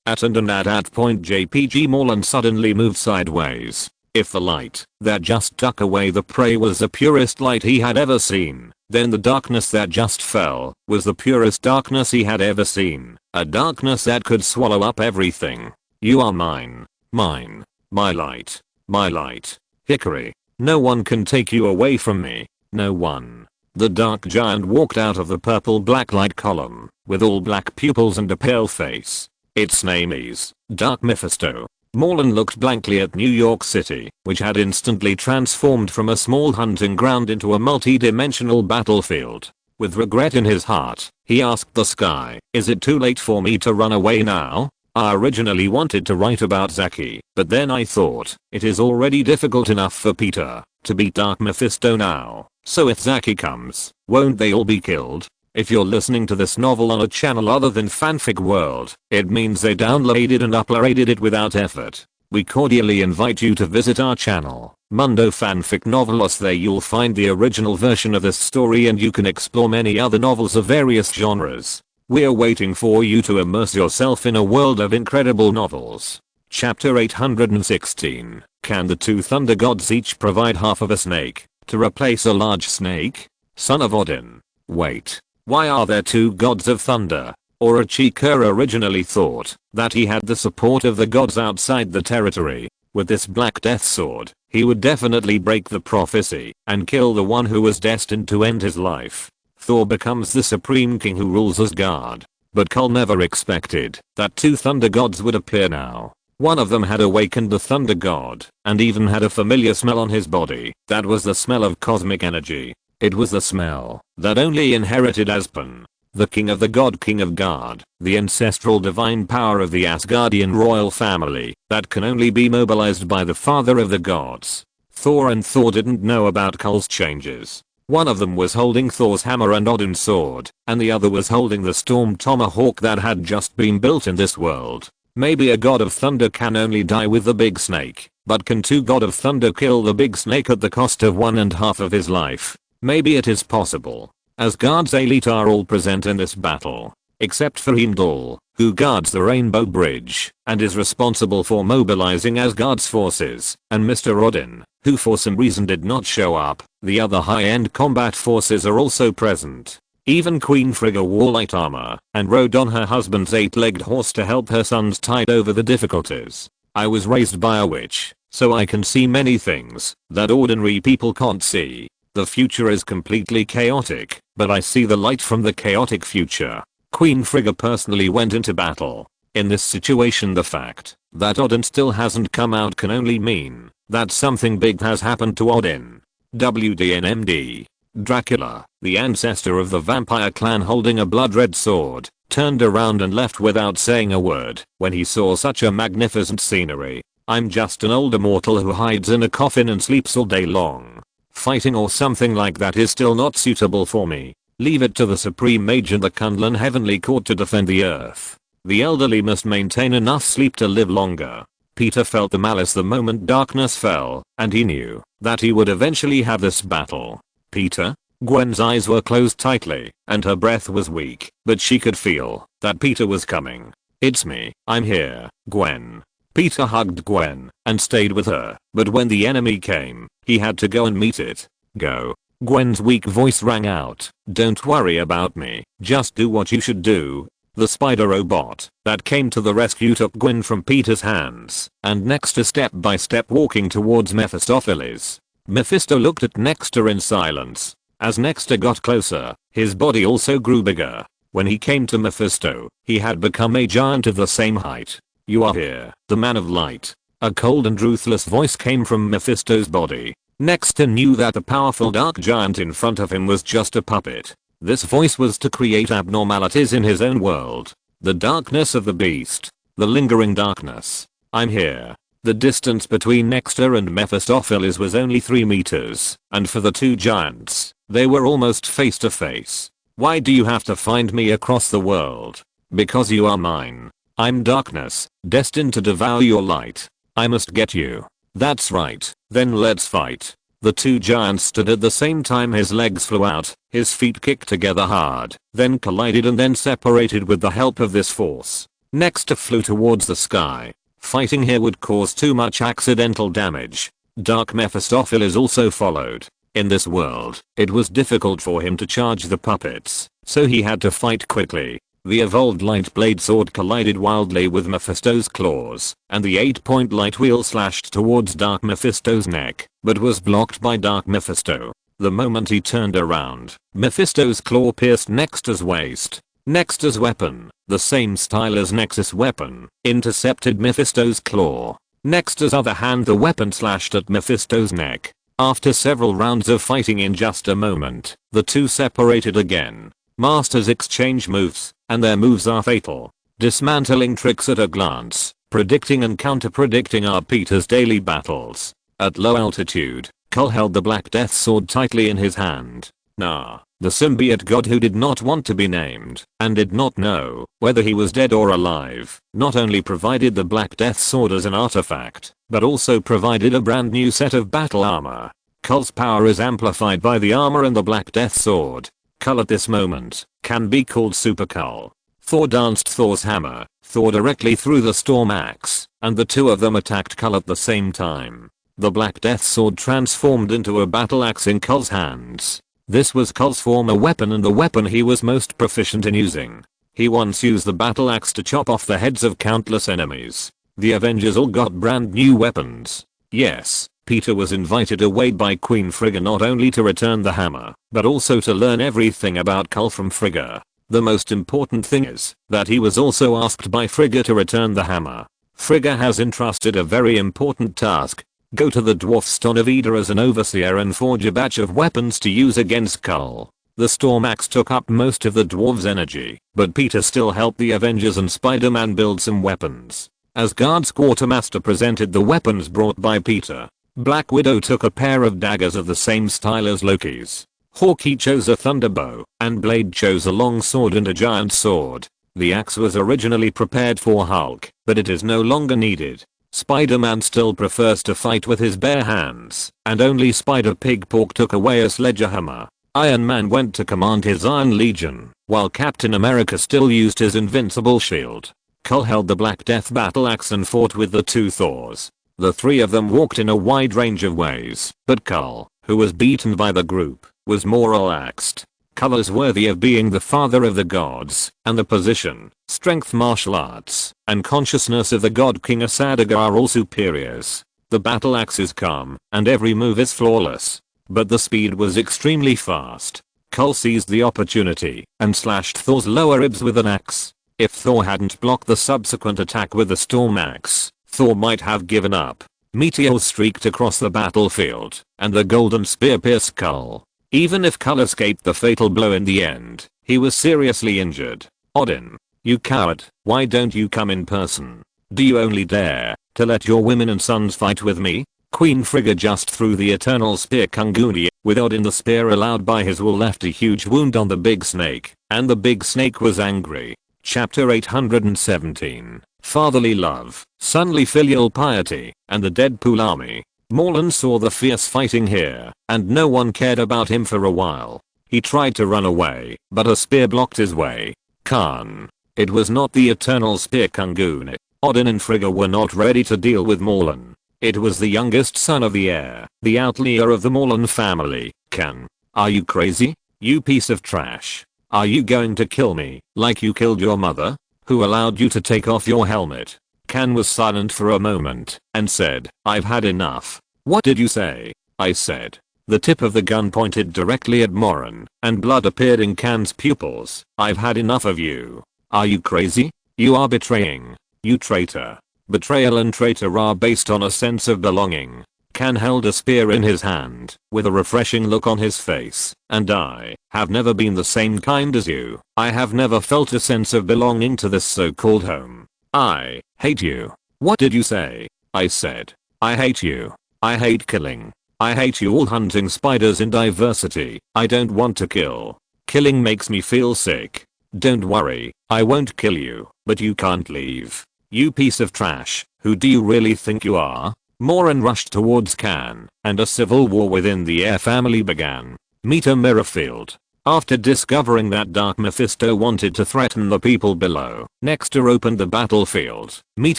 At that point JPG Morlan suddenly moved sideways. If the light that just took away the prey was the purest light he had ever seen, then the darkness that just fell was the purest darkness he had ever seen. A darkness that could swallow up everything. You are mine. Mine. My light. My light. Hickory. No one can take you away from me. No one. The dark giant walked out of the purple black light column, with all black pupils and a pale face. Its name is Dark Mephisto. Morlan looked blankly at New York City, which had instantly transformed from a small hunting ground into a multi-dimensional battlefield. With regret in his heart, he asked the sky, "Is it too late for me to run away now? I originally wanted to write about Zaki, but then I thought, it is already difficult enough for Peter to beat Dark Mephisto now, so if Zaki comes, won't they all be killed?" If you're listening to this novel on a channel other than Fanfic World, it means they downloaded and uploaded it without effort. We cordially invite you to visit our channel, Mundo Fanfic Novelos. There you'll find the original version of this story and you can explore many other novels of various genres. We're waiting for you to immerse yourself in a world of incredible novels. Chapter 816. Can the two thunder gods each provide half of a snake to replace a large snake? Son of Odin. Wait. Why are there two gods of thunder? Orochimaru originally thought that he had the support of the gods outside the territory. With this Black Death sword, he would definitely break the prophecy and kill the one who was destined to end his life. Thor becomes the supreme king who rules Asgard. But Kull never expected that two thunder gods would appear now. One of them had awakened the thunder god and even had a familiar smell on his body. That was the smell of cosmic energy. It was the smell that only inherited Aspen, the king of the god king of God, the ancestral divine power of the Asgardian royal family that can only be mobilized by the father of the gods. Thor and Thor didn't know about Kull's changes. One of them was holding Thor's hammer and Odin's sword, and the other was holding the storm tomahawk that had just been built in this world. Maybe a god of thunder can only die with the big snake, but can two god of thunder kill the big snake at the cost of 1.5 of his life? Maybe it is possible. Asgard's elite are all present in this battle, except for Heimdall, who guards the Rainbow Bridge and is responsible for mobilizing Asgard's forces, and Mr. Odin, who for some reason did not show up. The other high-end combat forces are also present. Even Queen Frigga wore light armor and rode on her husband's 8-legged horse to help her sons tide over the difficulties. I was raised by a witch, so I can see many things that ordinary people can't see. The future is completely chaotic, but I see the light from the chaotic future. Queen Frigga personally went into battle. In this situation, the fact that Odin still hasn't come out can only mean that something big has happened to Odin. WDNMD. Dracula, the ancestor of the vampire clan holding a blood-red sword, turned around and left without saying a word when he saw such a magnificent scenery. I'm just an older mortal who hides in a coffin and sleeps all day long. Fighting or something like that is still not suitable for me. Leave it to the Supreme Agent the Kunlun Heavenly Court to defend the Earth. The elderly must maintain enough sleep to live longer. Peter felt the malice the moment darkness fell, and he knew that he would eventually have this battle. Peter? Gwen's eyes were closed tightly, and her breath was weak, but she could feel that Peter was coming. It's me, I'm here, Gwen. Peter hugged Gwen and stayed with her, but when the enemy came, he had to go and meet it. Go. Gwen's weak voice rang out. Don't worry about me, just do what you should do. The spider robot that came to the rescue took Gwen from Peter's hands, and Nexter step by step walking towards Mephistopheles. Mephisto looked at Nexter in silence. As Nexter got closer, his body also grew bigger. When he came to Mephisto, he had become a giant of the same height. You are here, the man of light. A cold and ruthless voice came from Mephisto's body. Nexter knew that the powerful dark giant in front of him was just a puppet. This voice was to create abnormalities in his own world. The darkness of the beast. The lingering darkness. I'm here. The distance between Nexter and Mephistopheles was only 3 meters, and for the two giants, they were almost face to face. Why do you have to find me across the world? Because you are mine. I'm darkness, destined to devour your light. I must get you. That's right, then let's fight. The two giants stood at the same time. His legs flew out, his feet kicked together hard, then collided and then separated with the help of this force. Nexter flew towards the sky. Fighting here would cause too much accidental damage. Dark Mephistopheles also followed. In this world, it was difficult for him to charge the puppets, so he had to fight quickly. The evolved light blade sword collided wildly with Mephisto's claws, and the 8-point light wheel slashed towards Dark Mephisto's neck, but was blocked by Dark Mephisto. The moment he turned around, Mephisto's claw pierced Nexter's waist. Nexter's weapon, the same style as Nexus' weapon, intercepted Mephisto's claw. Nexter's other hand, the weapon slashed at Mephisto's neck. After several rounds of fighting in just a moment, the two separated again. Masters exchange moves, and their moves are fatal. Dismantling tricks at a glance, predicting and counter-predicting are Peter's daily battles. At low altitude, Kull held the Black Death sword tightly in his hand. Nah, the symbiote god who did not want to be named, and did not know whether he was dead or alive, not only provided the Black Death sword as an artifact, but also provided a brand new set of battle armor. Kull's power is amplified by the armor and the Black Death sword. Kull at this moment can be called Super Kull. Thor danced Thor's hammer, Thor directly threw the storm axe, and the two of them attacked Kull at the same time. The Black Death sword transformed into a battle axe in Kull's hands. This was Kull's former weapon and the weapon he was most proficient in using. He once used the battle axe to chop off the heads of countless enemies. The Avengers all got brand new weapons. Yes, Peter was invited away by Queen Frigga not only to return the hammer, but also to learn everything about Kull from Frigga. The most important thing is that he was also asked by Frigga to return the hammer. Frigga has entrusted a very important task. Go to the dwarf stone of Hydra as an overseer and forge a batch of weapons to use against Kull. The storm axe took up most of the dwarf's energy, but Peter still helped the Avengers and Spider-Man build some weapons. Asgard's quartermaster presented the weapons brought by Peter. Black Widow took a pair of daggers of the same style as Loki's. Hawkeye chose a thunderbow, and Blade chose a long sword and a giant sword. The axe was originally prepared for Hulk, but it is no longer needed. Spider-Man still prefers to fight with his bare hands, and only Spider-Pig Pork took away a sledgehammer. Iron Man went to command his Iron Legion, while Captain America still used his invincible shield. Kull held the Black Death battle axe and fought with the two Thors. The three of them walked in a wide range of ways, but Kull, who was beaten by the group, was more relaxed. Kull is worthy of being the father of the gods, and the position, strength, martial arts, and consciousness of the god King Asadaga are all superiors. The battle axe is calm, and every move is flawless. But the speed was extremely fast. Kull seized the opportunity, and slashed Thor's lower ribs with an axe. If Thor hadn't blocked the subsequent attack with the storm axe, Thor might have given up. Meteors streaked across the battlefield, and the golden spear pierced Kull. Even if Kull escaped the fatal blow in the end, he was seriously injured. Odin, you coward, why don't you come in person? Do you only dare to let your women and sons fight with me? Queen Frigga just threw the eternal spear Kanguni, with Odin the spear allowed by his will left a huge wound on the big snake, and the big snake was angry. Chapter 817, Fatherly Love, Sonly Filial Piety, and the Deadpool Army. Morlan saw the fierce fighting here, and no one cared about him for a while. He tried to run away, but a spear blocked his way. Khan. It was not the eternal spear Kanguni. Odin and Frigga were not ready to deal with Morlan. It was the youngest son of the heir, the outlier of the Morlan family. Khan. Are you crazy? You piece of trash. Are you going to kill me, like you killed your mother? Who allowed you to take off your helmet? Khan was silent for a moment, and said, I've had enough. What did you say? I said. The tip of the gun pointed directly at Morlan, and blood appeared in Khan's pupils. I've had enough of you. Are you crazy? You are betraying. You traitor. Betrayal and traitor are based on a sense of belonging. Khan held a spear in his hand, with a refreshing look on his face, and I have never been the same kind as you. I have never felt a sense of belonging to this so-called home. I hate you. What did you say? I said. I hate you. I hate killing. I hate you all hunting spiders in diversity. I don't want to kill. Killing makes me feel sick. Don't worry, I won't kill you, but you can't leave. You piece of trash, who do you really think you are? Morlan rushed towards Khan, and a civil war within the Air family began. Meet Mirrorfield. After discovering that Dark Mephisto wanted to threaten the people below, Nexter opened the battlefield. Meet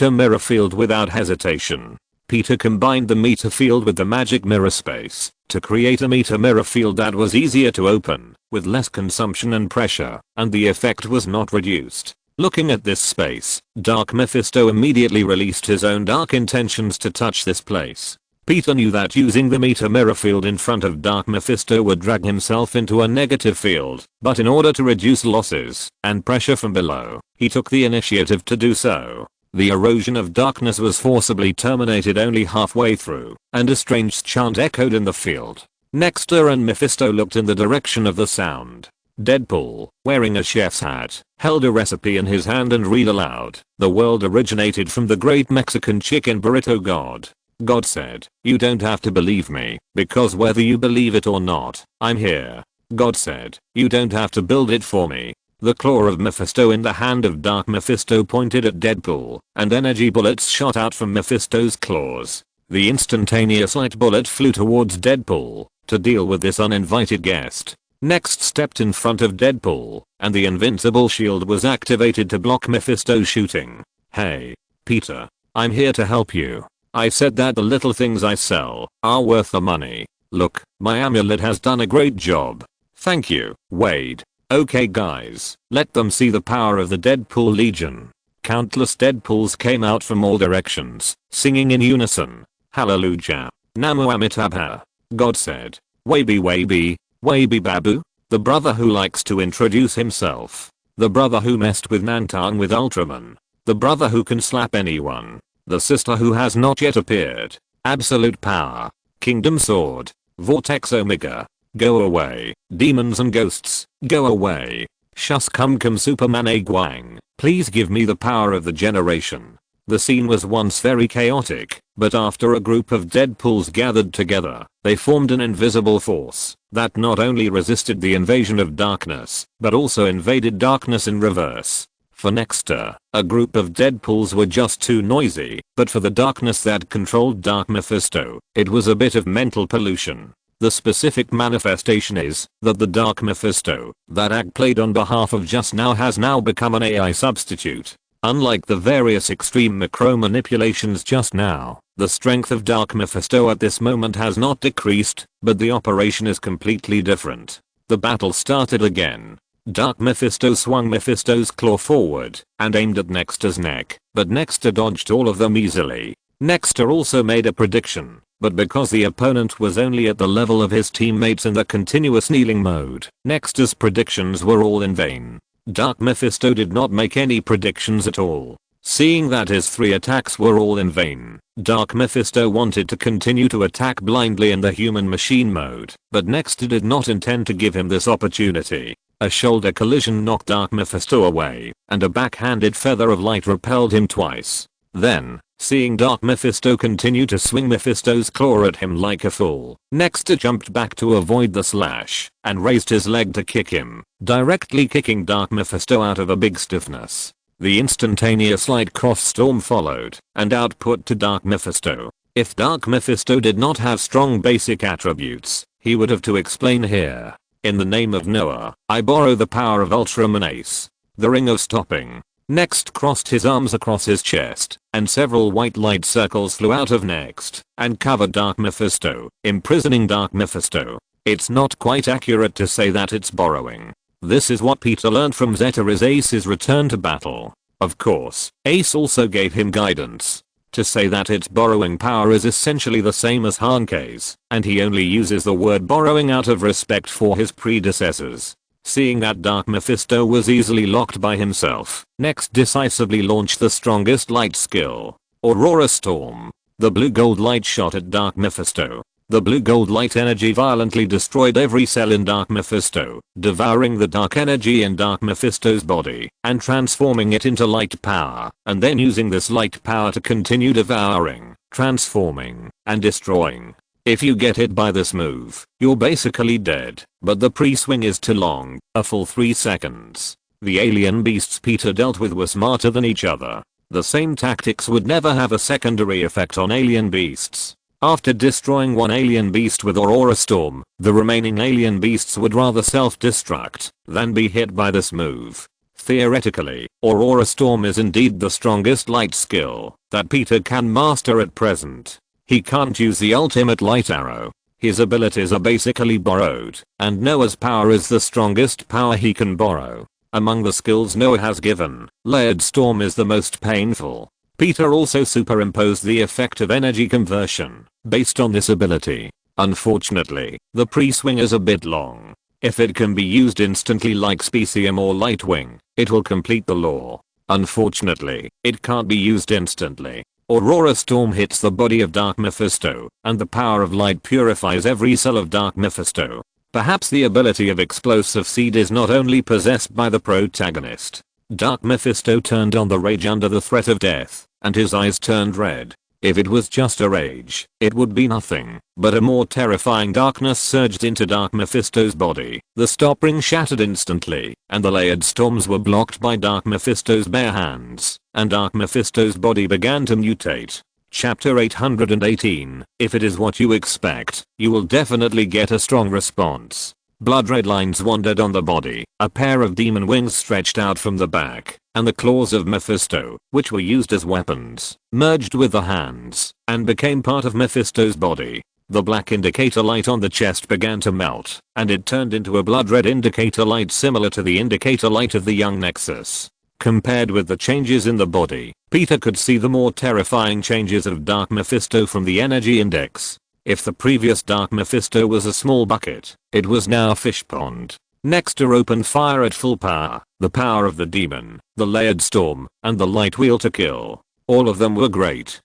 Mirrorfield without hesitation. Peter combined the meter field with the magic mirror space to create a mirror field that was easier to open, with less consumption and pressure, and the effect was not reduced. Looking at this space, Dark Mephisto immediately released his own dark intentions to touch this place. Peter knew that using the mirror field in front of Dark Mephisto would drag himself into a negative field, but in order to reduce losses and pressure from below, he took the initiative to do so. The erosion of darkness was forcibly terminated only halfway through, and a strange chant echoed in the field. Nexter and Mephisto looked in the direction of the sound. Deadpool, wearing a chef's hat, held a recipe in his hand and read aloud. The world originated from the great Mexican chicken burrito god. God said, you don't have to believe me, because whether you believe it or not, I'm here. God said, you don't have to build it for me. The claw of Mephisto in the hand of Dark Mephisto pointed at Deadpool, and energy bullets shot out from Mephisto's claws. The instantaneous light bullet flew towards Deadpool to deal with this uninvited guest. Next stepped in front of Deadpool, and the invincible shield was activated to block Mephisto's shooting. Hey, Peter. I'm here to help you. I said that the little things I sell are worth the money. Look, my amulet has done a great job. Thank you, Wade. Okay guys, let them see the power of the Deadpool Legion. Countless Deadpools came out from all directions, singing in unison. Hallelujah. Namu Amitabha. God said. Wabi Wabi. Wabi Babu, the brother who likes to introduce himself. The brother who messed with Nantan with Ultraman. The brother who can slap anyone. The sister who has not yet appeared. Absolute power. Kingdom Sword. Vortex Omega. Go away. Demons and ghosts. Go away. Shus Kum Kum Superman A Guang. Please give me the power of the generation. The scene was once very chaotic, but after a group of Deadpools gathered together, they formed an invisible force that not only resisted the invasion of darkness, but also invaded darkness in reverse. For Nexter, a group of Deadpools were just too noisy, but for the darkness that controlled Dark Mephisto, it was a bit of mental pollution. The specific manifestation is that the Dark Mephisto that Ag played on behalf of just now has now become an AI substitute. Unlike the various extreme macro manipulations just now, the strength of Dark Mephisto at this moment has not decreased, but the operation is completely different. The battle started again. Dark Mephisto swung Mephisto's claw forward and aimed at Nexter's neck, but Nexter dodged all of them easily. Nexter also made a prediction, but because the opponent was only at the level of his teammates in the continuous kneeling mode, Nexter's predictions were all in vain. Dark Mephisto did not make any predictions at all. Seeing that his 3 attacks were all in vain, Dark Mephisto wanted to continue to attack blindly in the human machine mode, but Nexter did not intend to give him this opportunity. A shoulder collision knocked Dark Mephisto away, and a backhanded feather of light repelled him twice. Then, seeing Dark Mephisto continue to swing Mephisto's claw at him like a fool, Nexter jumped back to avoid the slash, and raised his leg to kick him, directly kicking Dark Mephisto out of a big stiffness. The instantaneous light cross storm followed, and output to Dark Mephisto. If Dark Mephisto did not have strong basic attributes, he would have to explain here. In the name of Noah, I borrow the power of Ultraman Ace. The Ring of Stopping. Next crossed his arms across his chest, and several white light circles flew out of Next, and covered Dark Mephisto, imprisoning Dark Mephisto. It's not quite accurate to say that it's borrowing. This is what Peter learned from Zeta's Ace's return to battle. Of course, Ace also gave him guidance. To say that it's borrowing power is essentially the same as Hankei's, and he only uses the word borrowing out of respect for his predecessors. Seeing that Dark Mephisto was easily locked by himself, Next decisively launched the strongest light skill, Aurora Storm. The blue gold light shot at Dark Mephisto. The blue gold light energy violently destroyed every cell in Dark Mephisto, devouring the dark energy in Dark Mephisto's body, and transforming it into light power, and then using this light power to continue devouring, transforming, and destroying. If you get hit by this move, you're basically dead, but the pre-swing is too long, a full 3 seconds. The alien beasts Peter dealt with were smarter than each other. The same tactics would never have a secondary effect on alien beasts. After destroying one alien beast with Aurora Storm, the remaining alien beasts would rather self-destruct than be hit by this move. Theoretically, Aurora Storm is indeed the strongest light skill that Peter can master at present. He can't use the ultimate light arrow. His abilities are basically borrowed, and Noah's power is the strongest power he can borrow. Among the skills Noah has given, Layered Storm is the most painful. Peter also superimposed the effect of energy conversion based on this ability. Unfortunately, the pre-swing is a bit long. If it can be used instantly like Specium or Lightwing, it will complete the lore. Unfortunately, it can't be used instantly. Aurora Storm hits the body of Dark Mephisto, and the power of light purifies every cell of Dark Mephisto. Perhaps the ability of Explosive Seed is not only possessed by the protagonist. Dark Mephisto turned on the rage under the threat of death, and his eyes turned red. If it was just a rage, it would be nothing, but a more terrifying darkness surged into Dark Mephisto's body. The stop ring shattered instantly, and the layered storms were blocked by Dark Mephisto's bare hands, and Dark Mephisto's body began to mutate. Chapter 818. If it is what you expect, you will definitely get a strong response. Blood red lines wandered on the body, a pair of demon wings stretched out from the back, and the claws of Mephisto, which were used as weapons, merged with the hands, and became part of Mephisto's body. The black indicator light on the chest began to melt, and it turned into a blood red indicator light similar to the indicator light of the young Nexus. Compared with the changes in the body, Peter could see the more terrifying changes of Dark Mephisto from the energy index. If the previous Dark Mephisto was a small bucket, it was now a fish pond. Nexter opened fire at full power, the power of the demon, the layered storm, and the light wheel to kill. All of them were great.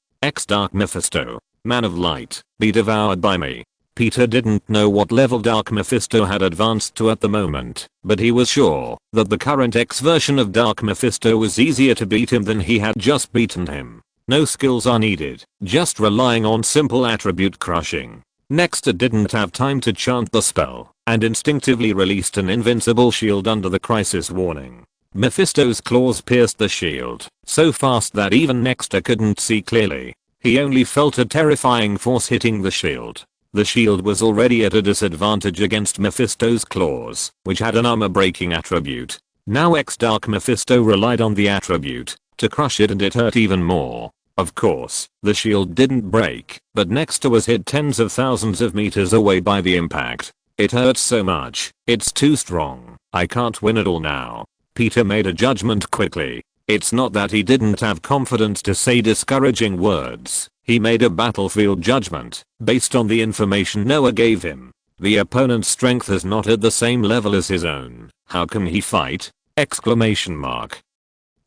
Dark Mephisto, man of light, be devoured by me. Peter didn't know what level Dark Mephisto had advanced to at the moment, but he was sure that the current X version of Dark Mephisto was easier to beat him than he had just beaten him. No skills are needed, just relying on simple attribute crushing. Nexter didn't have time to chant the spell, and instinctively released an invincible shield under the crisis warning. Mephisto's claws pierced the shield, so fast that even Nexter couldn't see clearly. He only felt a terrifying force hitting the shield. The shield was already at a disadvantage against Mephisto's claws, which had an armor-breaking attribute. Now Dark Mephisto relied on the attribute to crush it, and it hurt even more. Of course, the shield didn't break, but Nexter was hit tens of thousands of meters away by the impact. It hurts so much, it's too strong, I can't win it all now. Peter made a judgment quickly. It's not that he didn't have confidence to say discouraging words. He made a battlefield judgment, based on the information Noah gave him. The opponent's strength is not at the same level as his own. How can he fight? Exclamation mark.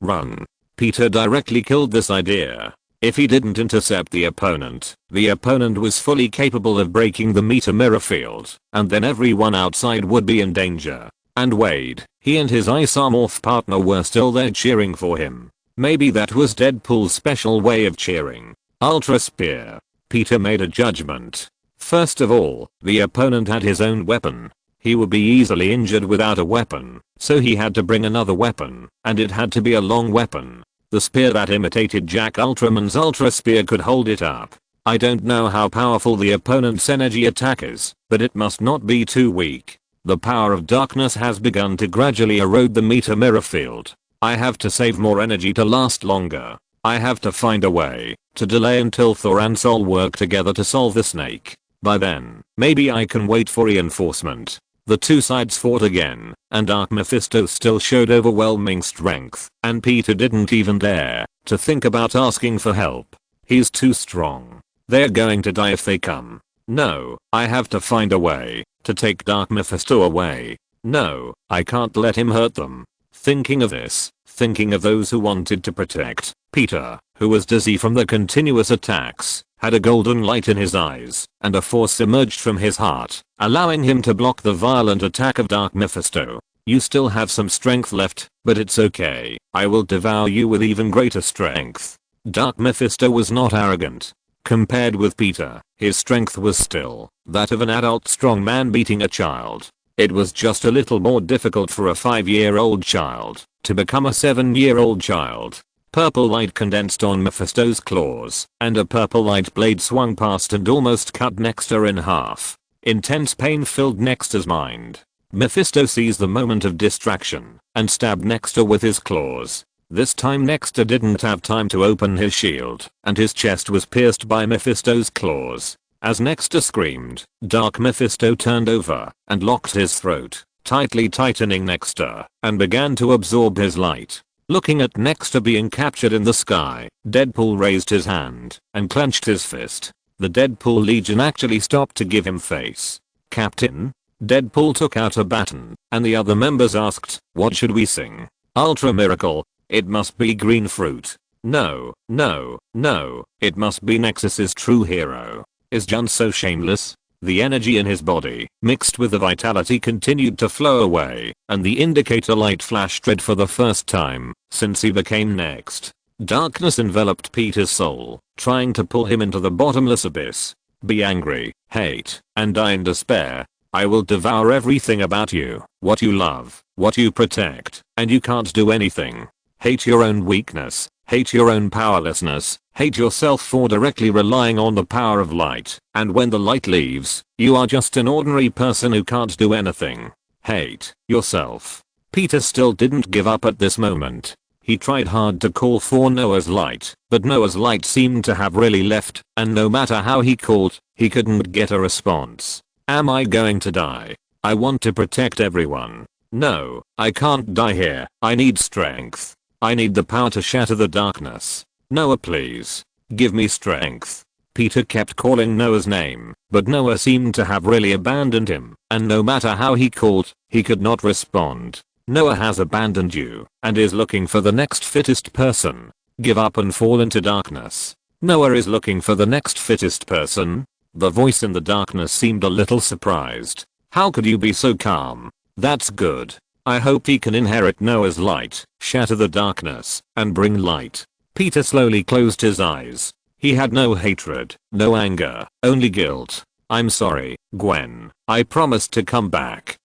Run. Peter directly killed this idea. If he didn't intercept the opponent was fully capable of breaking the meter mirror field, and then everyone outside would be in danger. And Wade, he and his Isomorph partner were still there cheering for him. Maybe that was Deadpool's special way of cheering. Ultra Spear. Peter made a judgment. First of all, the opponent had his own weapon. He would be easily injured without a weapon, so he had to bring another weapon, and it had to be a long weapon. The spear that imitated Jack Ultraman's Ultra Spear could hold it up. I don't know how powerful the opponent's energy attack is, but it must not be too weak. The power of darkness has begun to gradually erode the meter mirror field. I have to save more energy to last longer. I have to find a way to delay until Thor and Sol work together to solve the snake. By then, maybe I can wait for reinforcement. The two sides fought again, and Dark Mephisto still showed overwhelming strength, and Peter didn't even dare to think about asking for help. He's too strong. They're going to die if they come. No, I have to find a way to take Dark Mephisto away. No, I can't let him hurt them. Thinking of this, thinking of those who wanted to protect, Peter, who was dizzy from the continuous attacks, had a golden light in his eyes, and a force emerged from his heart, allowing him to block the violent attack of Dark Mephisto. You still have some strength left, but it's okay. I will devour you with even greater strength. Dark Mephisto was not arrogant. Compared with Peter, his strength was still that of an adult strong man beating a child. It was just a little more difficult for a 5-year-old child to become a 7-year-old child. Purple light condensed on Mephisto's claws, and a purple light blade swung past and almost cut Nexter in half. Intense pain filled Nexter's mind. Mephisto seized the moment of distraction and stabbed Nexter with his claws. This time Nexter didn't have time to open his shield, and his chest was pierced by Mephisto's claws. As Nexter screamed, Dark Mephisto turned over and locked his throat, tightly tightening Nexter, and began to absorb his light. Looking at Nexter being captured in the sky, Deadpool raised his hand and clenched his fist. The Deadpool Legion actually stopped to give him face. Captain? Deadpool took out a baton, and the other members asked, what should we sing? Ultra Miracle. It must be Green Fruit. No, no, no, it must be Nexus's true hero. Is John so shameless? The energy in his body, mixed with the vitality, continued to flow away, and the indicator light flashed red for the first time since he became Next. Darkness enveloped Peter's soul, trying to pull him into the bottomless abyss. Be angry, hate, and die in despair. I will devour everything about you, what you love, what you protect, and you can't do anything. Hate your own weakness, hate your own powerlessness, hate yourself for directly relying on the power of light, and when the light leaves, you are just an ordinary person who can't do anything. Hate yourself. Peter still didn't give up at this moment. He tried hard to call for Noah's light, but Noah's light seemed to have really left, and no matter how he called, he couldn't get a response. Am I going to die? I want to protect everyone. No, I can't die here. I need strength. I need the power to shatter the darkness. Noah, please. Give me strength. Peter kept calling Noah's name, but Noah seemed to have really abandoned him, and no matter how he called, he could not respond. Noah has abandoned you, and is looking for the next fittest person. Give up and fall into darkness. Noah is looking for the next fittest person? The voice in the darkness seemed a little surprised. How could you be so calm? That's good. I hope he can inherit Noah's light, shatter the darkness, and bring light. Peter slowly closed his eyes. He had no hatred, no anger, only guilt. I'm sorry, Gwen. I promised to come back.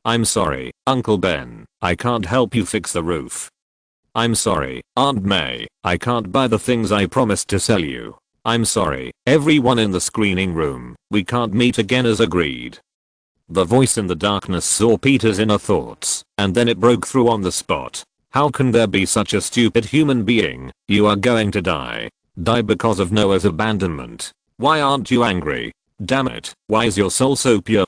I'm sorry, Uncle Ben. I can't help you fix the roof. I'm sorry, Aunt May. I can't buy the things I promised to sell you. I'm sorry, everyone in the screening room. We can't meet again as agreed. The voice in the darkness saw Peter's inner thoughts, and then it broke through on the spot. How can there be such a stupid human being? You are going to die. Die because of Noah's abandonment. Why aren't you angry? Damn it, why is your soul so pure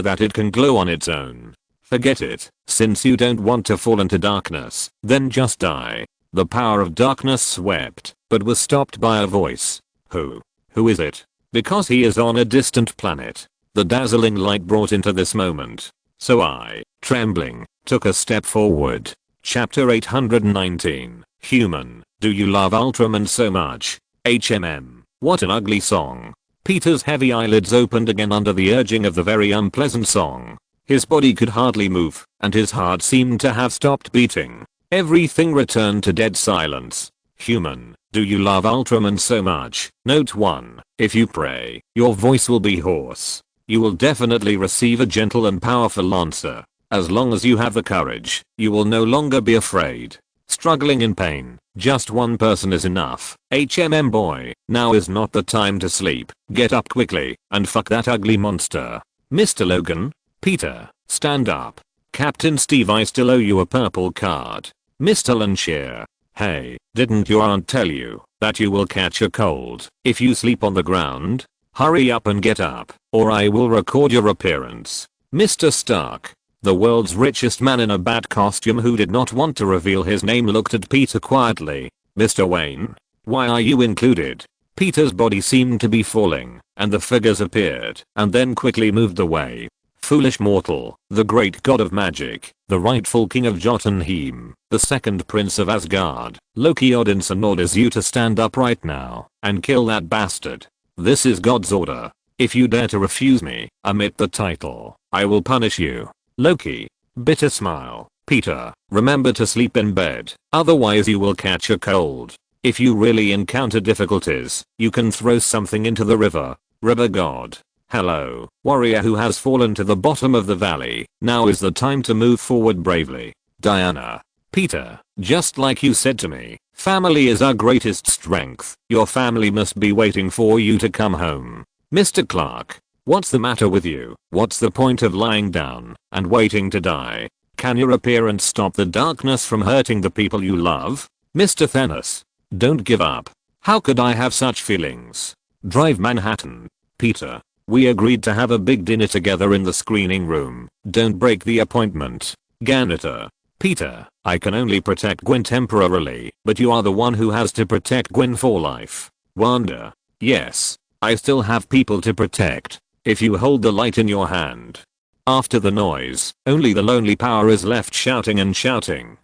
that it can glow on its own? Forget it, since you don't want to fall into darkness, then just die. The power of darkness swept, but was stopped by a voice. Who is it? Because he is on a distant planet. The dazzling light brought into this moment. So I, trembling, took a step forward. Chapter 819. Human, do you love Ultraman so much? HMM. What an ugly song. Peter's heavy eyelids opened again under the urging of the very unpleasant song. His body could hardly move, and his heart seemed to have stopped beating. Everything returned to dead silence. Human, do you love Ultraman so much? Note 1. If you pray, your voice will be hoarse. You will definitely receive a gentle and powerful answer. As long as you have the courage, you will no longer be afraid. Struggling in pain, just one person is enough. Boy, now is not the time to sleep. Get up quickly, and fuck that ugly monster. Mr. Logan? Peter, stand up. Captain Steve, I still owe you a purple card. Mr. Lancheer. Hey, didn't your aunt tell you that you will catch a cold if you sleep on the ground? Hurry up and get up, or I will record your appearance. Mr. Stark. The world's richest man in a bat costume who did not want to reveal his name looked at Peter quietly. Mr. Wayne? Why are you included? Peter's body seemed to be falling, and the figures appeared, and then quickly moved away. Foolish mortal, the great god of magic, the rightful king of Jotunheim, the second prince of Asgard, Loki Odinson orders you to stand up right now, and kill that bastard. This is God's order. If you dare to refuse me, omit the title, I will punish you. Loki. Bitter smile. Peter, remember to sleep in bed, otherwise you will catch a cold. If you really encounter difficulties, you can throw something into the river. River god. Hello, warrior who has fallen to the bottom of the valley. Now is the time to move forward bravely. Diana. Peter, just like you said to me, family is our greatest strength. Your family must be waiting for you to come home. Mr. Clark. What's the matter with you? What's the point of lying down and waiting to die? Can your appearance stop the darkness from hurting the people you love? Mr. Thanos. Don't give up. How could I have such feelings? Drive Manhattan. Peter. We agreed to have a big dinner together in the screening room. Don't break the appointment. Janitor. Peter, I can only protect Gwen temporarily, but you are the one who has to protect Gwen for life. Wanda. Yes. I still have people to protect. If you hold the light in your hand. After the noise, only the lonely power is left shouting and shouting.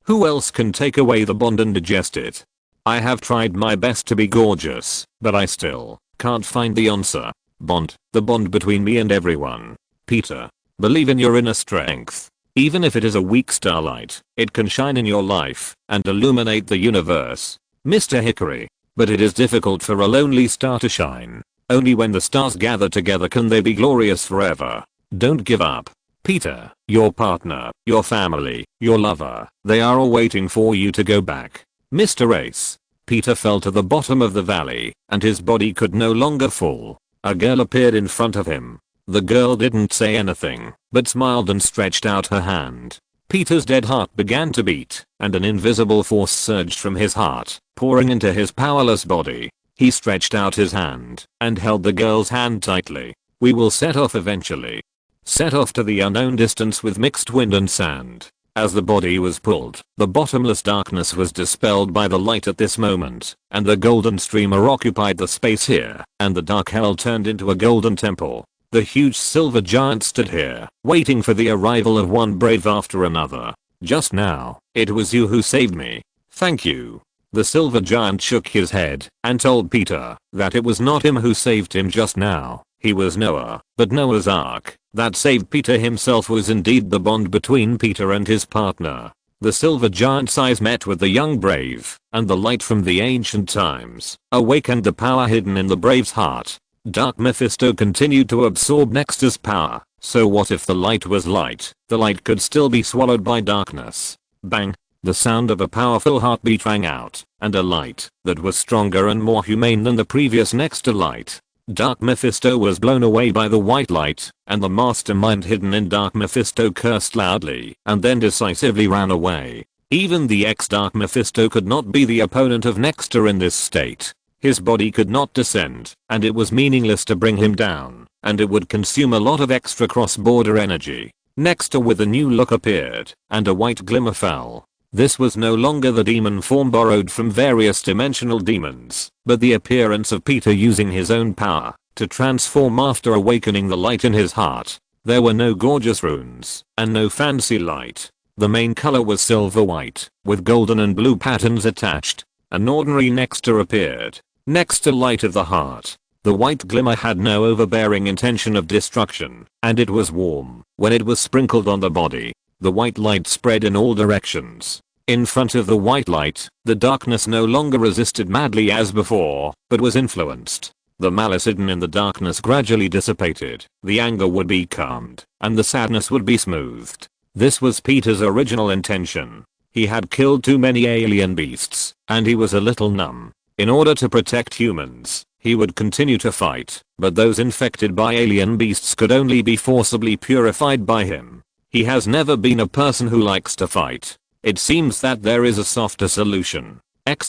Who else can take away the bond and digest it? I have tried my best to be gorgeous, but I still can't find the answer. Bond, the bond between me and everyone. Peter, believe in your inner strength. Even if it is a weak starlight, it can shine in your life and illuminate the universe. Mr. Hickory, but it is difficult for a lonely star to shine. Only when the stars gather together can they be glorious forever. Don't give up. Peter, your partner, your family, your lover, they are all waiting for you to go back. Mr. Ace. Peter fell to the bottom of the valley, and his body could no longer fall. A girl appeared in front of him. The girl didn't say anything, but smiled and stretched out her hand. Peter's dead heart began to beat, and an invisible force surged from his heart, pouring into his powerless body. He stretched out his hand, and held the girl's hand tightly. We will set off eventually. Set off to the unknown distance with mixed wind and sand. As the body was pulled, the bottomless darkness was dispelled by the light at this moment, and the golden streamer occupied the space here, and the dark hell turned into a golden temple. The huge silver giant stood here, waiting for the arrival of one brave after another. Just now, it was you who saved me. Thank you. The silver giant shook his head and told Peter that it was not him who saved him just now. He was Noah, but Noah's Ark that saved Peter himself was indeed the bond between Peter and his partner. The silver giant's eyes met with the young brave, and the light from the ancient times awakened the power hidden in the brave's heart. Dark Mephisto continued to absorb Nexter's power, so what if the light was light? The light could still be swallowed by darkness. Bang! The sound of a powerful heartbeat rang out, and a light that was stronger and more humane than the previous Nexter light. Dark Mephisto was blown away by the white light, and the mastermind hidden in Dark Mephisto cursed loudly, and then decisively ran away. Even the ex-Dark Mephisto could not be the opponent of Nexter in this state. His body could not descend, and it was meaningless to bring him down, and it would consume a lot of extra cross-border energy. Nexter with a new look appeared, and a white glimmer fell. This was no longer the demon form borrowed from various dimensional demons, but the appearance of Peter using his own power to transform after awakening the light in his heart. There were no gorgeous runes, and no fancy light. The main color was silver white, with golden and blue patterns attached. An ordinary Nexter appeared. Nexter light of the heart. The white glimmer had no overbearing intention of destruction, and it was warm, When it was sprinkled on the body, the white light spread in all directions. In front of the white light, the darkness no longer resisted madly as before, but was influenced. The malice hidden in the darkness gradually dissipated, the anger would be calmed, and the sadness would be smoothed. This was Peter's original intention. He had killed too many alien beasts, and he was a little numb. In order to protect humans, he would continue to fight, but those infected by alien beasts could only be forcibly purified by him. He has never been a person who likes to fight. It seems that there is a softer solution.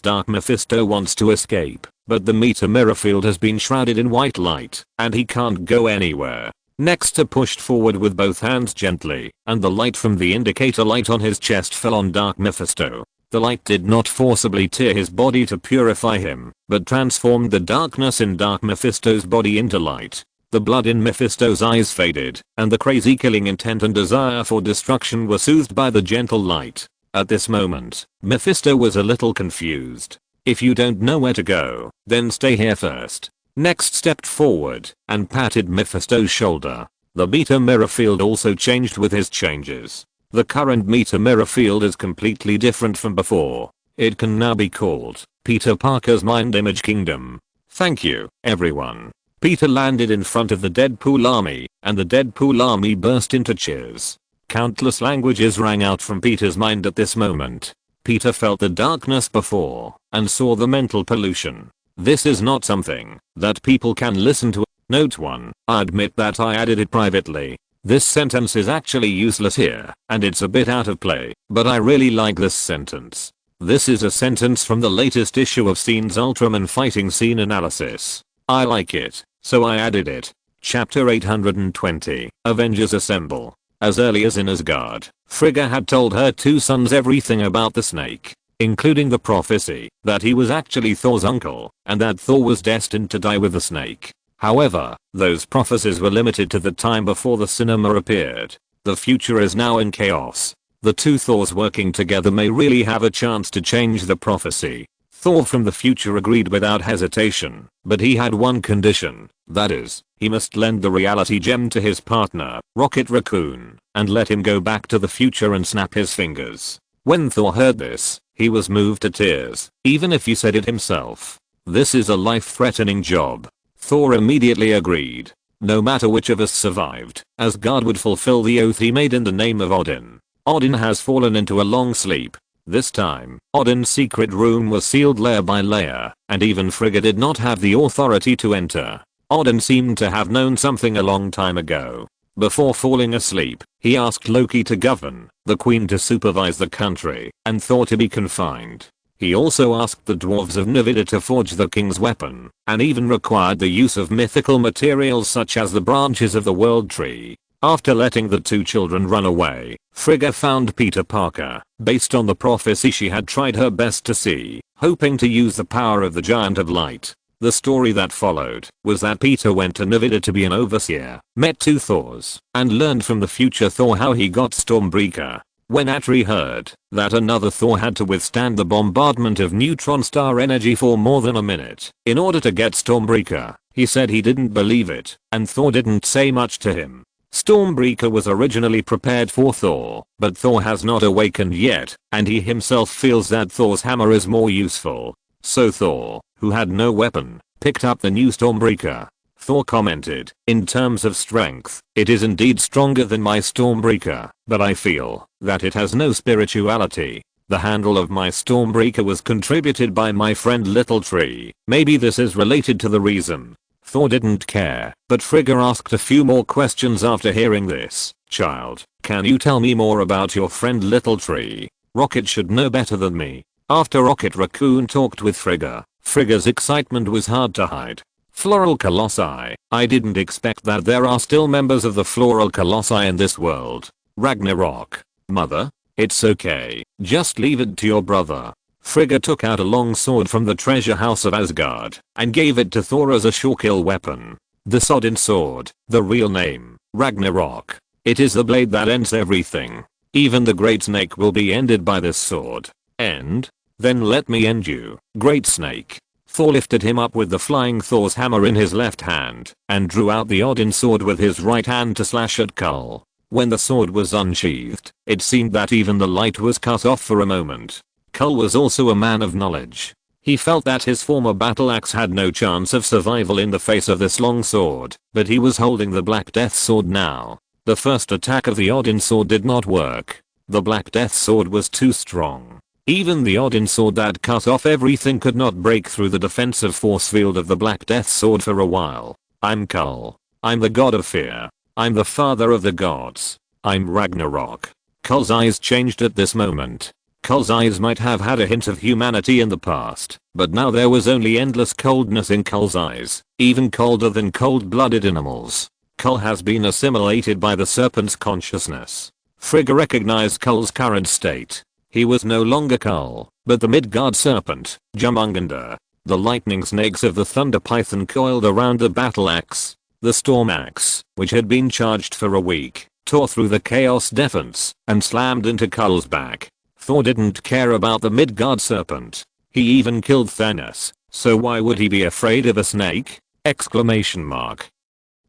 Dark Mephisto wants to escape, but the meter mirror field has been shrouded in white light, and he can't go anywhere. Nexter pushed forward with both hands gently, and the light from the indicator light on his chest fell on Dark Mephisto. The light did not forcibly tear his body to purify him, but transformed the darkness in Dark Mephisto's body into light. The blood in Mephisto's eyes faded, and the crazy killing intent and desire for destruction were soothed by the gentle light. At this moment, Mephisto was a little confused. If you don't know where to go, then stay here first. Next stepped forward and patted Mephisto's shoulder. The meter mirror field also changed with his changes. The current meter mirror field is completely different from before. It can now be called Peter Parker's Mind Image Kingdom. Thank you, everyone. Peter landed in front of the Deadpool army, and the Deadpool army burst into cheers. Countless languages rang out from Peter's mind at this moment. Peter felt the darkness before, and saw the mental pollution. This is not something that people can listen to. Note 1. I admit that I added it privately. This sentence is actually useless here, and it's a bit out of play, but I really like this sentence. This is a sentence from the latest issue of SYNOPSIS Ultraman fighting scene analysis. I like it, so I added it. Chapter 820, Avengers Assemble. As early as in Asgard, Frigga had told her two sons everything about the snake, including the prophecy that he was actually Thor's uncle, and that Thor was destined to die with the snake. However, those prophecies were limited to the time before the cinema appeared. The future is now in chaos. The two Thors working together may really have a chance to change the prophecy. Thor from the future agreed without hesitation, but he had one condition, that is, he must lend the reality gem to his partner, Rocket Raccoon, and let him go back to the future and snap his fingers. When Thor heard this, he was moved to tears, even if he said it himself. This is a life-threatening job. Thor immediately agreed. No matter which of us survived, Asgard would fulfill the oath he made in the name of Odin. Odin has fallen into a long sleep. This time, Odin's secret room was sealed layer by layer, and even Frigga did not have the authority to enter. Odin seemed to have known something a long time ago. Before falling asleep, he asked Loki to govern, the queen to supervise the country, and Thor to be confined. He also asked the dwarves of Nivida to forge the king's weapon, and even required the use of mythical materials such as the branches of the world tree. After letting the two children run away, Frigga found Peter Parker. Based on the prophecy she had tried her best to see, hoping to use the power of the Giant of Light. The story that followed was that Peter went to Nivida to be an overseer, met two Thors, and learned from the future Thor how he got Stormbreaker. When Atri heard that another Thor had to withstand the bombardment of neutron star energy for more than a minute in order to get Stormbreaker, he said he didn't believe it, and Thor didn't say much to him. Stormbreaker was originally prepared for Thor, but Thor has not awakened yet, and he himself feels that Thor's hammer is more useful. So Thor, who had no weapon, picked up the new Stormbreaker. Thor commented, "In terms of strength, it is indeed stronger than my Stormbreaker, but I feel that it has no spirituality. The handle of my Stormbreaker was contributed by my friend Little Tree. Maybe this is related to the reason." Thor didn't care, but Frigga asked a few more questions after hearing this. "Child, can you tell me more about your friend Little Tree? Rocket should know better than me." After Rocket Raccoon talked with Frigga, Frigga's excitement was hard to hide. Floral Colossi. I didn't expect that there are still members of the Floral Colossi in this world. Ragnarok. Mother? It's okay, just leave it to your brother. Frigga took out a long sword from the treasure house of Asgard and gave it to Thor as a sure-kill weapon. The Sodden Sword, the real name, Ragnarok. It is the blade that ends everything. Even the Great Snake will be ended by this sword. End? Then let me end you, Great Snake. Thor lifted him up with the flying Thor's hammer in his left hand and drew out the Odin sword with his right hand to slash at Kull. When the sword was unsheathed, it seemed that even the light was cut off for a moment. Kull was also a man of knowledge. He felt that his former battle axe had no chance of survival in the face of this long sword, but he was holding the Black Death sword now. The first attack of the Odin sword did not work. The Black Death sword was too strong. Even the Odin sword that cut off everything could not break through the defensive force field of the Black Death sword for a while. I'm Kull. I'm the god of fear. I'm the father of the gods. I'm Ragnarok. Kull's eyes changed at this moment. Kull's eyes might have had a hint of humanity in the past, but now there was only endless coldness in Kull's eyes, even colder than cold-blooded animals. Kull has been assimilated by the serpent's consciousness. Frigga recognized Kull's current state. He was no longer Kull, but the Midgard serpent, Jumungandr. The lightning snakes of the thunder python coiled around the battle axe. The storm axe, which had been charged for a week, tore through the chaos defense and slammed into Kull's back. Thor didn't care about the Midgard serpent. He even killed Thanos, so why would he be afraid of a snake? Exclamation mark.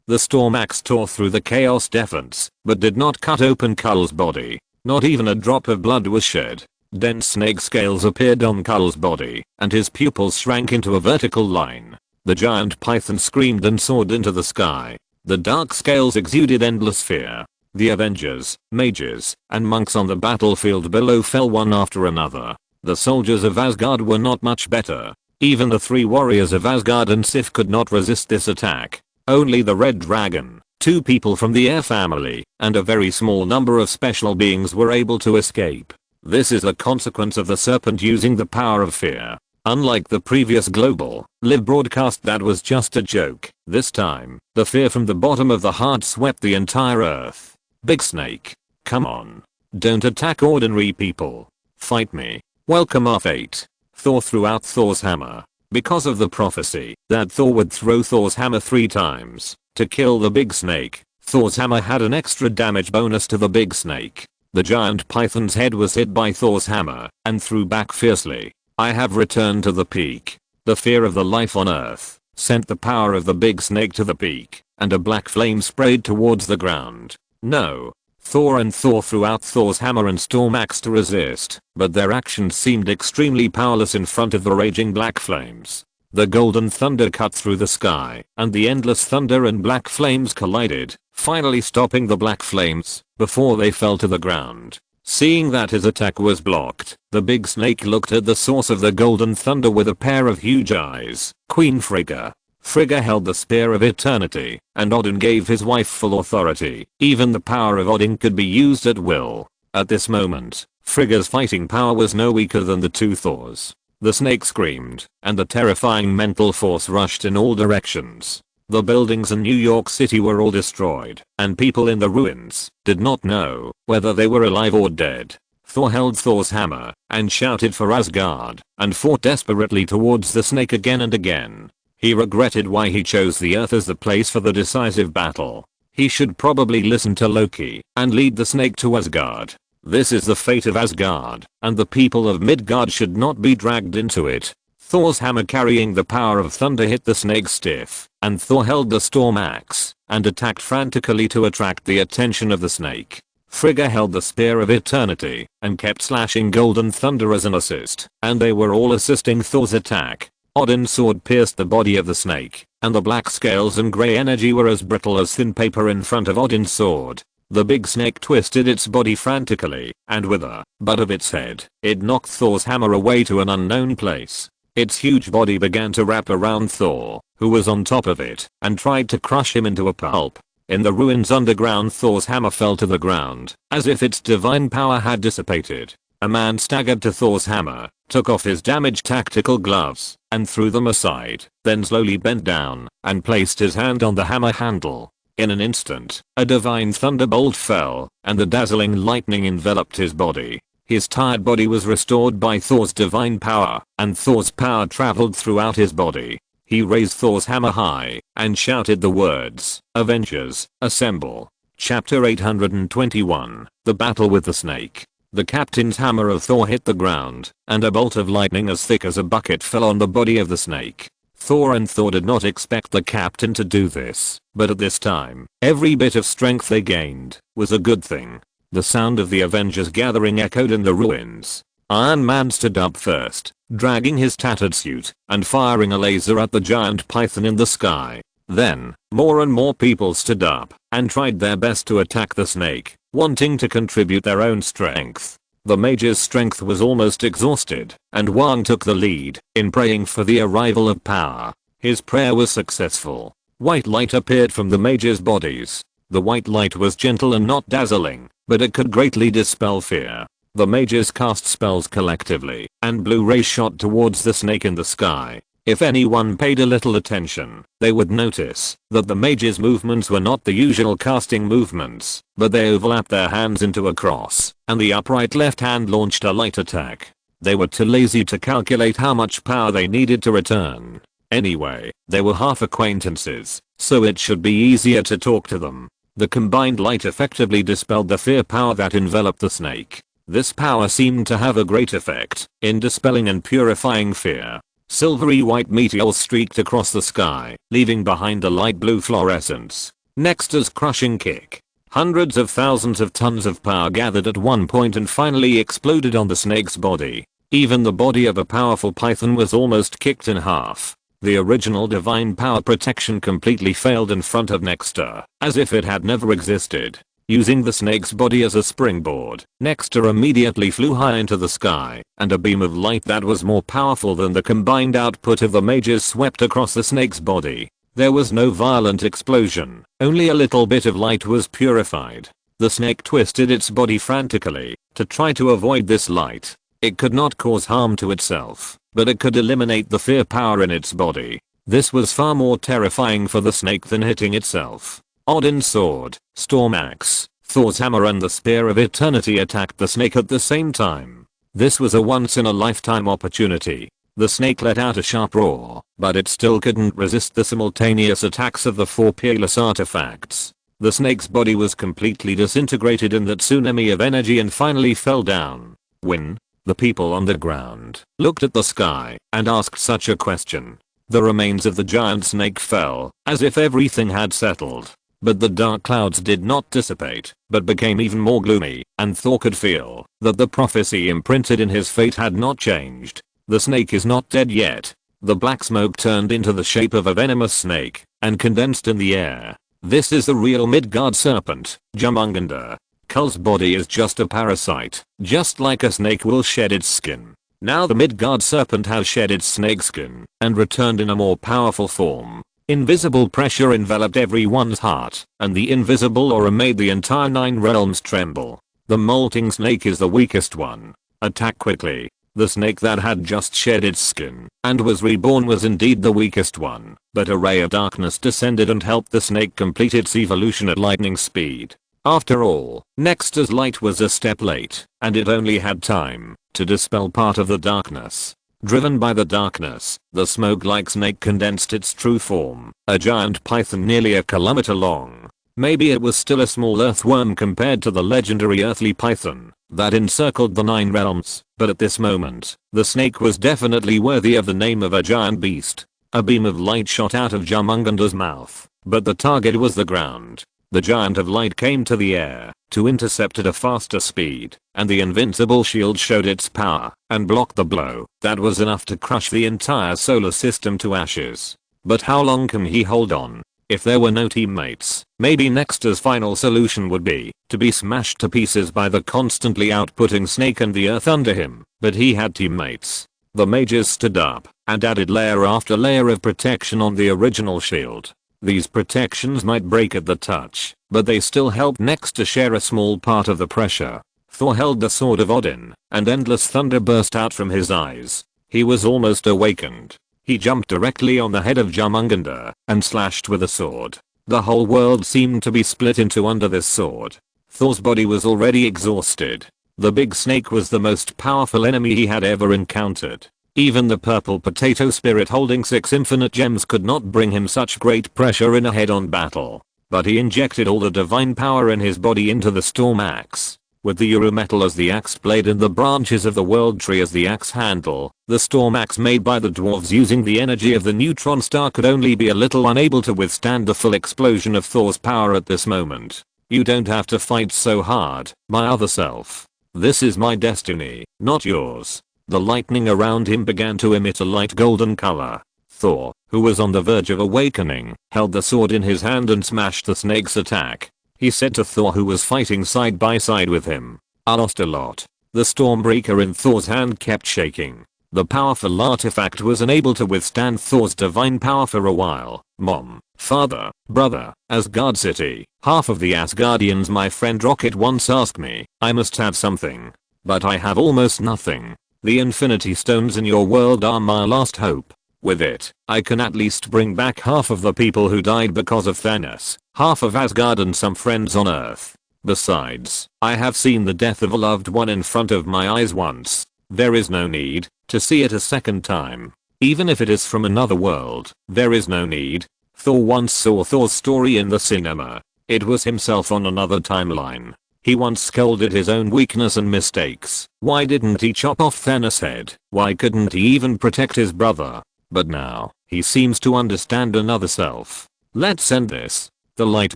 The storm axe tore through the chaos defense, but did not cut open Kull's body. Not even a drop of blood was shed. Dense snake scales appeared on Kull's body, and his pupils shrank into a vertical line. The giant python screamed and soared into the sky. The dark scales exuded endless fear. The Avengers, mages, and monks on the battlefield below fell one after another. The soldiers of Asgard were not much better. Even the 3 warriors of Asgard and Sif could not resist this attack. Only the Red Dragon, 2 people from the Air family, and a very small number of special beings were able to escape. This is a consequence of the serpent using the power of fear. Unlike the previous global, live broadcast that was just a joke, this time, the fear from the bottom of the heart swept the entire earth. Big Snake. Come on. Don't attack ordinary people. Fight me. Welcome our fate. Thor threw out Thor's hammer. Because of the prophecy that Thor would throw Thor's hammer 3 times to kill the big snake, Thor's hammer had an extra damage bonus to the big snake. The giant python's head was hit by Thor's hammer and threw back fiercely. I have returned to the peak. The fear of the life on earth sent the power of the big snake to the peak, and a black flame sprayed towards the ground. No. Thor threw out Thor's hammer and storm axe to resist, but their actions seemed extremely powerless in front of the raging black flames. The golden thunder cut through the sky, and the endless thunder and black flames collided, finally stopping the black flames before they fell to the ground. Seeing that his attack was blocked, the big snake looked at the source of the golden thunder with a pair of huge eyes. Queen Frigga. Frigga held the Spear of Eternity, and Odin gave his wife full authority. Even the power of Odin could be used at will. At this moment, Frigga's fighting power was no weaker than the 2 Thors. The snake screamed, and the terrifying mental force rushed in all directions. The buildings in New York City were all destroyed, and people in the ruins did not know whether they were alive or dead. Thor held Thor's hammer and shouted for Asgard, and fought desperately towards the snake again and again. He regretted why he chose the Earth as the place for the decisive battle. He should probably listen to Loki and lead the snake to Asgard. This is the fate of Asgard, and the people of Midgard should not be dragged into it. Thor's hammer carrying the power of thunder hit the snake stiff, and Thor held the storm axe and attacked frantically to attract the attention of the snake. Frigga held the Spear of Eternity and kept slashing golden thunder as an assist, and they were all assisting Thor's attack. Odin's sword pierced the body of the snake, and the black scales and grey energy were as brittle as thin paper in front of Odin's sword. The big snake twisted its body frantically, and with the butt of its head, it knocked Thor's hammer away to an unknown place. Its huge body began to wrap around Thor, who was on top of it, and tried to crush him into a pulp. In the ruins underground, Thor's hammer fell to the ground, as if its divine power had dissipated. A man staggered to Thor's hammer, took off his damaged tactical gloves, and threw them aside, then slowly bent down, and placed his hand on the hammer handle. In an instant, a divine thunderbolt fell, and the dazzling lightning enveloped his body. His tired body was restored by Thor's divine power, and Thor's power traveled throughout his body. He raised Thor's hammer high, and shouted the words, "Avengers, assemble." Chapter 821, The Battle with the Snake. The captain's hammer of Thor hit the ground, and a bolt of lightning as thick as a bucket fell on the body of the snake. Thor did not expect the captain to do this, but at this time, every bit of strength they gained was a good thing. The sound of the Avengers gathering echoed in the ruins. Iron Man stood up first, dragging his tattered suit and firing a laser at the giant python in the sky. Then, more and more people stood up and tried their best to attack the snake, wanting to contribute their own strength. The Major's strength was almost exhausted, and Wang took the lead in praying for the arrival of power. His prayer was successful. White light appeared from the Major's bodies. The white light was gentle and not dazzling, but it could greatly dispel fear. The Majors cast spells collectively, and blue rays shot towards the snake in the sky. If anyone paid a little attention, they would notice that the Majors' movements were not the usual casting movements, but they overlapped their hands into a cross, and the upright left hand launched a light attack. They were too lazy to calculate how much power they needed to return. Anyway, they were half acquaintances, so it should be easier to talk to them. The combined light effectively dispelled the fear power that enveloped the snake. This power seemed to have a great effect in dispelling and purifying fear. Silvery white meteors streaked across the sky, leaving behind a light blue fluorescence. Next's crushing kick. Hundreds of thousands of tons of power gathered at one point and finally exploded on the snake's body. Even the body of a powerful python was almost kicked in half. The original divine power protection completely failed in front of Nexter, as if it had never existed. Using the snake's body as a springboard, Nexter immediately flew high into the sky, and a beam of light that was more powerful than the combined output of the Majors swept across the snake's body. There was no violent explosion, only a little bit of light was purified. The snake twisted its body frantically to try to avoid this light. It could not cause harm to itself, but it could eliminate the fear power in its body. This was far more terrifying for the snake than hitting itself. Odin's sword, Storm Axe, Thor's hammer and the Spear of Eternity attacked the snake at the same time. This was a once-in-a-lifetime opportunity. The snake let out a sharp roar, but it still couldn't resist the simultaneous attacks of the four peerless artifacts. The snake's body was completely disintegrated in that tsunami of energy and finally fell down. When the people on the ground looked at the sky and asked such a question, the remains of the giant snake fell, as if everything had settled. But the dark clouds did not dissipate, but became even more gloomy, and Thor could feel that the prophecy imprinted in his fate had not changed. The snake is not dead yet. The black smoke turned into the shape of a venomous snake and condensed in the air. This is the real Midgard serpent, Jumungandr. Kull's body is just a parasite, just like a snake will shed its skin. Now the Midgard serpent has shed its snakeskin and returned in a more powerful form. Invisible pressure enveloped everyone's heart, and the invisible aura made the entire 9 realms tremble. The molting snake is the weakest one. Attack quickly. The snake that had just shed its skin and was reborn was indeed the weakest one, but a ray of darkness descended and helped the snake complete its evolution at lightning speed. After all, Nexter's light was a step late, and it only had time to dispel part of the darkness. Driven by the darkness, the smoke-like snake condensed its true form, a giant python nearly a kilometer long. Maybe it was still a small earthworm compared to the legendary earthly python that encircled the 9 realms, but at this moment, the snake was definitely worthy of the name of a giant beast. A beam of light shot out of Jumungandr's mouth, but the target was the ground. The giant of light came to the air to intercept at a faster speed, and the invincible shield showed its power and blocked the blow that was enough to crush the entire solar system to ashes. But how long can he hold on? If there were no teammates, maybe Nexter's final solution would be to be smashed to pieces by the constantly outputting snake and the earth under him, but he had teammates. The Majors stood up and added layer after layer of protection on the original shield. These protections might break at the touch, but they still helped Nexter share a small part of the pressure. Thor held the sword of Odin, and endless thunder burst out from his eyes. He was almost awakened. He jumped directly on the head of Jumungandr and slashed with the sword. The whole world seemed to be split into under this sword. Thor's body was already exhausted. The big snake was the most powerful enemy he had ever encountered. Even the purple potato spirit holding 6 infinite gems could not bring him such great pressure in a head-on battle. But he injected all the divine power in his body into the Storm Axe. With the Uru metal as the axe blade and the branches of the world tree as the axe handle, the storm axe made by the dwarves using the energy of the neutron star could only be a little unable to withstand the full explosion of Thor's power at this moment. You don't have to fight so hard, my other self. This is my destiny, not yours. The lightning around him began to emit a light golden color. Thor, who was on the verge of awakening, held the sword in his hand and smashed the snake's attack. He said to Thor, who was fighting side by side with him, "I lost a lot." The Stormbreaker in Thor's hand kept shaking. The powerful artifact was unable to withstand Thor's divine power for a while. Mom, father, brother, Asgard city, half of the Asgardians my friend Rocket once asked me, I must have something. But I have almost nothing. The Infinity Stones in your world are my last hope. With it, I can at least bring back half of the people who died because of Thanos, half of Asgard and some friends on Earth. Besides, I have seen the death of a loved one in front of my eyes once. There is no need to see it a second time. Even if it is from another world, there is no need. Thor once saw Thor's story in the cinema. It was himself on another timeline. He once scolded his own weakness and mistakes. Why didn't he chop off Thanos' head? Why couldn't he even protect his brother? But now, he seems to understand another self. Let's end this. The light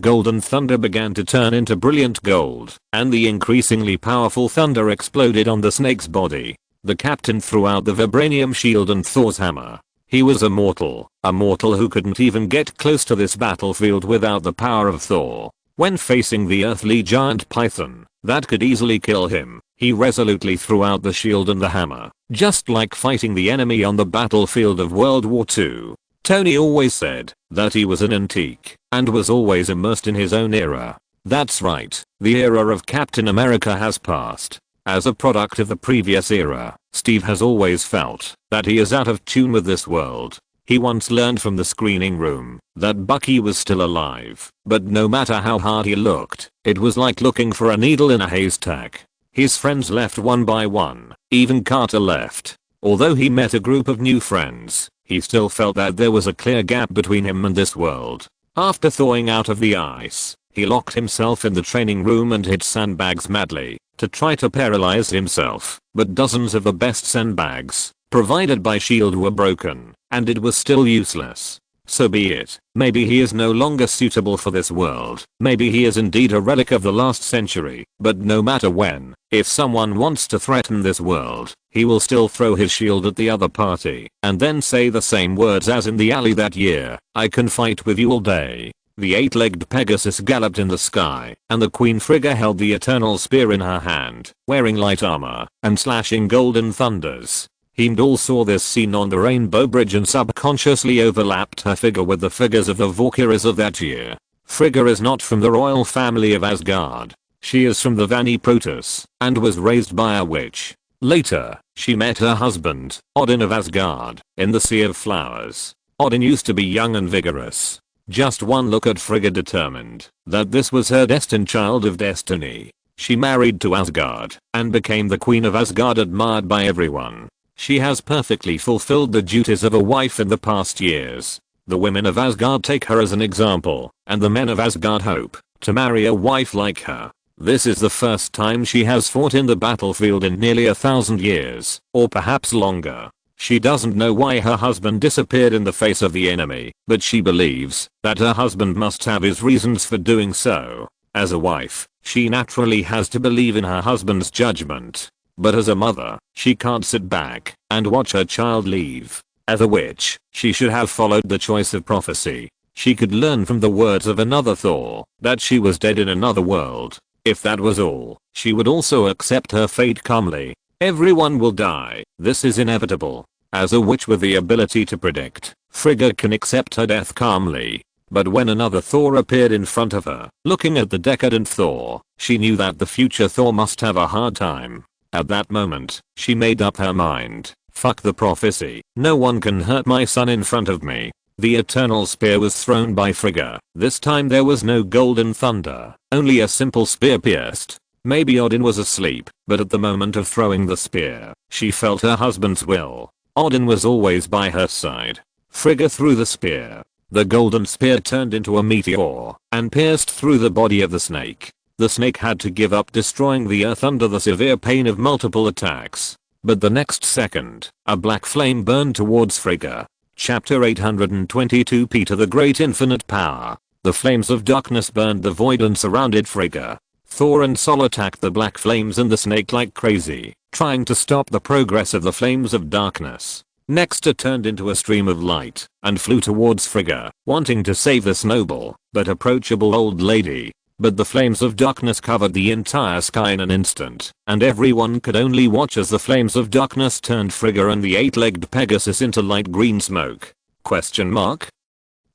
golden thunder began to turn into brilliant gold, and the increasingly powerful thunder exploded on the snake's body. The captain threw out the vibranium shield and Thor's hammer. He was a mortal who couldn't even get close to this battlefield without the power of Thor. When facing the earthly giant python that could easily kill him, he resolutely threw out the shield and the hammer, just like fighting the enemy on the battlefield of World War II. Tony always said that he was an antique and was always immersed in his own era. That's right, the era of Captain America has passed. As a product of the previous era, Steve has always felt that he is out of tune with this world. He once learned from the screening room that Bucky was still alive, but no matter how hard he looked, it was like looking for a needle in a haystack. His friends left one by one, even Carter left. Although he met a group of new friends, he still felt that there was a clear gap between him and this world. After thawing out of the ice, he locked himself in the training room and hit sandbags madly to try to paralyze himself, but dozens of the best sandbags provided by S.H.I.E.L.D. were broken, and it was still useless. So be it. Maybe he is no longer suitable for this world. Maybe he is indeed a relic of the last century. But no matter when, if someone wants to threaten this world, he will still throw his shield at the other party and then say the same words as in the alley that year, "I can fight with you all day." The eight-legged Pegasus galloped in the sky, and the Queen Frigga held the eternal spear in her hand, wearing light armor and slashing golden thunders. Heimdall saw this scene on the Rainbow Bridge and subconsciously overlapped her figure with the figures of the Valkyries of that year. Frigga is not from the royal family of Asgard. She is from the Vanni Protoss and was raised by a witch. Later, she met her husband, Odin of Asgard, in the Sea of Flowers. Odin used to be young and vigorous. Just one look at Frigga determined that this was her destined child of destiny. She married to Asgard and became the queen of Asgard, admired by everyone. She has perfectly fulfilled the duties of a wife in the past years. The women of Asgard take her as an example, and the men of Asgard hope to marry a wife like her. This is the first time she has fought in the battlefield in nearly 1,000 years, or perhaps longer. She doesn't know why her husband disappeared in the face of the enemy, but she believes that her husband must have his reasons for doing so. As a wife, she naturally has to believe in her husband's judgment. But as a mother, she can't sit back and watch her child leave. As a witch, she should have followed the choice of prophecy. She could learn from the words of another Thor that she was dead in another world. If that was all, she would also accept her fate calmly. Everyone will die. This is inevitable. As a witch with the ability to predict, Frigga can accept her death calmly. But when another Thor appeared in front of her, looking at the decadent Thor, she knew that the future Thor must have a hard time. At that moment, she made up her mind. Fuck the prophecy. No one can hurt my son in front of me. The eternal spear was thrown by Frigga. This time there was no golden thunder, only a simple spear pierced. Maybe Odin was asleep, but at the moment of throwing the spear, she felt her husband's will. Odin was always by her side. Frigga threw the spear. The golden spear turned into a meteor and pierced through the body of the snake. The snake had to give up destroying the earth under the severe pain of multiple attacks. But the next second, a black flame burned towards Frigga. Chapter 822 Peter the Great Infinite Power. The flames of darkness burned the void and surrounded Frigga. Thor and Sol attacked the black flames and the snake like crazy, trying to stop the progress of the flames of darkness. Next it turned into a stream of light and flew towards Frigga, wanting to save this noble but approachable old lady. But the flames of darkness covered the entire sky in an instant, and everyone could only watch as the flames of darkness turned Frigga and the 8-legged Pegasus into light green smoke. Question mark?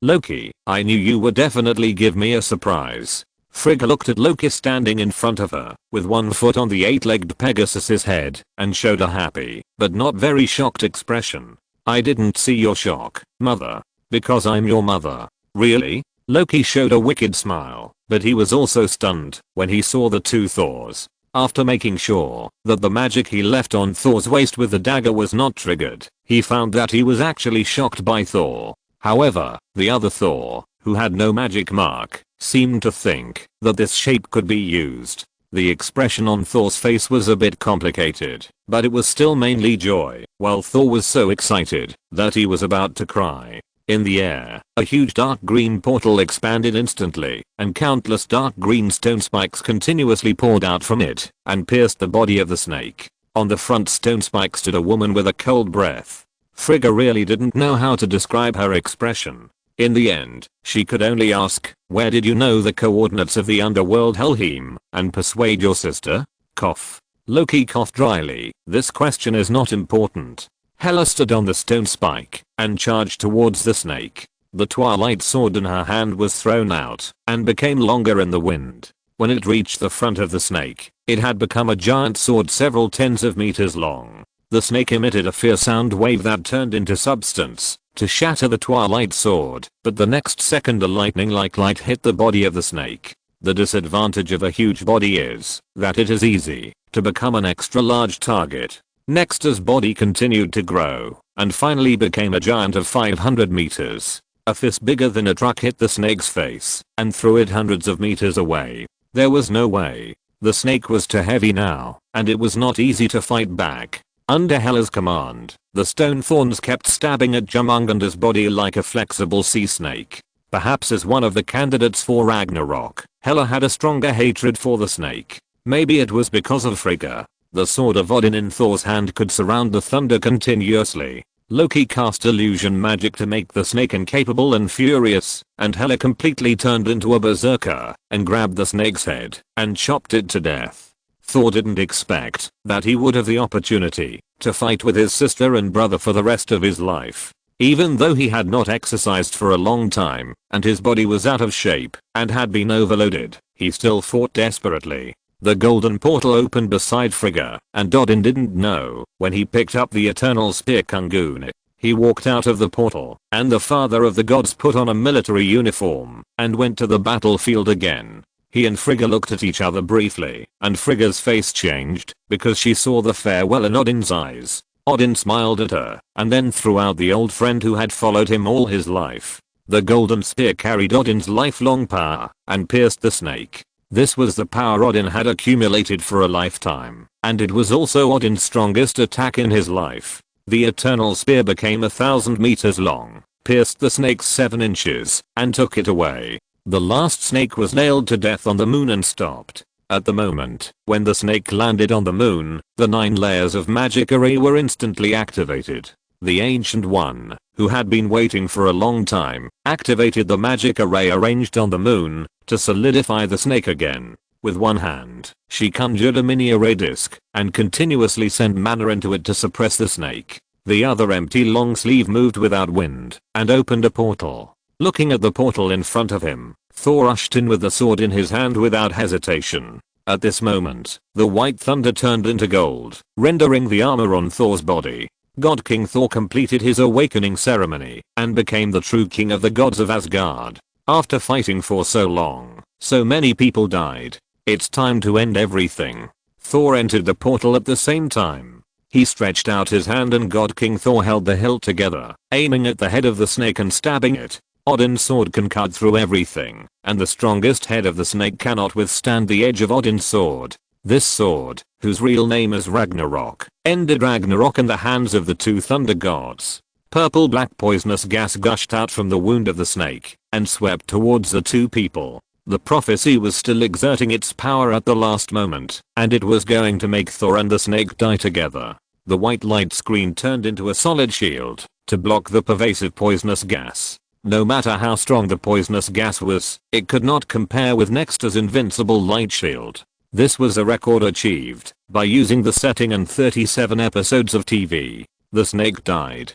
Loki, I knew you would definitely give me a surprise. Frigga looked at Loki standing in front of her, with one foot on the 8-legged Pegasus's head, and showed a happy, but not very shocked expression. I didn't see your shock, mother. Because I'm your mother. Really? Loki showed a wicked smile, but he was also stunned when he saw the two Thors. After making sure that the magic he left on Thor's waist with the dagger was not triggered, he found that he was actually shocked by Thor. However, the other Thor, who had no magic mark, seemed to think that this shape could be used. The expression on Thor's face was a bit complicated, but it was still mainly joy, while Thor was so excited that he was about to cry. In the air, a huge dark green portal expanded instantly, and countless dark green stone spikes continuously poured out from it and pierced the body of the snake. On the front stone spike stood a woman with a cold breath. Frigga really didn't know how to describe her expression. In the end, she could only ask, "Where did you know the coordinates of the underworld Helheim, and persuade your sister?" Cough. Loki coughed dryly. This question is not important. Hela stood on the stone spike and charged towards the snake. The twilight sword in her hand was thrown out and became longer in the wind. When it reached the front of the snake, it had become a giant sword several tens of meters long. The snake emitted a fierce sound wave that turned into substance to shatter the twilight sword, but the next second a lightning-like light hit the body of the snake. The disadvantage of a huge body is that it is easy to become an extra large target. Next, his body continued to grow and finally became a giant of 500 meters. A fist bigger than a truck hit the snake's face and threw it hundreds of meters away. There was no way. The snake was too heavy now, and it was not easy to fight back. Under Hela's command, the stone thorns kept stabbing at Jumungunda's body like a flexible sea snake. Perhaps as one of the candidates for Ragnarok, Hela had a stronger hatred for the snake. Maybe it was because of Frigga. The sword of Odin in Thor's hand could surround the thunder continuously. Loki cast illusion magic to make the snake incapable and furious, and Hela completely turned into a berserker and grabbed the snake's head and chopped it to death. Thor didn't expect that he would have the opportunity to fight with his sister and brother for the rest of his life. Even though he had not exercised for a long time and his body was out of shape and had been overloaded, he still fought desperately. The golden portal opened beside Frigga, and Odin didn't know when he picked up the eternal spear Kungun. He walked out of the portal, and the father of the gods put on a military uniform and went to the battlefield again. He and Frigga looked at each other briefly, and Frigga's face changed because she saw the farewell in Odin's eyes. Odin smiled at her and then threw out the old friend who had followed him all his life. The golden spear carried Odin's lifelong power and pierced the snake. This was the power Odin had accumulated for a lifetime, and it was also Odin's strongest attack in his life. The eternal spear became 1,000 meters long, pierced the snake's 7 inches, and took it away. The last snake was nailed to death on the moon and stopped. At the moment when the snake landed on the moon, the 9 layers of magic array were instantly activated. The Ancient One, who had been waiting for a long time, activated the magic array arranged on the moon to solidify the snake again. With one hand, she conjured a mini array disc and continuously sent mana into it to suppress the snake. The other empty long sleeve moved without wind and opened a portal. Looking at the portal in front of him, Thor rushed in with the sword in his hand without hesitation. At this moment, the white thunder turned into gold, rendering the armor on Thor's body. God King Thor completed his awakening ceremony and became the true king of the gods of Asgard. After fighting for so long, so many people died. It's time to end everything. Thor entered the portal at the same time. He stretched out his hand and God King Thor held the hilt together, aiming at the head of the snake and stabbing it. Odin's sword can cut through everything, and the strongest head of the snake cannot withstand the edge of Odin's sword. This sword, whose real name is Ragnarok, ended Ragnarok in the hands of the two thunder gods. Purple black poisonous gas gushed out from the wound of the snake and swept towards the two people. The prophecy was still exerting its power at the last moment, and it was going to make Thor and the snake die together. The white light screen turned into a solid shield to block the pervasive poisonous gas. No matter how strong the poisonous gas was, it could not compare with Nexta's invincible light shield. This was a record achieved by using the setting and 37 episodes of TV. The snake died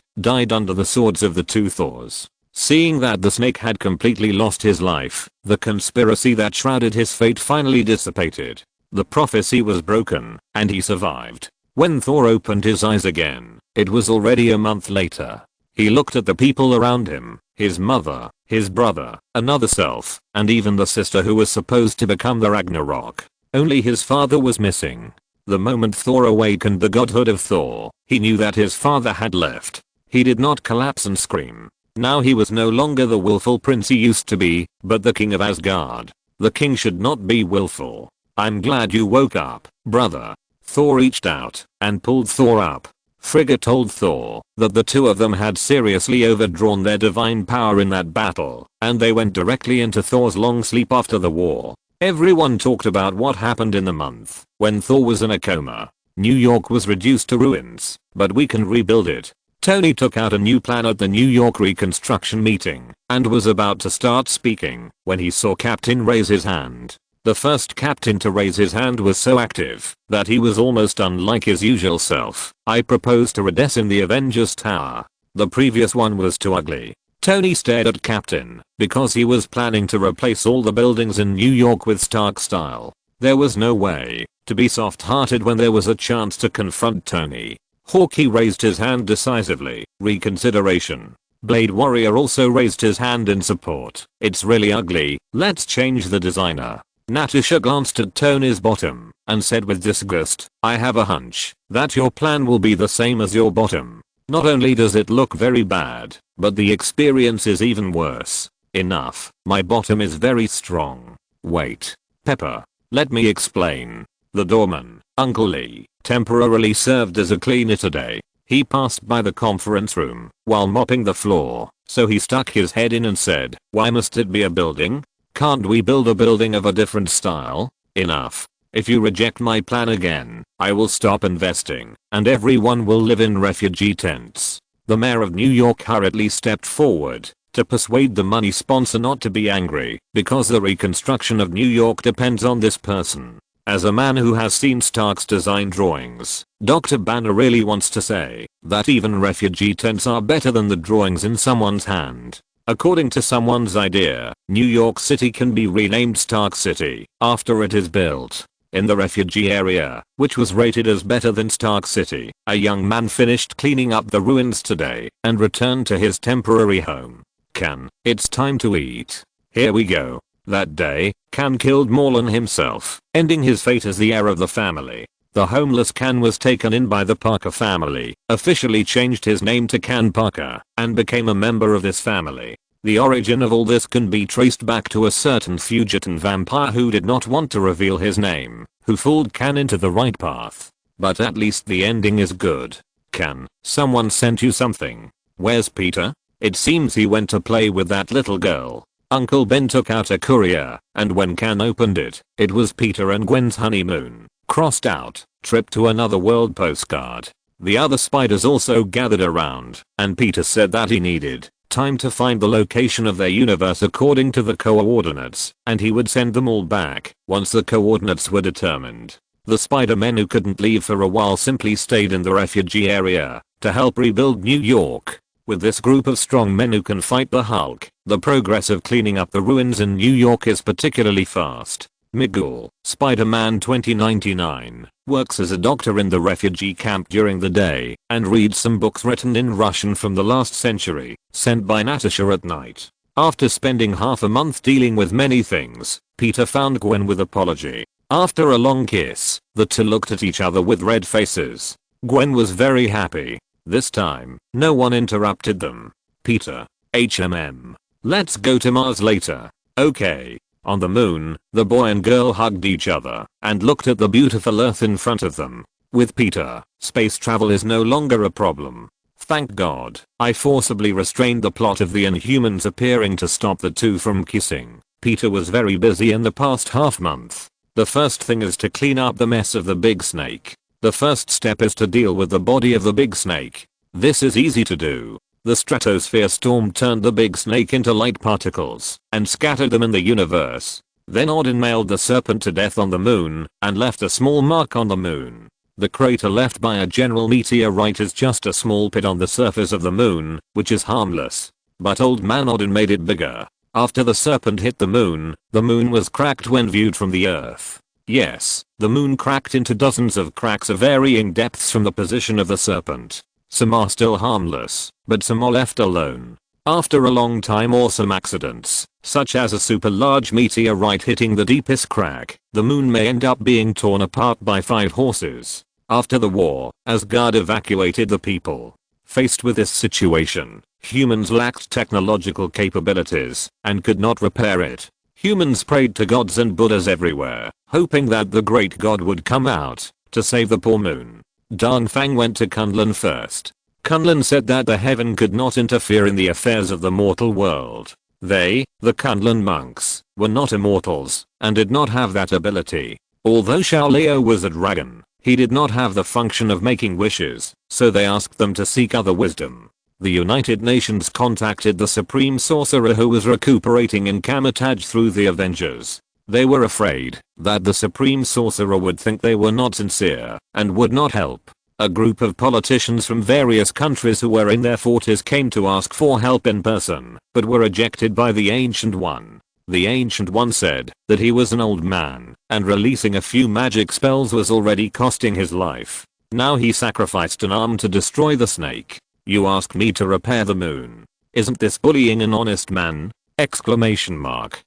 under the swords of the two Thors. Seeing that the snake had completely lost his life, the conspiracy that shrouded his fate finally dissipated. The prophecy was broken, and he survived. When Thor opened his eyes again, it was already a month later. He looked at the people around him, his mother, his brother, another self, and even the sister who was supposed to become the Ragnarok. Only his father was missing. The moment Thor awakened the godhood of Thor, he knew that his father had left. He did not collapse and scream. Now he was no longer the willful prince he used to be, but the king of Asgard. The king should not be willful. I'm glad you woke up, brother. Thor reached out and pulled Thor up. Frigga told Thor that the two of them had seriously overdrawn their divine power in that battle, and they went directly into Thor's long sleep after the war. Everyone talked about what happened in the month when Thor was in a coma. New York was reduced to ruins, but we can rebuild it. Tony took out a new plan at the New York reconstruction meeting and was about to start speaking when he saw Captain raise his hand. The first captain to raise his hand was so active that he was almost unlike his usual self. I proposed to Rhodes in the Avengers Tower. The previous one was too ugly. Tony stared at Captain because he was planning to replace all the buildings in New York with Stark style. There was no way to be soft-hearted when there was a chance to confront Tony. Hawkeye raised his hand decisively. Reconsideration. Blade Warrior also raised his hand in support. It's really ugly, let's change the designer. Natasha glanced at Tony's bottom and said with disgust, I have a hunch that your plan will be the same as your bottom. Not only does it look very bad, but the experience is even worse. Enough, my bottom is very strong. Wait. Pepper. Let me explain. The doorman, Uncle Lee, temporarily served as a cleaner today. He passed by the conference room while mopping the floor, so he stuck his head in and said, why must it be a building? Can't we build a building of a different style? Enough. If you reject my plan again, I will stop investing, and everyone will live in refugee tents. The mayor of New York hurriedly stepped forward to persuade the money sponsor not to be angry, because the reconstruction of New York depends on this person. As a man who has seen Stark's design drawings, Dr. Banner really wants to say that even refugee tents are better than the drawings in someone's hand. According to someone's idea, New York City can be renamed Stark City after it is built in the refugee area, which was rated as better than Stark City. A young man finished cleaning up the ruins today and returned to his temporary home. Can, it's time to eat. Here we go. That day, Can killed Morlun himself, ending his fate as the heir of the family. The homeless Can was taken in by the Parker family, officially changed his name to Can Parker, and became a member of this family. The origin of all this can be traced back to a certain fugitive vampire who did not want to reveal his name, who fooled Can into the right path. But at least the ending is good. Can, someone sent you something. Where's Peter? It seems he went to play with that little girl. Uncle Ben took out a courier, and when Can opened it, it was Peter and Gwen's honeymoon. Crossed out, trip to another world postcard. The other spiders also gathered around, and Peter said that he needed time to find the location of their universe according to the coordinates, and he would send them all back once the coordinates were determined. The Spider-Men who couldn't leave for a while simply stayed in the refugee area to help rebuild New York. With this group of strong men who can fight the Hulk, the progress of cleaning up the ruins in New York is particularly fast. Miguel, Spider-Man 2099, works as a doctor in the refugee camp during the day and reads some books written in Russian from the last century, sent by Natasha at night. After spending half a month dealing with many things, Peter found Gwen with apology. After a long kiss, the two looked at each other with red faces. Gwen was very happy. This time, no one interrupted them. Peter, HMM. Let's go to Mars later. Okay. On the moon, the boy and girl hugged each other and looked at the beautiful Earth in front of them. With Peter, space travel is no longer a problem. Thank God. I forcibly restrained the plot of the Inhumans appearing to stop the two from kissing. Peter was very busy in the past half month. The first thing is to clean up the mess of the big snake. The first step is to deal with the body of the big snake. This is easy to do. The stratosphere storm turned the big snake into light particles and scattered them in the universe. Then Odin mailed the serpent to death on the moon and left a small mark on the moon. The crater left by a general meteorite is just a small pit on the surface of the moon, which is harmless. But Old Man Odin made it bigger. After the serpent hit the moon was cracked when viewed from the Earth. Yes, the moon cracked into dozens of cracks of varying depths from the position of the serpent. Some are still harmless, but some are left alone. After a long time or some accidents, such as a super large meteorite hitting the deepest crack, the moon may end up being torn apart by 5 horses. After the war, Asgard evacuated the people. Faced with this situation, humans lacked technological capabilities and could not repair it. Humans prayed to gods and Buddhas everywhere, hoping that the great god would come out to save the poor moon. Dan Fang went to Kunlun first. Kunlun said that the heaven could not interfere in the affairs of the mortal world. They, the Kunlun monks, were not immortals and did not have that ability. Although Xiao Leo was a dragon, he did not have the function of making wishes, so they asked them to seek other wisdom. The United Nations contacted the Supreme Sorcerer who was recuperating in Kamataj through the Avengers. They were afraid that the Supreme Sorcerer would think they were not sincere and would not help. A group of politicians from various countries who were in their forties came to ask for help in person, but were rejected by the Ancient One. The Ancient One said that he was an old man, and releasing a few magic spells was already costing his life. Now he sacrificed an arm to destroy the snake. You ask me to repair the moon. Isn't this bullying an honest man? Exclamation mark.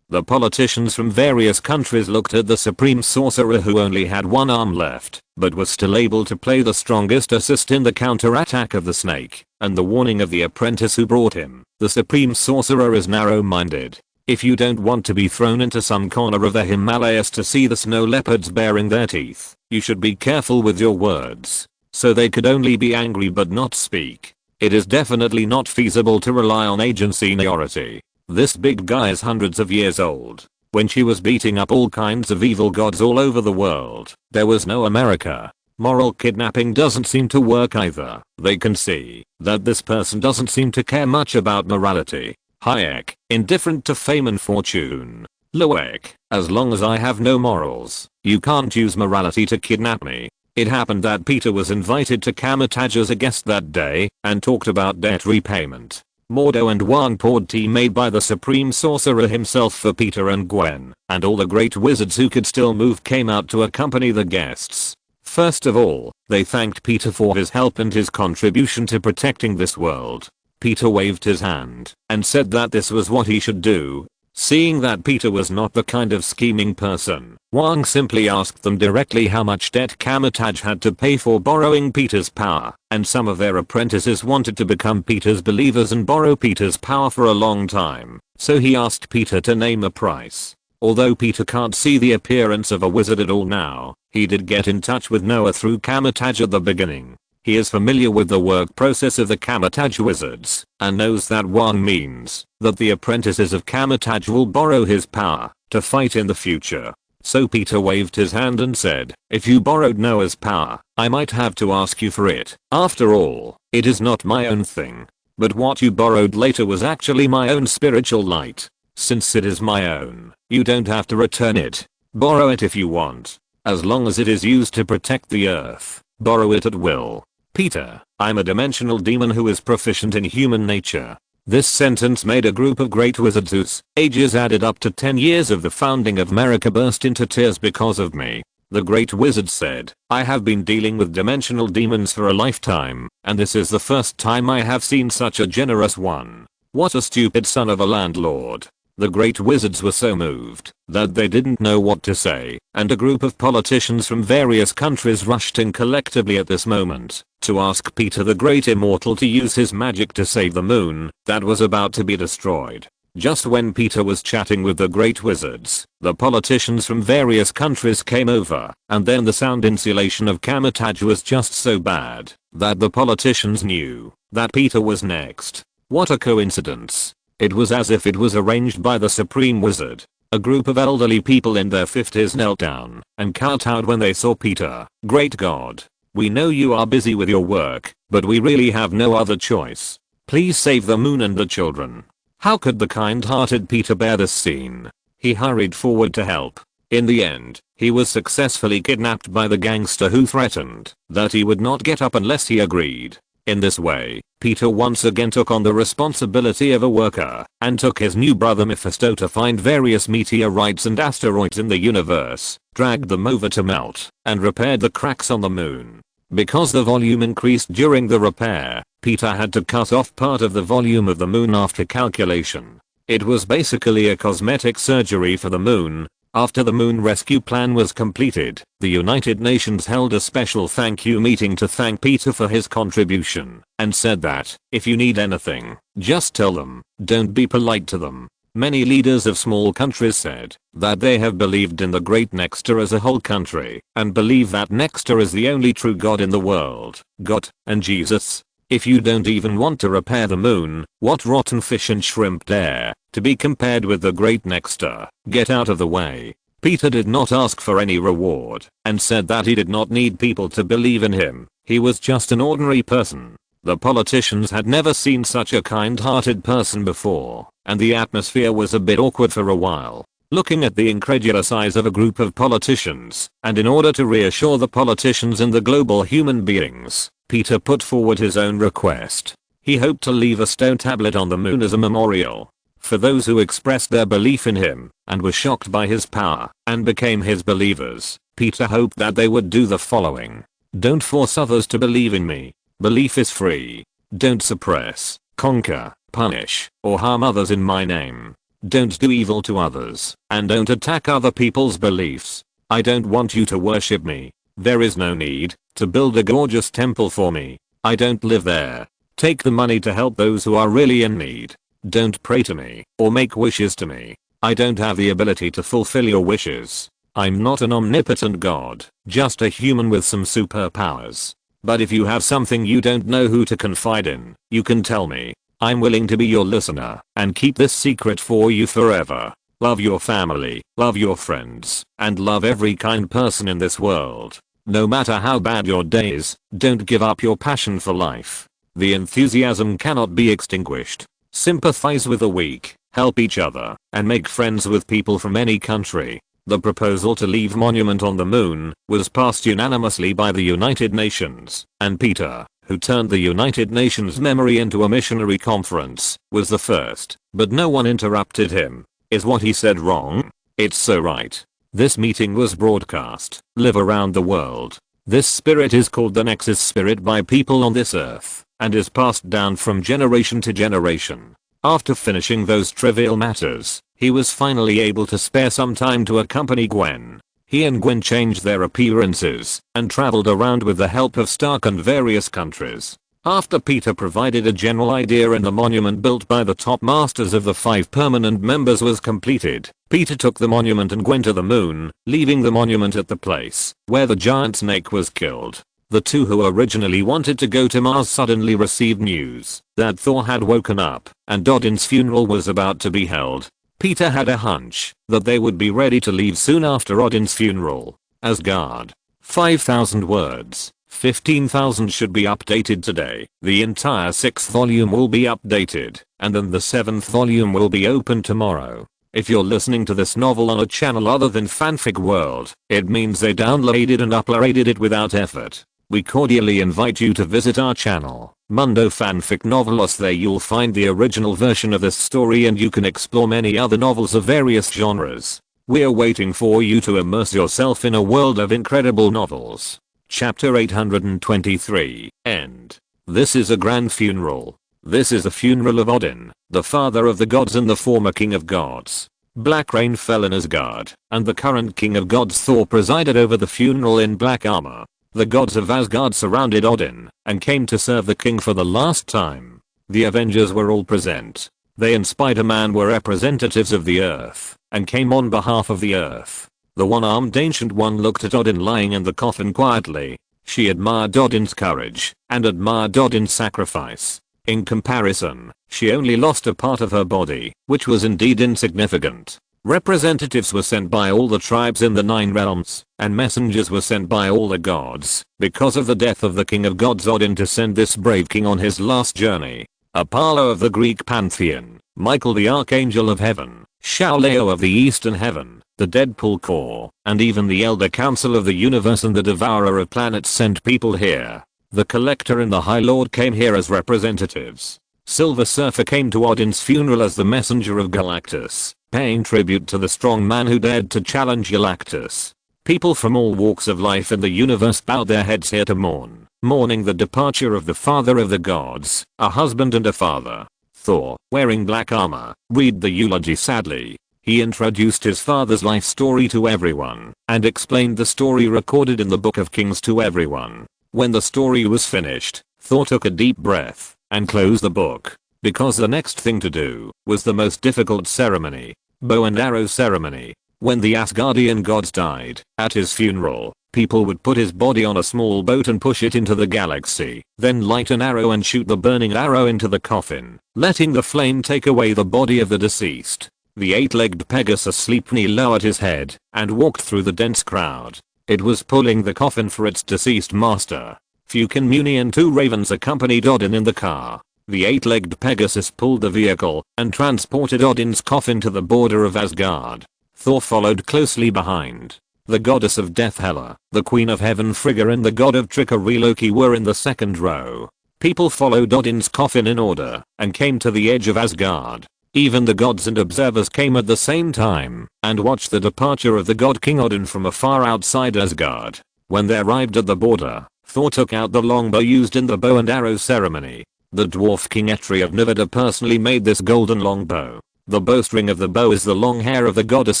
The politicians from various countries looked at the Supreme Sorcerer who only had one arm left, but was still able to play the strongest assist in the counterattack of the snake, and the warning of the apprentice who brought him. The Supreme Sorcerer is narrow-minded. If you don't want to be thrown into some corner of the Himalayas to see the snow leopards baring their teeth, you should be careful with your words. So they could only be angry but not speak. It is definitely not feasible to rely on age and seniority. This big guy is hundreds of years old. When she was beating up all kinds of evil gods all over the world, there was no America. Moral kidnapping doesn't seem to work either. They can see that this person doesn't seem to care much about morality. Hayek, indifferent to fame and fortune. Loek, as long as I have no morals, you can't use morality to kidnap me. It happened that Peter was invited to Kamataj as a guest that day and talked about debt repayment. Mordo and Wan poured tea made by the Supreme Sorcerer himself for Peter and Gwen, and all the great wizards who could still move came out to accompany the guests. First of all, they thanked Peter for his help and his contribution to protecting this world. Peter waved his hand and said that this was what he should do. Seeing that Peter was not the kind of scheming person, Wang simply asked them directly how much debt Kamataj had to pay for borrowing Peter's power, and some of their apprentices wanted to become Peter's believers and borrow Peter's power for a long time, so he asked Peter to name a price. Although Peter can't see the appearance of a wizard at all now, he did get in touch with Noah through Kamataj at the beginning. He is familiar with the work process of the Kamataj wizards, and knows that Wang means that the apprentices of Kamataj will borrow his power to fight in the future. So Peter waved his hand and said, if you borrowed Noah's power, I might have to ask you for it. After all, it is not my own thing. But what you borrowed later was actually my own spiritual light. Since it is my own, you don't have to return it. Borrow it if you want. As long as it is used to protect the earth, borrow it at will. Peter, I'm a dimensional demon who is proficient in human nature. This sentence made a group of great wizards whose ages added up to 10 years of the founding of America burst into tears because of me. The great wizard said, I have been dealing with dimensional demons for a lifetime, and this is the first time I have seen such a generous one. What a stupid son of a landlord. The great wizards were so moved that they didn't know what to say, and a group of politicians from various countries rushed in collectively at this moment to ask Peter the Great Immortal to use his magic to save the moon that was about to be destroyed. Just when Peter was chatting with the great wizards, the politicians from various countries came over, and then the sound insulation of Camotage was just so bad that the politicians knew that Peter was next. What a coincidence. It was as if it was arranged by the Supreme Wizard. A group of elderly people in their 50s knelt down and kowtowed when they saw Peter. Great God. We know you are busy with your work, but we really have no other choice. Please save the moon and the children. How could the kind-hearted Peter bear this scene? He hurried forward to help. In the end, he was successfully kidnapped by the gangster who threatened that he would not get up unless he agreed. In this way, Peter once again took on the responsibility of a worker and took his new brother Mephisto to find various meteorites and asteroids in the universe, dragged them over to melt, and repaired the cracks on the moon. Because the volume increased during the repair, Peter had to cut off part of the volume of the moon after calculation. It was basically a cosmetic surgery for the moon. After the moon rescue plan was completed, the United Nations held a special thank you meeting to thank Peter for his contribution, and said that, if you need anything, just tell them, don't be polite to them. Many leaders of small countries said that they have believed in the great Nexter as a whole country, and believe that Nexter is the only true God in the world, God, and Jesus. If you don't even want to repair the moon, what rotten fish and shrimp dare to be compared with the great Nexter? Get out of the way. Peter did not ask for any reward, and said that he did not need people to believe in him. He was just an ordinary person. The politicians had never seen such a kind-hearted person before, and the atmosphere was a bit awkward for a while. Looking at the incredulous eyes of a group of politicians, and in order to reassure the politicians and the global human beings, Peter put forward his own request. He hoped to leave a stone tablet on the moon as a memorial for those who expressed their belief in him and were shocked by his power and became his believers. Peter hoped that they would do the following. Don't force others to believe in me. Belief is free. Don't suppress, conquer, punish, or harm others in my name. Don't do evil to others, and don't attack other people's beliefs. I don't want you to worship me. There is no need to build a gorgeous temple for me. I don't live there. Take the money to help those who are really in need. Don't pray to me or make wishes to me. I don't have the ability to fulfill your wishes. I'm not an omnipotent god, just a human with some superpowers. But if you have something you don't know who to confide in, you can tell me. I'm willing to be your listener and keep this secret for you forever. Love your family, love your friends, and love every kind person in this world. No matter how bad your day is, don't give up your passion for life. The enthusiasm cannot be extinguished. Sympathize with the weak, help each other, and make friends with people from any country. The proposal to leave monument on the moon was passed unanimously by the United Nations, and Peter, who turned the United Nations memory into a missionary conference, was the first, but no one interrupted him. Is what he said wrong? It's so right. This meeting was broadcast, live around the world. This spirit is called the Nexus spirit by people on this earth, and is passed down from generation to generation. After finishing those trivial matters, he was finally able to spare some time to accompany Gwen. He and Gwen changed their appearances and traveled around with the help of Stark and various countries. After Peter provided a general idea and the monument built by the top masters of the 5 permanent members was completed, Peter took the monument and Gwen to the moon, leaving the monument at the place where the giant snake was killed. The two who originally wanted to go to Mars suddenly received news that Thor had woken up and Odin's funeral was about to be held. Peter had a hunch that they would be ready to leave soon after Odin's funeral. Asgard. 5,000 words. 15,000 should be updated today. The entire 6th volume will be updated, and then the 7th volume will be open tomorrow. If you're listening to this novel on a channel other than Fanfic World, it means they downloaded and uploaded it without effort. We cordially invite you to visit our channel, Mundo Fanfic Novelos. There you'll find the original version of this story and you can explore many other novels of various genres. We're waiting for you to immerse yourself in a world of incredible novels. Chapter 823, End. This is a grand funeral. This is the funeral of Odin, the father of the gods and the former king of gods. Black rain fell in Asgard, and the current king of gods Thor presided over the funeral in black armor. The gods of Asgard surrounded Odin and came to serve the king for the last time. The Avengers were all present. They and Spider-Man were representatives of the Earth and came on behalf of the Earth. The one-armed Ancient One looked at Odin lying in the coffin quietly. She admired Odin's courage and admired Odin's sacrifice. In comparison, she only lost a part of her body, which was indeed insignificant. Representatives were sent by all the tribes in the 9 realms, and messengers were sent by all the gods, because of the death of the king of gods Odin, to send this brave king on his last journey. Apollo of the Greek pantheon, Michael the Archangel of Heaven, Shaoleo of the Eastern Heaven, the Deadpool Corps, and even the Elder Council of the Universe and the Devourer of Planets sent people here. The Collector and the High Lord came here as representatives. Silver Surfer came to Odin's funeral as the messenger of Galactus, paying tribute to the strong man who dared to challenge Galactus. People from all walks of life in the universe bowed their heads here to mourn, mourning the departure of the father of the gods, a husband and a father. Thor, wearing black armor, read the eulogy sadly. He introduced his father's life story to everyone and explained the story recorded in the Book of Kings to everyone. When the story was finished, Thor took a deep breath and closed the book, because the next thing to do was the most difficult ceremony, bow and arrow ceremony. When the Asgardian gods died, at his funeral, people would put his body on a small boat and push it into the galaxy, then light an arrow and shoot the burning arrow into the coffin, letting the flame take away the body of the deceased. The 8-legged Pegasus sleepily lowered his head and walked through the dense crowd. It was pulling the coffin for its deceased master. Fukin Muni and 2 ravens accompanied Odin in the car. The 8-legged Pegasus pulled the vehicle and transported Odin's coffin to the border of Asgard. Thor followed closely behind. The goddess of death Hela, the queen of heaven Frigga and the god of trickery Loki were in the second row. People followed Odin's coffin in order and came to the edge of Asgard. Even the gods and observers came at the same time and watched the departure of the god King Odin from afar outside Asgard. When they arrived at the border, Thor took out the longbow used in the bow and arrow ceremony. The dwarf king Etri of Nivida personally made this golden longbow. The bowstring of the bow is the long hair of the goddess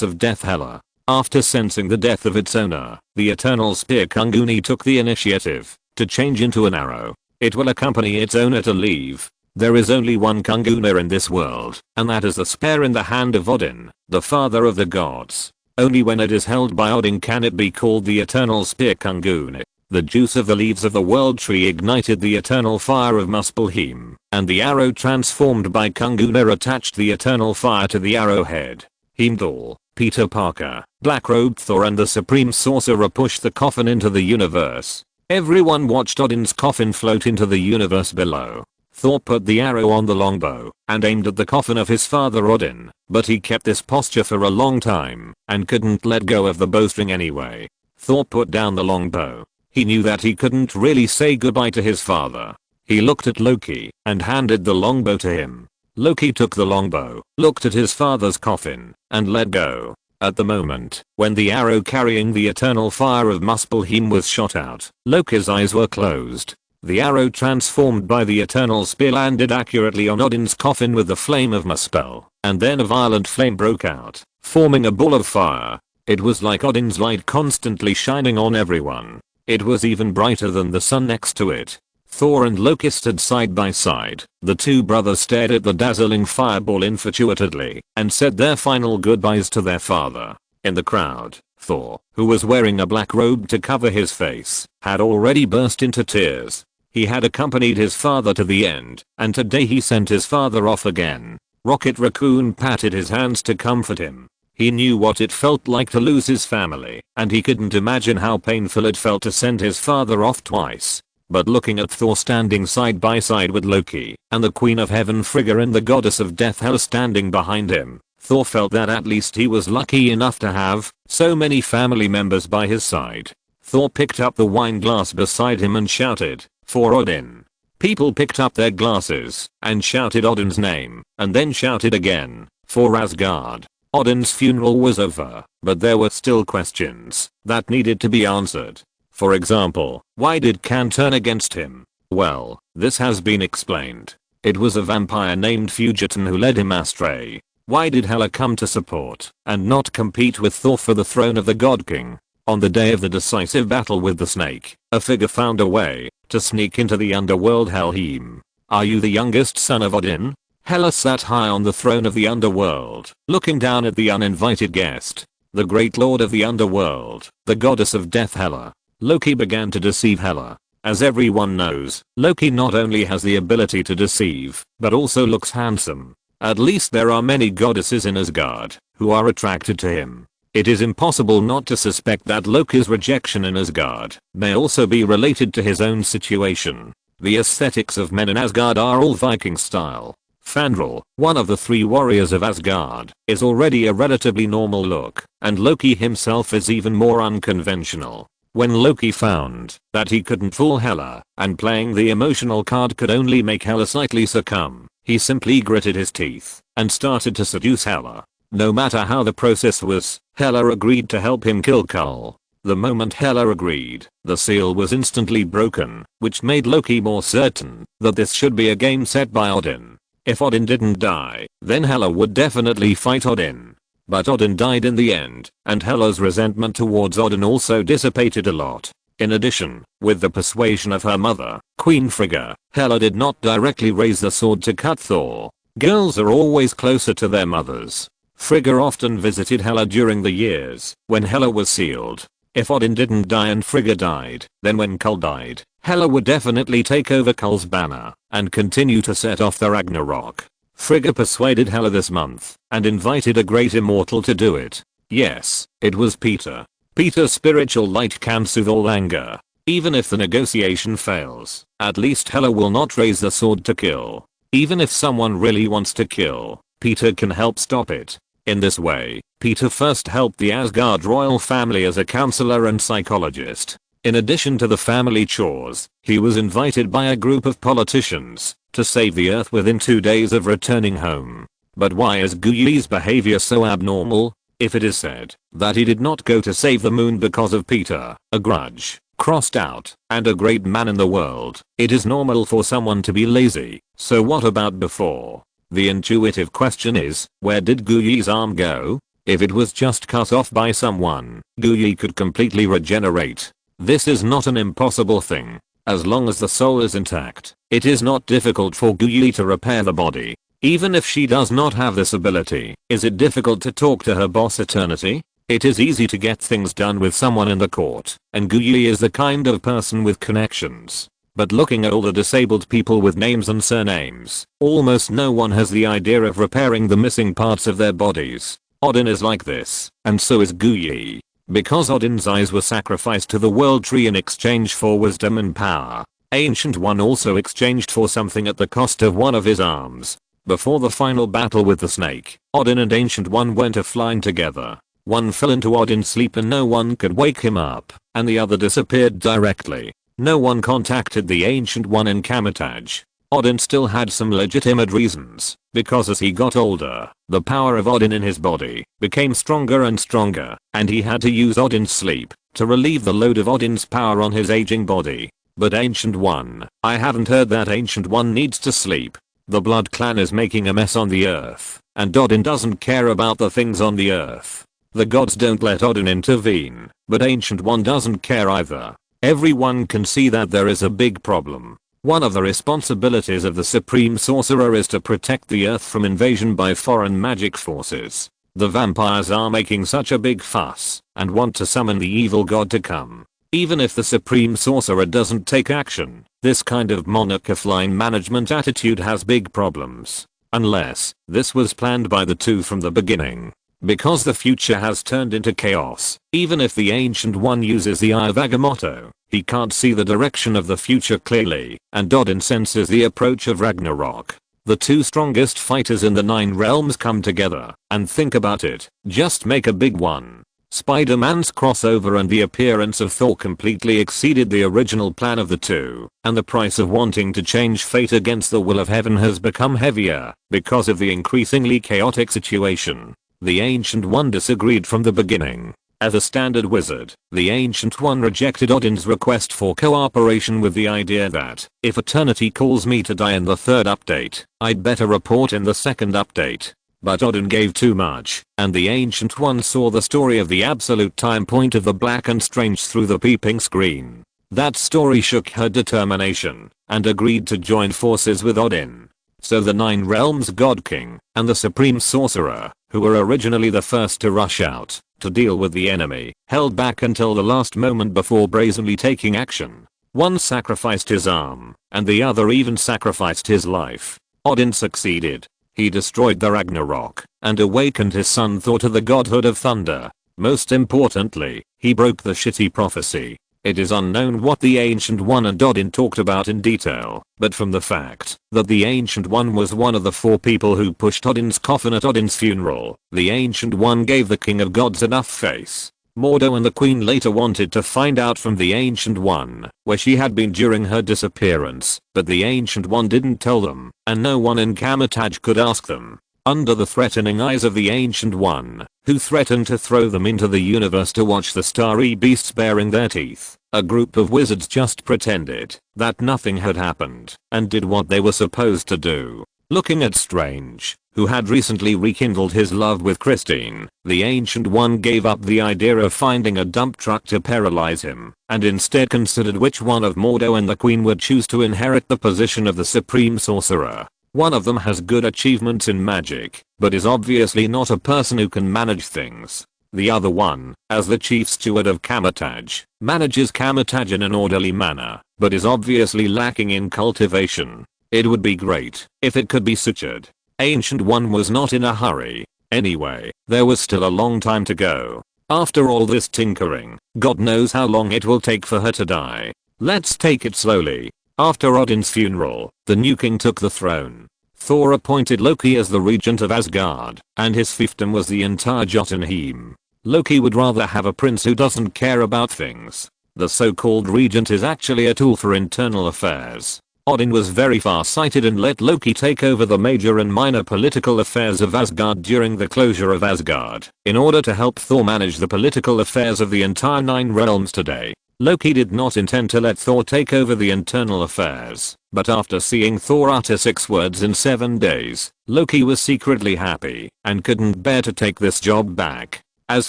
of death Hela. After sensing the death of its owner, the eternal spear Kanguni took the initiative to change into an arrow. It will accompany its owner to leave. There is only one Kanguna in this world, and that is the spear in the hand of Odin, the father of the gods. Only when it is held by Odin can it be called the eternal spear Kanguna. The juice of the leaves of the world tree ignited the eternal fire of Muspelheim, and the arrow transformed by Kanguna attached the eternal fire to the arrowhead. Heimdall, Peter Parker, Black-robed Thor and the Supreme Sorcerer pushed the coffin into the universe. Everyone watched Odin's coffin float into the universe below. Thor put the arrow on the longbow and aimed at the coffin of his father Odin, but he kept this posture for a long time and couldn't let go of the bowstring anyway. Thor put down the longbow. He knew that he couldn't really say goodbye to his father. He looked at Loki and handed the longbow to him. Loki took the longbow, looked at his father's coffin, and let go. At the moment, when the arrow carrying the eternal fire of Muspelheim was shot out, Loki's eyes were closed. The arrow transformed by the eternal spear landed accurately on Odin's coffin with the flame of Muspel, and then a violent flame broke out, forming a ball of fire. It was like Odin's light constantly shining on everyone. It was even brighter than the sun next to it. Thor and Loki stood side by side. The two brothers stared at the dazzling fireball infatuatedly and said their final goodbyes to their father. In the crowd, Thor, who was wearing a black robe to cover his face, had already burst into tears. He had accompanied his father to the end, and today he sent his father off again. Rocket Raccoon patted his hands to comfort him. He knew what it felt like to lose his family, and he couldn't imagine how painful it felt to send his father off twice. But looking at Thor standing side by side with Loki, and the Queen of Heaven Frigga and the Goddess of Death Hela standing behind him, Thor felt that at least he was lucky enough to have so many family members by his side. Thor picked up the wine glass beside him and shouted, "For Odin." People picked up their glasses and shouted Odin's name, and then shouted again, "For Asgard." Odin's funeral was over, but there were still questions that needed to be answered. For example, why did Khan turn against him? Well, this has been explained. It was a vampire named Fugiton who led him astray. Why did Hela come to support and not compete with Thor for the throne of the God King? On the day of the decisive battle with the snake, a figure found a way to sneak into the underworld Helheim. Are you the youngest son of Odin? Hela sat high on the throne of the underworld, looking down at the uninvited guest. The great lord of the underworld, the goddess of death Hela. Loki began to deceive Hela. As everyone knows, Loki not only has the ability to deceive, but also looks handsome. At least there are many goddesses in Asgard who are attracted to him. It is impossible not to suspect that Loki's rejection in Asgard may also be related to his own situation. The aesthetics of men in Asgard are all Viking style. Fandral, one of the 3 warriors of Asgard, is already a relatively normal look, and Loki himself is even more unconventional. When Loki found that he couldn't fool Hela, and playing the emotional card could only make Hela slightly succumb, he simply gritted his teeth and started to seduce Hela. No matter how the process was, Hela agreed to help him kill Kull. The moment Hela agreed, the seal was instantly broken, which made Loki more certain that this should be a game set by Odin. If Odin didn't die, then Hela would definitely fight Odin. But Odin died in the end, and Hela's resentment towards Odin also dissipated a lot. In addition, with the persuasion of her mother, Queen Frigga, Hela did not directly raise the sword to cut Thor. Girls are always closer to their mothers. Frigga often visited Hela during the years when Hela was sealed. If Odin didn't die and Frigga died, then when Kull died, Hela would definitely take over Kull's banner and continue to set off the Ragnarok. Frigga persuaded Hela this month and invited a great immortal to do it. Yes, it was Peter. Peter's spiritual light can soothe all anger. Even if the negotiation fails, at least Hela will not raise the sword to kill. Even if someone really wants to kill, Peter can help stop it. In this way, Peter first helped the Asgard royal family as a counselor and psychologist. In addition to the family chores, he was invited by a group of politicians to save the earth within 2 days of returning home. But why is Guyi's behavior so abnormal? If it is said that he did not go to save the moon because of Peter, a grudge, crossed out, and a great man in the world, it is normal for someone to be lazy. So what about before? The intuitive question is, where did Guyi's arm go? If it was just cut off by someone, Guyi could completely regenerate. This is not an impossible thing. As long as the soul is intact, it is not difficult for Guyi to repair the body. Even if she does not have this ability, is it difficult to talk to her boss Eternity? It is easy to get things done with someone in the court, and Guyi is the kind of person with connections. But looking at all the disabled people with names and surnames, almost no one has the idea of repairing the missing parts of their bodies. Odin is like this, and so is Guyi. Because Odin's eyes were sacrificed to the world tree in exchange for wisdom and power, Ancient One also exchanged for something at the cost of one of his arms. Before the final battle with the snake, Odin and Ancient One went flying together. One fell into Odin's sleep and no one could wake him up, and the other disappeared directly. No one contacted the Ancient One in Kamatage. Odin still had some legitimate reasons, because as he got older, the power of Odin in his body became stronger and stronger, and he had to use Odin's sleep to relieve the load of Odin's power on his aging body. But Ancient One, I haven't heard that Ancient One needs to sleep. The Blood Clan is making a mess on the earth, and Odin doesn't care about the things on the earth. The gods don't let Odin intervene, but Ancient One doesn't care either. Everyone can see that there is a big problem. One of the responsibilities of the Supreme Sorcerer is to protect the earth from invasion by foreign magic forces. The vampires are making such a big fuss and want to summon the evil god to come. Even if the Supreme Sorcerer doesn't take action, this kind of monarch-line management attitude has big problems. Unless this was planned by the two from the beginning. Because the future has turned into chaos, even if the Ancient One uses the Eye of Agamotto, he can't see the direction of the future clearly, and Odin senses the approach of Ragnarok. The two strongest fighters in the 9 realms come together, and think about it, just make a big one. Spider-Man's crossover and the appearance of Thor completely exceeded the original plan of the two, and the price of wanting to change fate against the will of heaven has become heavier, because of the increasingly chaotic situation. The Ancient One disagreed from the beginning. As a standard wizard, the Ancient One rejected Odin's request for cooperation with the idea that, if Eternity calls me to die in the third update, I'd better report in the second update. But Odin gave too much, and the Ancient One saw the story of the absolute time point of the Black and Strange through the peeping screen. That story shook her determination, and agreed to join forces with Odin. So the Nine Realms God King, and the Supreme Sorcerer, who were originally the first to rush out to deal with the enemy, held back until the last moment before brazenly taking action. One sacrificed his arm, and the other even sacrificed his life. Odin succeeded. He destroyed the Ragnarok, and awakened his son Thor to the godhood of thunder. Most importantly, he broke the shitty prophecy. It is unknown what the Ancient One and Odin talked about in detail, but from the fact that the Ancient One was one of the 4 people who pushed Odin's coffin at Odin's funeral, the Ancient One gave the King of Gods enough face. Mordo and the Queen later wanted to find out from the Ancient One where she had been during her disappearance, but the Ancient One didn't tell them, and no one in Kamataj could ask them. Under the threatening eyes of the Ancient One, who threatened to throw them into the universe to watch the starry beasts baring their teeth, a group of wizards just pretended that nothing had happened and did what they were supposed to do. Looking at Strange, who had recently rekindled his love with Christine, the Ancient One gave up the idea of finding a dump truck to paralyze him, and instead considered which one of Mordo and the Queen would choose to inherit the position of the Supreme Sorcerer. One of them has good achievements in magic, but is obviously not a person who can manage things. The other one, as the chief steward of Kamataj, manages Kamataj in an orderly manner, but is obviously lacking in cultivation. It would be great if it could be sutured. Ancient One was not in a hurry. Anyway, there was still a long time to go. After all this tinkering, God knows how long it will take for her to die. Let's take it slowly. After Odin's funeral, the new king took the throne. Thor appointed Loki as the regent of Asgard, and his fiefdom was the entire Jotunheim. Loki would rather have a prince who doesn't care about things. The so-called regent is actually a tool for internal affairs. Odin was very far-sighted and let Loki take over the major and minor political affairs of Asgard during the closure of Asgard, in order to help Thor manage the political affairs of the entire 9 realms today. Loki did not intend to let Thor take over the internal affairs, but after seeing Thor utter 6 words in 7 days, Loki was secretly happy and couldn't bear to take this job back. As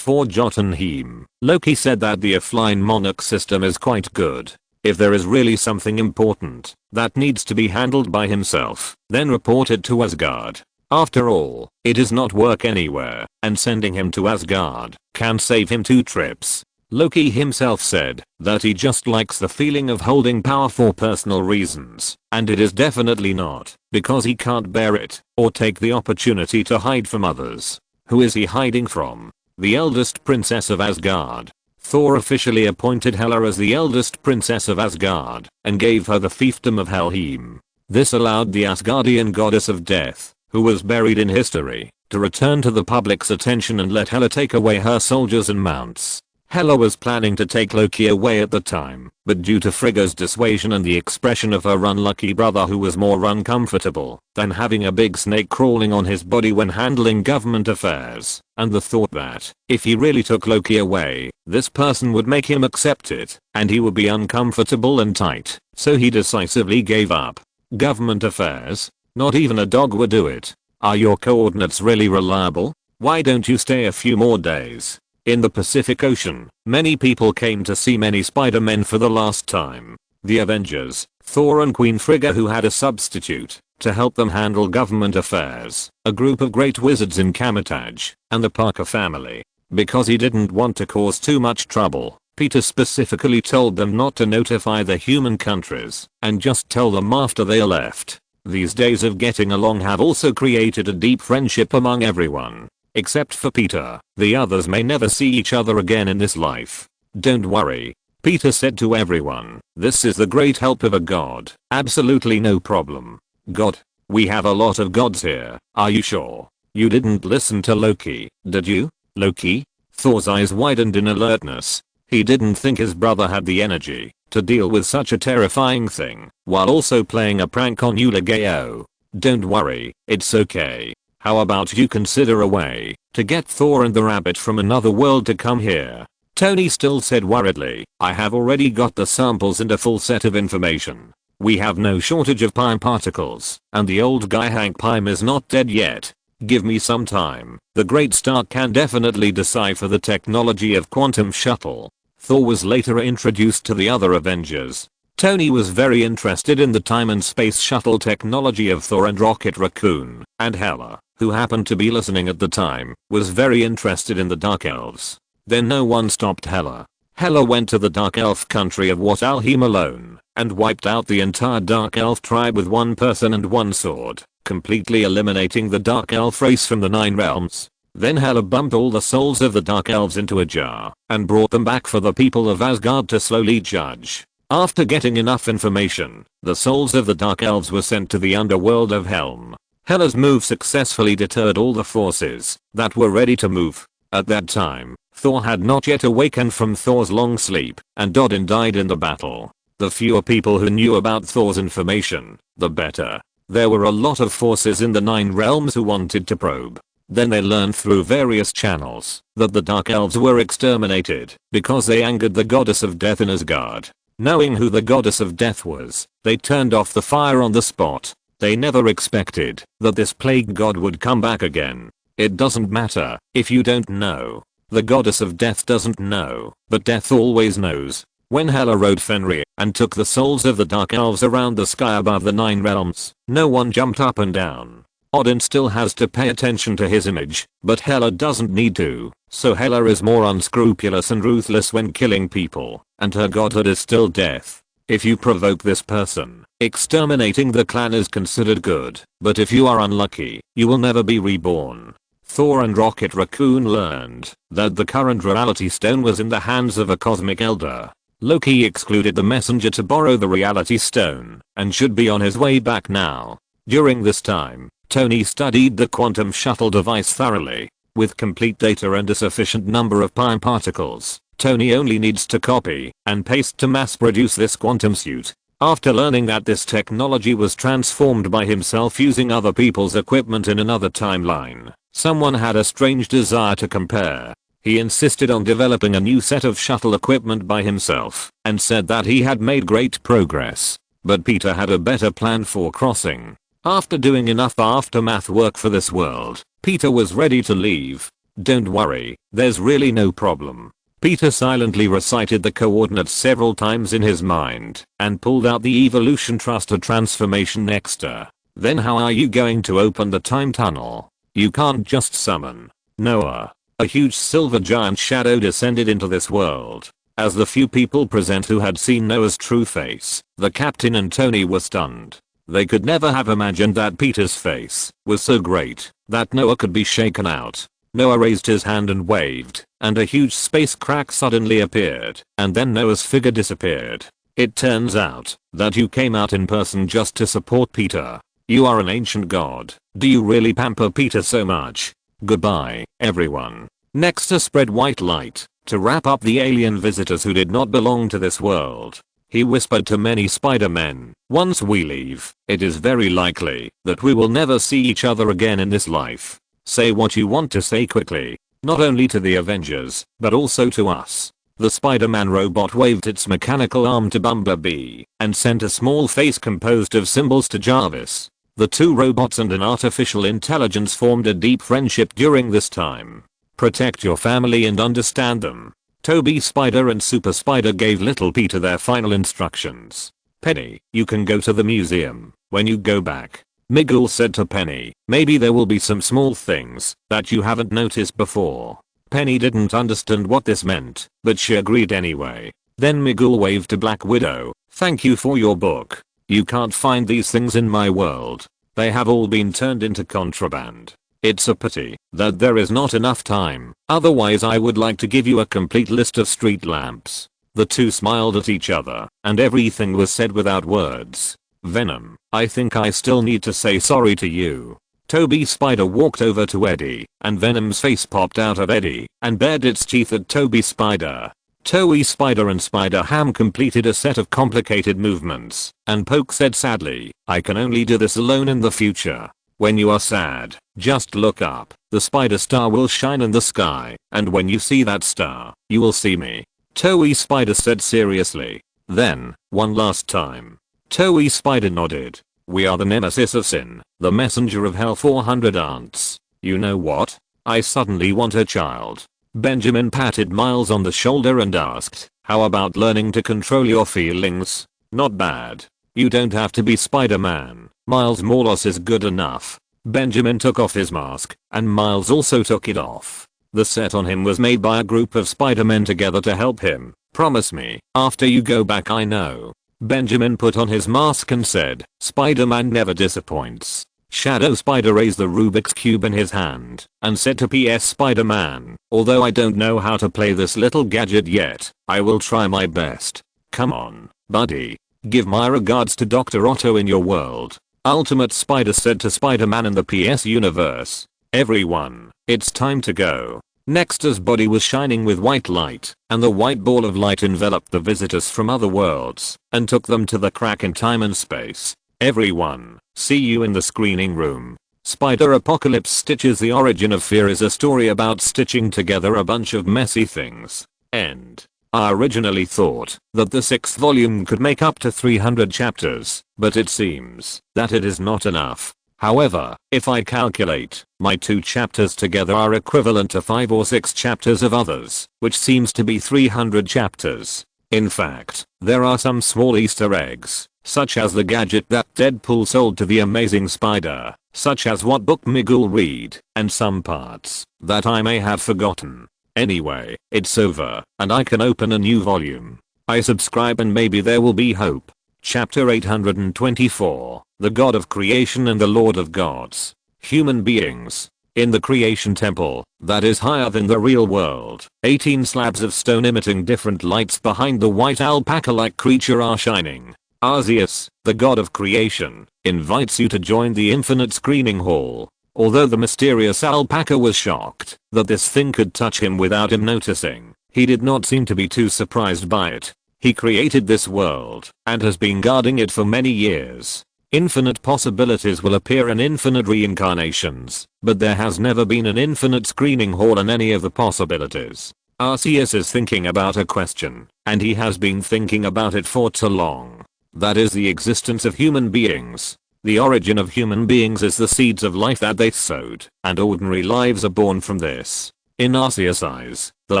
for Jotunheim, Loki said that the offline monarch system is quite good. If there is really something important that needs to be handled by himself, then report it to Asgard. After all, it is not work anywhere, and sending him to Asgard can save him 2 trips. Loki himself said that he just likes the feeling of holding power for personal reasons, and it is definitely not because he can't bear it or take the opportunity to hide from others. Who is he hiding from? The eldest princess of Asgard. Thor officially appointed Hela as the eldest princess of Asgard and gave her the fiefdom of Helheim. This allowed the Asgardian goddess of death, who was buried in history, to return to the public's attention and let Hela take away her soldiers and mounts. Hela was planning to take Loki away at the time, but due to Frigga's dissuasion and the expression of her unlucky brother who was more uncomfortable than having a big snake crawling on his body when handling government affairs, and the thought that, if he really took Loki away, this person would make him accept it, and he would be uncomfortable and tight, so he decisively gave up. Government affairs? Not even a dog would do it. Are your coordinates really reliable? Why don't you stay a few more days? In the Pacific Ocean, many people came to see many Spider-Men for the last time. The Avengers, Thor and Queen Frigga who had a substitute to help them handle government affairs, a group of great wizards in Kamataj, and the Parker family. Because he didn't want to cause too much trouble, Peter specifically told them not to notify the human countries and just tell them after they left. These days of getting along have also created a deep friendship among everyone. Except for Peter, the others may never see each other again in this life. Don't worry, Peter said to everyone, this is the great help of a god, absolutely no problem. God? We have a lot of gods here, are you sure? You didn't listen to Loki, did you? Loki? Thor's eyes widened in alertness. He didn't think his brother had the energy to deal with such a terrifying thing, while also playing a prank on Ulagayo. Don't worry, it's okay. How about you consider a way to get Thor and the rabbit from another world to come here? Tony still said worriedly, I have already got the samples and a full set of information. We have no shortage of Pym particles, and the old guy Hank Pym is not dead yet. Give me some time. The Great Stark can definitely decipher the technology of quantum shuttle. Thor was later introduced to the other Avengers. Tony was very interested in the time and space shuttle technology of Thor and Rocket Raccoon, and Hela, who happened to be listening at the time, was very interested in the Dark Elves. Then no one stopped Hela. Hela went to the Dark Elf country of Jotunheim alone, and wiped out the entire Dark Elf tribe with one person and one sword, completely eliminating the Dark Elf race from the 9 realms. Then Hela bumped all the souls of the Dark Elves into a jar, and brought them back for the people of Asgard to slowly judge. After getting enough information, the souls of the Dark Elves were sent to the underworld of Helm. Hela's move successfully deterred all the forces that were ready to move. At that time, Thor had not yet awakened from Thor's long sleep, and Odin died in the battle. The fewer people who knew about Thor's information, the better. There were a lot of forces in the 9 realms who wanted to probe. Then they learned through various channels that the Dark Elves were exterminated because they angered the goddess of death in Asgard. Knowing who the goddess of death was, they turned off the fire on the spot. They never expected that this plague god would come back again. It doesn't matter if you don't know. The goddess of death doesn't know, but death always knows. When Hela rode Fenrir and took the souls of the Dark Elves around the sky above the 9 realms, no one jumped up and down. Odin still has to pay attention to his image, but Hela doesn't need to, so Hela is more unscrupulous and ruthless when killing people, and her godhood is still death. If you provoke this person, exterminating the clan is considered good, but if you are unlucky, you will never be reborn. Thor and Rocket Raccoon learned that the current reality stone was in the hands of a cosmic elder. Loki excluded the messenger to borrow the reality stone, and should be on his way back now. During this time, Tony studied the quantum shuttle device thoroughly. With complete data and a sufficient number of Pym particles, Tony only needs to copy and paste to mass produce this quantum suit. After learning that this technology was transformed by himself using other people's equipment in another timeline, someone had a strange desire to compare. He insisted on developing a new set of shuttle equipment by himself and said that he had made great progress. But Peter had a better plan for crossing. After doing enough aftermath work for this world, Peter was ready to leave. Don't worry, there's really no problem. Peter silently recited the coordinates several times in his mind and pulled out the evolution thruster transformation nexter. Then how are you going to open the time tunnel? You can't just summon Noah. A huge silver giant shadow descended into this world. As the few people present who had seen Noah's true face, the captain and Tony were stunned. They could never have imagined that Peter's face was so great that Noah could be shaken out. Noah raised his hand and waved, and a huge space crack suddenly appeared, and then Noah's figure disappeared. It turns out that you came out in person just to support Peter. You are an ancient god. Do you really pamper Peter so much? Goodbye, everyone. Nexter spread white light to wrap up the alien visitors who did not belong to this world. He whispered to many Spider-Men, once we leave, it is very likely that we will never see each other again in this life. Say what you want to say quickly, not only to the Avengers, but also to us. The Spider-Man robot waved its mechanical arm to Bumblebee and sent a small face composed of symbols to Jarvis. The two robots and an artificial intelligence formed a deep friendship during this time. Protect your family and understand them. Toby Spider and Super Spider gave little Peter their final instructions. Penny, you can go to the museum when you go back. Miguel said to Penny, maybe there will be some small things that you haven't noticed before. Penny didn't understand what this meant, but she agreed anyway. Then Miguel waved to Black Widow, thank you for your book. You can't find these things in my world. They have all been turned into contraband. It's a pity that there is not enough time, otherwise I would like to give you a complete list of street lamps. The two smiled at each other, and everything was said without words. Venom, I think I still need to say sorry to you. Toby Spider walked over to Eddie, and Venom's face popped out of Eddie, and bared its teeth at Toby Spider. Toby Spider and Spider-Ham completed a set of complicated movements, and Poke said sadly, I can only do this alone in the future. When you are sad, just look up. The spider star will shine in the sky, and when you see that star, you will see me. Toei Spider said seriously. Then, one last time. Toei Spider nodded. We are the nemesis of sin, the messenger of hell 400 aunts. You know what? I suddenly want a child. Benjamin patted Miles on the shoulder and asked, how about learning to control your feelings? Not bad. You don't have to be Spider-Man. Miles Morales is good enough. Benjamin took off his mask, and Miles also took it off. The set on him was made by a group of Spider-Men together to help him. Promise me, after you go back I know. Benjamin put on his mask and said, Spider-Man never disappoints. Shadow Spider raised the Rubik's Cube in his hand and said to PS Spider-Man, although I don't know how to play this little gadget yet, I will try my best. Come on, buddy. Give my regards to Dr. Otto in your world. Ultimate Spider said to Spider-Man in the PS universe. Everyone, it's time to go. Next's body was shining with white light, and the white ball of light enveloped the visitors from other worlds and took them to the crack in time and space. Everyone, see you in the screening room. Spider Apocalypse Stitches The Origin of Fear is a story about stitching together a bunch of messy things. End. I originally thought that the 6th volume could make up to 300 chapters, but it seems that it is not enough. However, if I calculate, my 2 chapters together are equivalent to 5 or 6 chapters of others, which seems to be 300 chapters. In fact, there are some small Easter eggs, such as the gadget that Deadpool sold to the Amazing Spider, such as what book Miguel read, and some parts that I may have forgotten. Anyway, it's over, and I can open a new volume. I subscribe and maybe there will be hope. Chapter 824, The God of Creation and the Lord of Gods. Human beings. In the creation temple, that is higher than the real world, 18 slabs of stone emitting different lights behind the white alpaca-like creature are shining. Arceus, the god of creation, invites you to join the infinite screening hall. Although the mysterious alpaca was shocked that this thing could touch him without him noticing, he did not seem to be too surprised by it. He created this world and has been guarding it for many years. Infinite possibilities will appear in infinite reincarnations, but there has never been an infinite screening hall in any of the possibilities. Arceus is thinking about a question, and he has been thinking about it for too long. That is the existence of human beings. The origin of human beings is the seeds of life that they sowed, and ordinary lives are born from this. In Arceus' eyes, the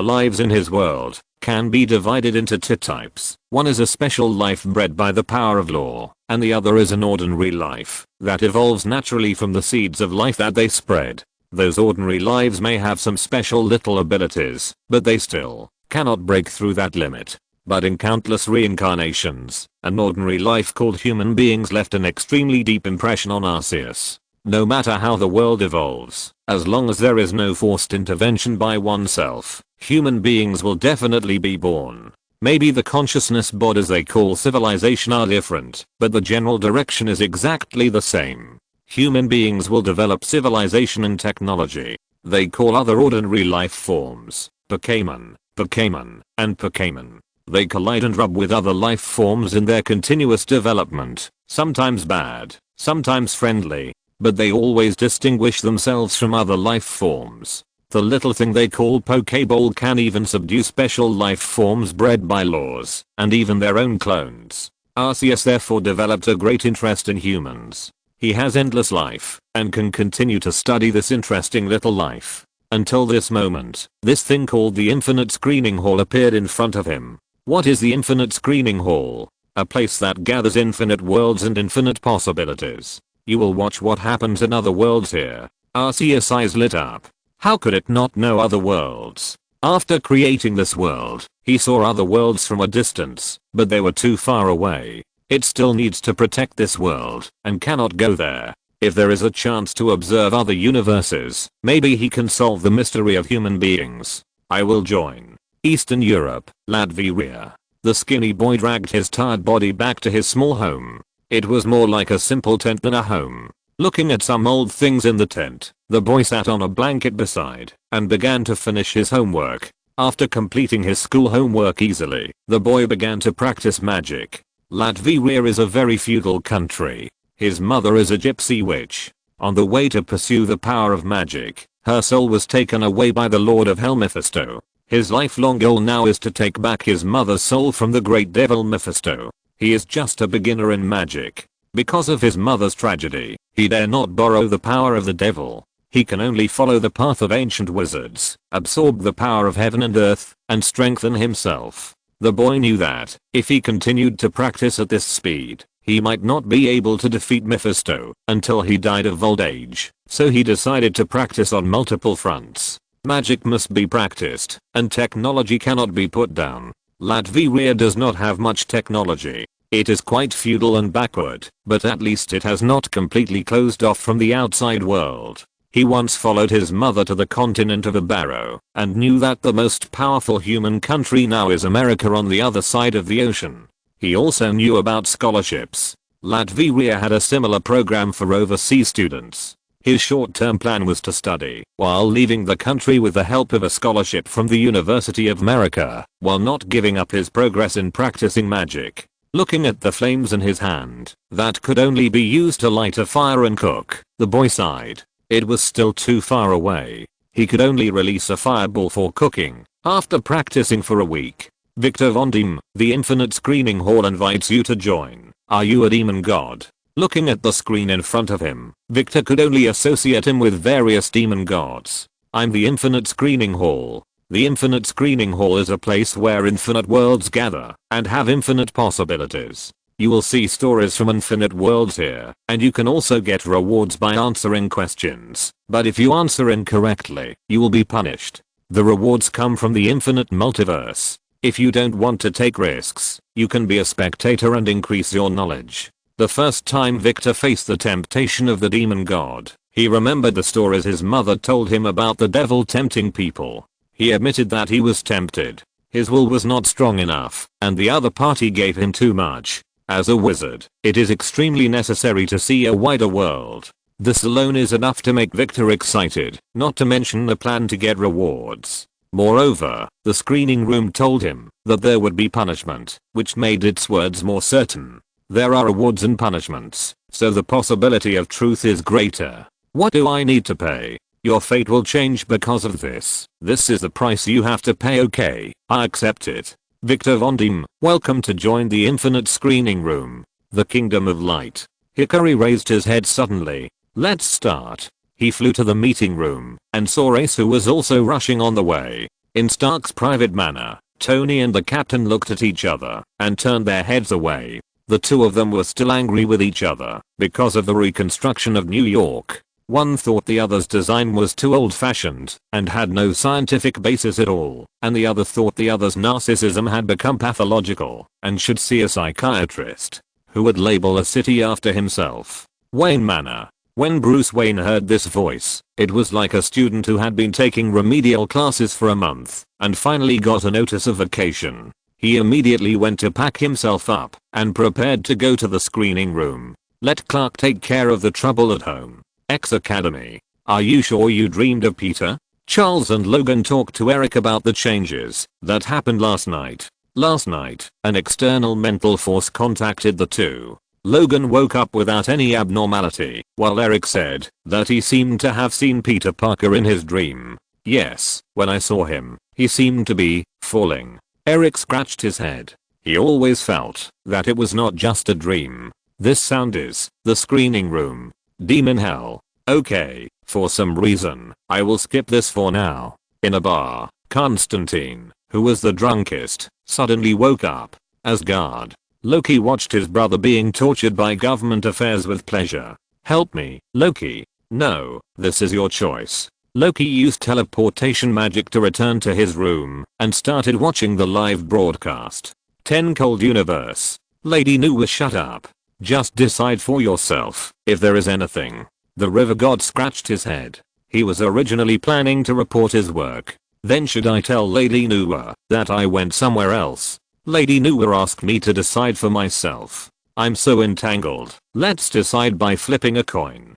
lives in his world can be divided into 2 types. One is a special life bred by the power of law, and the other is an ordinary life that evolves naturally from the seeds of life that they spread. Those ordinary lives may have some special little abilities, but they still cannot break through that limit. But in countless reincarnations, an ordinary life called human beings left an extremely deep impression on Arceus. No matter how the world evolves, as long as there is no forced intervention by oneself, human beings will definitely be born. Maybe the consciousness bodies they call civilization are different, but the general direction is exactly the same. Human beings will develop civilization and technology. They call other ordinary life forms Pokémon, and Pokémon. They collide and rub with other life forms in their continuous development, sometimes bad, sometimes friendly, but they always distinguish themselves from other life forms. The little thing they call Pokeball can even subdue special life forms bred by laws, and even their own clones. Arceus therefore developed a great interest in humans. He has endless life, and can continue to study this interesting little life. Until this moment, this thing called the Infinite Screening Hall appeared in front of him. What is the Infinite Screening Hall? A place that gathers infinite worlds and infinite possibilities. You will watch what happens in other worlds here. Arceus' eyes lit up. How could it not know other worlds? After creating this world, he saw other worlds from a distance, but they were too far away. It still needs to protect this world, and cannot go there. If there is a chance to observe other universes, maybe he can solve the mystery of human beings. I will join. Eastern Europe, Latvia. The skinny boy dragged his tired body back to his small home. It was more like a simple tent than a home. Looking at some old things in the tent, the boy sat on a blanket beside and began to finish his homework. After completing his school homework easily, the boy began to practice magic. Latvia is a very feudal country. His mother is a gypsy witch. On the way to pursue the power of magic, her soul was taken away by the Lord of Hell Mephisto. His lifelong goal now is to take back his mother's soul from the great devil Mephisto. He is just a beginner in magic. Because of his mother's tragedy, he dare not borrow the power of the devil. He can only follow the path of ancient wizards, absorb the power of heaven and earth, and strengthen himself. The boy knew that, if he continued to practice at this speed, he might not be able to defeat Mephisto until he died of old age, so he decided to practice on multiple fronts. Magic must be practiced, and technology cannot be put down. Latveria does not have much technology. It is quite feudal and backward, but at least it has not completely closed off from the outside world. He once followed his mother to the continent of Abaro, and knew that the most powerful human country now is America on the other side of the ocean. He also knew about scholarships. Latveria had a similar program for overseas students. His short-term plan was to study while leaving the country with the help of a scholarship from the University of America, while not giving up his progress in practicing magic. Looking at the flames in his hand, that could only be used to light a fire and cook, the boy sighed. It was still too far away. He could only release a fireball for cooking. After practicing for a week, Victor Von Doom, the Infinite Screening Hall invites you to join. Are you a demon god? Looking at the screen in front of him, Victor could only associate him with various demon gods. I'm the Infinite Screening Hall. The Infinite Screening Hall is a place where infinite worlds gather and have infinite possibilities. You will see stories from infinite worlds here, and you can also get rewards by answering questions. But if you answer incorrectly, you will be punished. The rewards come from the infinite multiverse. If you don't want to take risks, you can be a spectator and increase your knowledge. The first time Victor faced the temptation of the demon god, he remembered the stories his mother told him about the devil tempting people. He admitted that he was tempted. His will was not strong enough, and the other party gave him too much. As a wizard, it is extremely necessary to see a wider world. This alone is enough to make Victor excited, not to mention the plan to get rewards. Moreover, the screening room told him that there would be punishment, which made its words more certain. There are rewards and punishments, so the possibility of truth is greater. What do I need to pay? Your fate will change because of this. This is the price you have to pay. Okay, I accept it. Victor Von Doom, welcome to join the Infinite Screening Room. The Kingdom of Light. Hikari raised his head suddenly. Let's start. He flew to the meeting room and saw Ace, who was also rushing on the way. In Stark's private manner, Tony and the captain looked at each other and turned their heads away. The two of them were still angry with each other because of the reconstruction of New York. One thought the other's design was too old-fashioned and had no scientific basis at all, and the other thought the other's narcissism had become pathological and should see a psychiatrist who would label a city after himself. Wayne Manor. When Bruce Wayne heard this voice, it was like a student who had been taking remedial classes for a month and finally got a notice of vacation. He immediately went to pack himself up and prepared to go to the screening room. Let Clark take care of the trouble at home. X Academy. Are you sure you dreamed of Peter? Charles and Logan talked to Eric about the changes that happened last night. Last night, an external mental force contacted the two. Logan woke up without any abnormality, while Eric said that he seemed to have seen Peter Parker in his dream. Yes, when I saw him, he seemed to be falling. Eric scratched his head. He always felt that it was not just a dream. This sound is the screening room. Demon hell. Okay, for some reason, I will skip this for now. In a bar, Constantine, who was the drunkest, suddenly woke up. Asgard. Loki watched his brother being tortured by government affairs with pleasure. Help me, Loki. No, this is your choice. Loki used teleportation magic to return to his room and started watching the live broadcast. 10 Cold Universe. Lady Nuwa, shut up. Just decide for yourself if there is anything. The river god scratched his head. He was originally planning to report his work. Then should I tell Lady Nuwa that I went somewhere else? Lady Nuwa asked me to decide for myself. I'm so entangled. Let's decide by flipping a coin.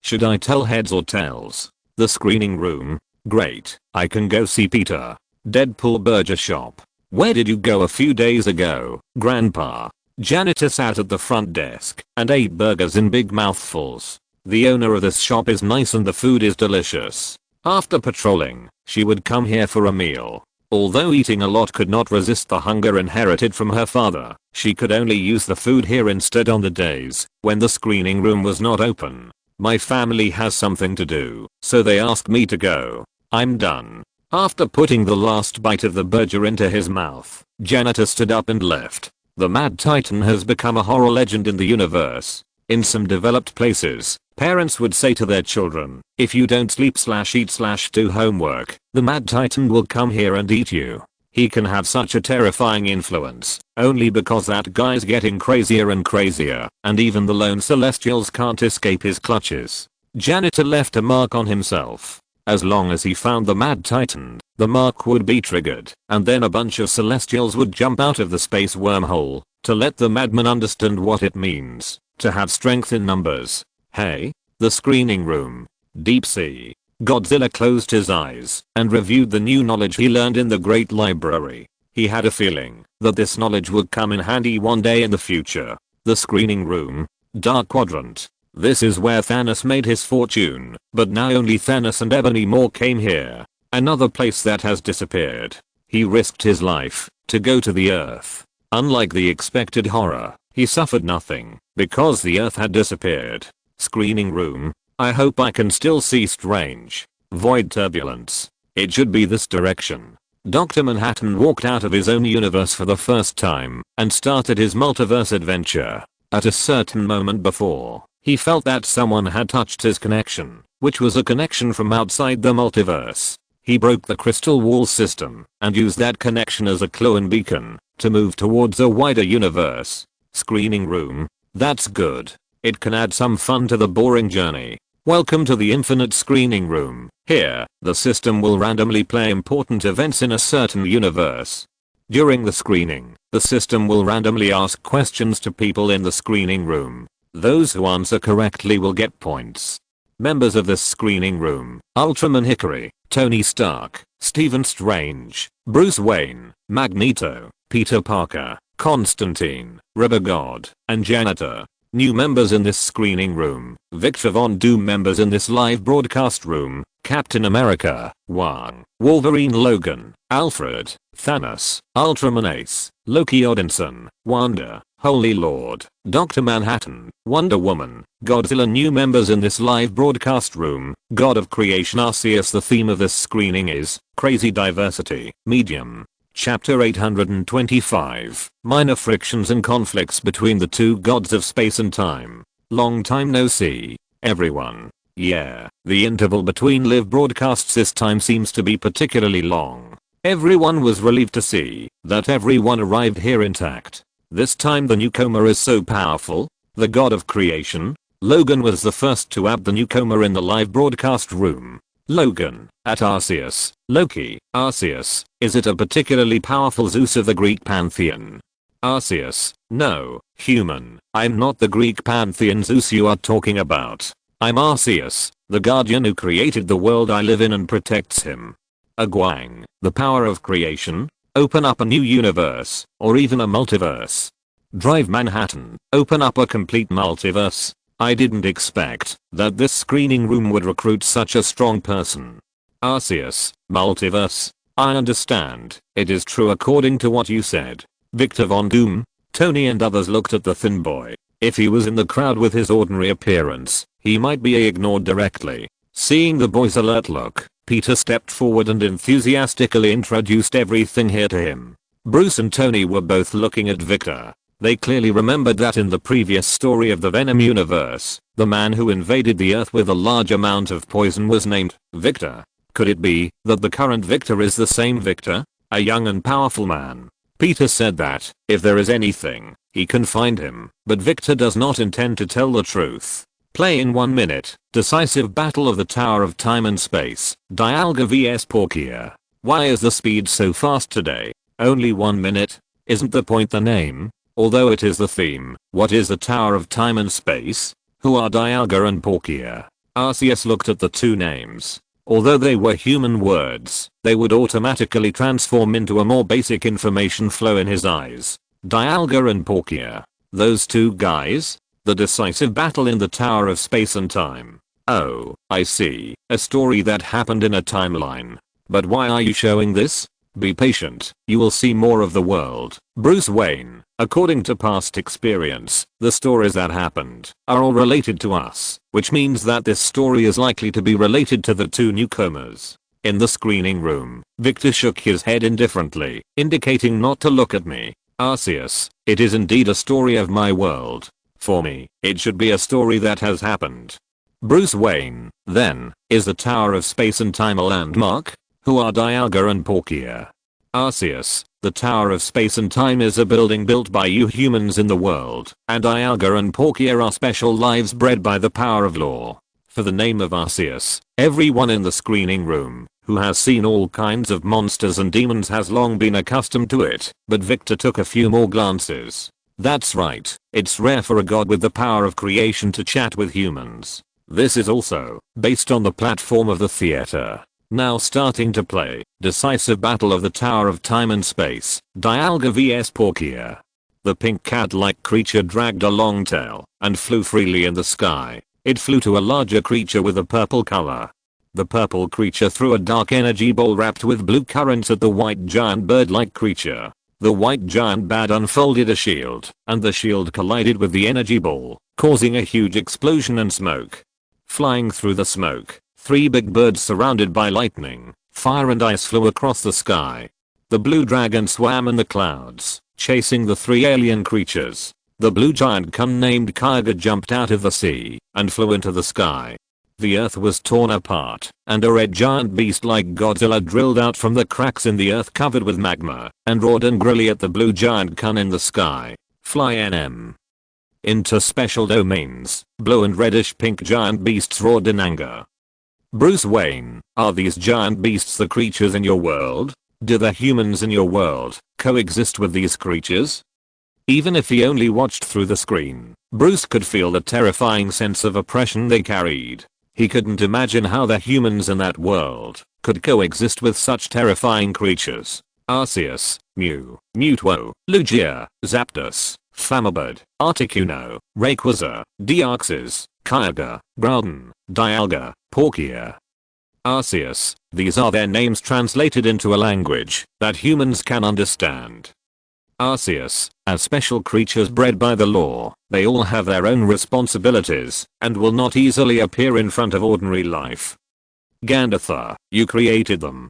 Should I tell heads or tails? The screening room. Great. I can go see Peter. Deadpool burger shop. Where did you go a few days ago, Grandpa? Janitor sat at the front desk and ate burgers in big mouthfuls. The owner of this shop is nice and the food is delicious. After patrolling, she would come here for a meal. Although eating a lot could not resist the hunger inherited from her father, she could only use the food here instead on the days when the screening room was not open. My family has something to do, so they asked me to go. I'm done. After putting the last bite of the burger into his mouth, Janitor stood up and left. The Mad Titan has become a horror legend in the universe. In some developed places, parents would say to their children, if you don't sleep/eat/do homework, the Mad Titan will come here and eat you. He can have such a terrifying influence, only because that guy's getting crazier and crazier, and even the lone Celestials can't escape his clutches. Janitor left a mark on himself. As long as he found the Mad Titan, the mark would be triggered, and then a bunch of Celestials would jump out of the space wormhole to let the madman understand what it means to have strength in numbers. Hey, the screening room. Deep sea. Godzilla closed his eyes and reviewed the new knowledge he learned in the Great Library. He had a feeling that this knowledge would come in handy one day in the future. The screening room. Dark Quadrant. This is where Thanos made his fortune, but now only Thanos and Ebony Maw came here. Another place that has disappeared. He risked his life to go to the Earth. Unlike the expected horror, he suffered nothing because the Earth had disappeared. Screening room. I hope I can still see Strange. Void turbulence. It should be this direction. Dr. Manhattan walked out of his own universe for the first time and started his multiverse adventure. At a certain moment before, he felt that someone had touched his connection, which was a connection from outside the multiverse. He broke the crystal wall system and used that connection as a clue and beacon to move towards a wider universe. Screening room. That's good. It can add some fun to the boring journey. Welcome to the infinite screening room. Here, the system will randomly play important events in a certain universe. During the screening, the system will randomly ask questions to people in the screening room. Those who answer correctly will get points. Members of this screening room: Ultraman Hickory, Tony Stark, Stephen Strange, Bruce Wayne, Magneto, Peter Parker, Constantine, Rebel God, and Janitor. New members in this screening room: Victor Von Doom. Members in this live broadcast room: Captain America, Wong, Wolverine, Logan, Alfred, Thanos, Ultraman Ace, Loki, Odinson, Wanda, Holy Lord, Dr. Manhattan, Wonder Woman, Godzilla. New members in this live broadcast room: God of Creation, Arceus. The theme of this screening is crazy diversity. Medium. Chapter 825. Minor frictions and conflicts between the two gods of space and time. Long time no see, everyone. Yeah, the interval between live broadcasts this time seems to be particularly long. Everyone was relieved to see that everyone arrived here intact. This time the newcomer is so powerful. The god of creation. Logan was the first to add the newcomer in the live broadcast room. Logan, at Arceus. Loki, Arceus, is it a particularly powerful Zeus of the Greek pantheon? Arceus, no, human, I'm not the Greek pantheon Zeus you are talking about. I'm Arceus, the guardian who created the world I live in and protects him. Agwang, the power of creation. Open up a new universe, or even a multiverse. Drive Manhattan, open up a complete multiverse. I didn't expect that this screening room would recruit such a strong person. Arceus, multiverse. I understand, it is true according to what you said. Victor Von Doom. Tony and others looked at the thin boy. If he was in the crowd with his ordinary appearance, he might be ignored directly. Seeing the boy's alert look, Peter stepped forward and enthusiastically introduced everything here to him. Bruce and Tony were both looking at Victor. They clearly remembered that in the previous story of the Venom universe, the man who invaded the Earth with a large amount of poison was named Victor. Could it be that the current Victor is the same Victor? A young and powerful man. Peter said that, if there is anything, he can find him, but Victor does not intend to tell the truth. Play in 1 minute. Decisive battle of the Tower of Time and Space. Dialga vs Porkia. Why is the speed so fast today? Only 1 minute? Isn't the point the name? Although it is the theme, what is the Tower of Time and Space? Who are Dialga and Porkia? Arceus looked at the two names. Although they were human words, they would automatically transform into a more basic information flow in his eyes. Dialga and Porkia. Those two guys? The decisive battle in the Tower of Space and Time. Oh, I see. A story that happened in a timeline. But why are you showing this? Be patient, you will see more of the world. Bruce Wayne. According to past experience, the stories that happened are all related to us, which means that this story is likely to be related to the two newcomers. In the screening room, Victor shook his head indifferently, indicating not to look at me. Arceus, it is indeed a story of my world. For me, it should be a story that has happened. Bruce Wayne, then, is the Tower of Space and Time a landmark? Who are Dialga and Porkia? Arceus, the Tower of Space and Time is a building built by you humans in the world, and Dialga and Porkia are special lives bred by the power of law. For the name of Arceus, everyone in the screening room, who has seen all kinds of monsters and demons has long been accustomed to it, but Victor took a few more glances. That's right, it's rare for a god with the power of creation to chat with humans. This is also based on the platform of the theater. Now starting to play, decisive battle of the Tower of Time and Space, Dialga vs Porkia. The pink cat-like creature dragged a long tail and flew freely in the sky. It flew to a larger creature with a purple color. The purple creature threw a dark energy ball wrapped with blue currents at the white giant bird-like creature. The white giant bat unfolded a shield, and the shield collided with the energy ball, causing a huge explosion and smoke. Flying through the smoke, 3 big birds surrounded by lightning, fire and ice flew across the sky. The blue dragon swam in the clouds, chasing the 3 alien creatures. The blue giant kun named Kyogre jumped out of the sea and flew into the sky. The earth was torn apart, and a red giant beast like Godzilla drilled out from the cracks in the earth covered with magma, and roared angrily at the blue giant kun in the sky. Fly NM. Into special domains, blue and reddish pink giant beasts roared in anger. Bruce Wayne, are these giant beasts the creatures in your world? Do the humans in your world coexist with these creatures? Even if he only watched through the screen, Bruce could feel the terrifying sense of oppression they carried. He couldn't imagine how the humans in that world could coexist with such terrifying creatures. Arceus, Mew, Mewtwo, Lugia, Zapdos, Flamabird, Articuno, Rayquaza, Deoxys, Kyogre, Groudon, Dialga, Porkia. Arceus, these are their names translated into a language that humans can understand. Arceus, as special creatures bred by the law, they all have their own responsibilities and will not easily appear in front of ordinary life. Gandalf, you created them.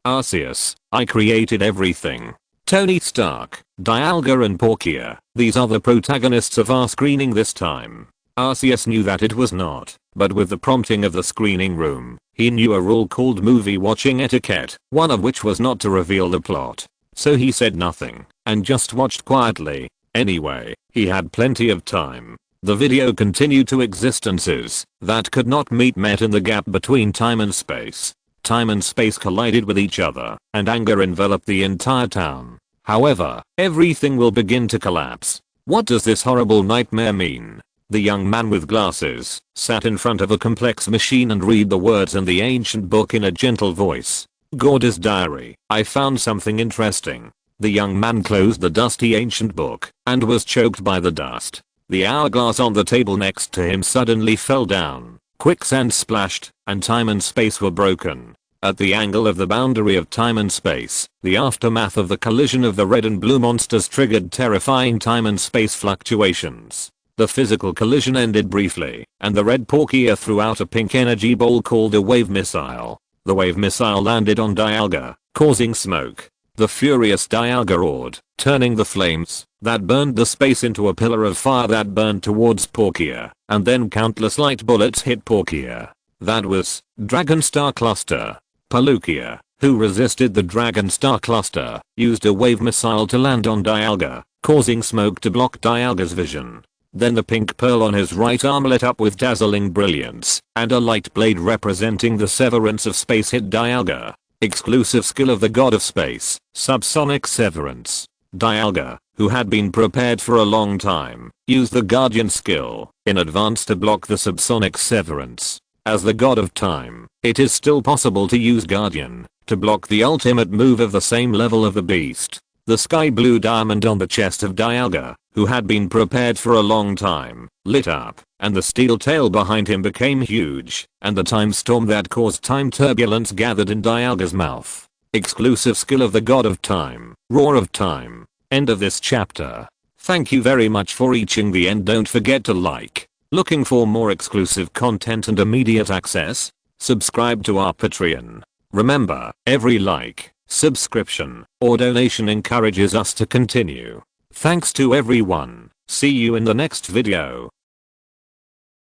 Arceus, I created everything. Tony Stark, Dialga and Porkia, these are the protagonists of our screening this time. Arceus knew that it was not, but with the prompting of the screening room, he knew a rule called movie watching etiquette, one of which was not to reveal the plot. So he said nothing, and just watched quietly. Anyway, he had plenty of time. The video continued to existences that could not meet met in the gap between time and space. Time and space collided with each other, and anger enveloped the entire town. However, everything will begin to collapse. What does this horrible nightmare mean? The young man with glasses sat in front of a complex machine and read the words in the ancient book in a gentle voice. Gordy's diary, I found something interesting. The young man closed the dusty ancient book and was choked by the dust. The hourglass on the table next to him suddenly fell down. Quicksand splashed, and time and space were broken. At the angle of the boundary of time and space, the aftermath of the collision of the red and blue monsters triggered terrifying time and space fluctuations. The physical collision ended briefly, and the red Porkia threw out a pink energy ball called a wave missile. The wave missile landed on Dialga, causing smoke. The furious Dialga roared, turning the flames that burned the space into a pillar of fire that burned towards Porkia, and then countless light bullets hit Porkia. That was Dragon Star Cluster. Palkia, who resisted the Dragon Star Cluster, used a wave missile to land on Dialga, causing smoke to block Dialga's vision. Then the pink pearl on his right arm lit up with dazzling brilliance, and a light blade representing the severance of space hit Dialga. Exclusive skill of the god of space, subsonic severance. Dialga, who had been prepared for a long time, used the guardian skill in advance to block the subsonic severance. As the god of time, it is still possible to use guardian to block the ultimate move of the same level of the beast. The The sky blue diamond on the chest of Dialga, who had been prepared for a long time, lit up, and the steel tail behind him became huge, and the time storm that caused time turbulence gathered in Dialga's mouth. Exclusive skill of the god of time, roar of time. End of this chapter. Thank you very much for reaching the end. Don't forget to like. Looking for more exclusive content and immediate access? Subscribe to our Patreon. Remember, every like, subscription, or donation encourages us to continue. Thanks to everyone. See you in the next video.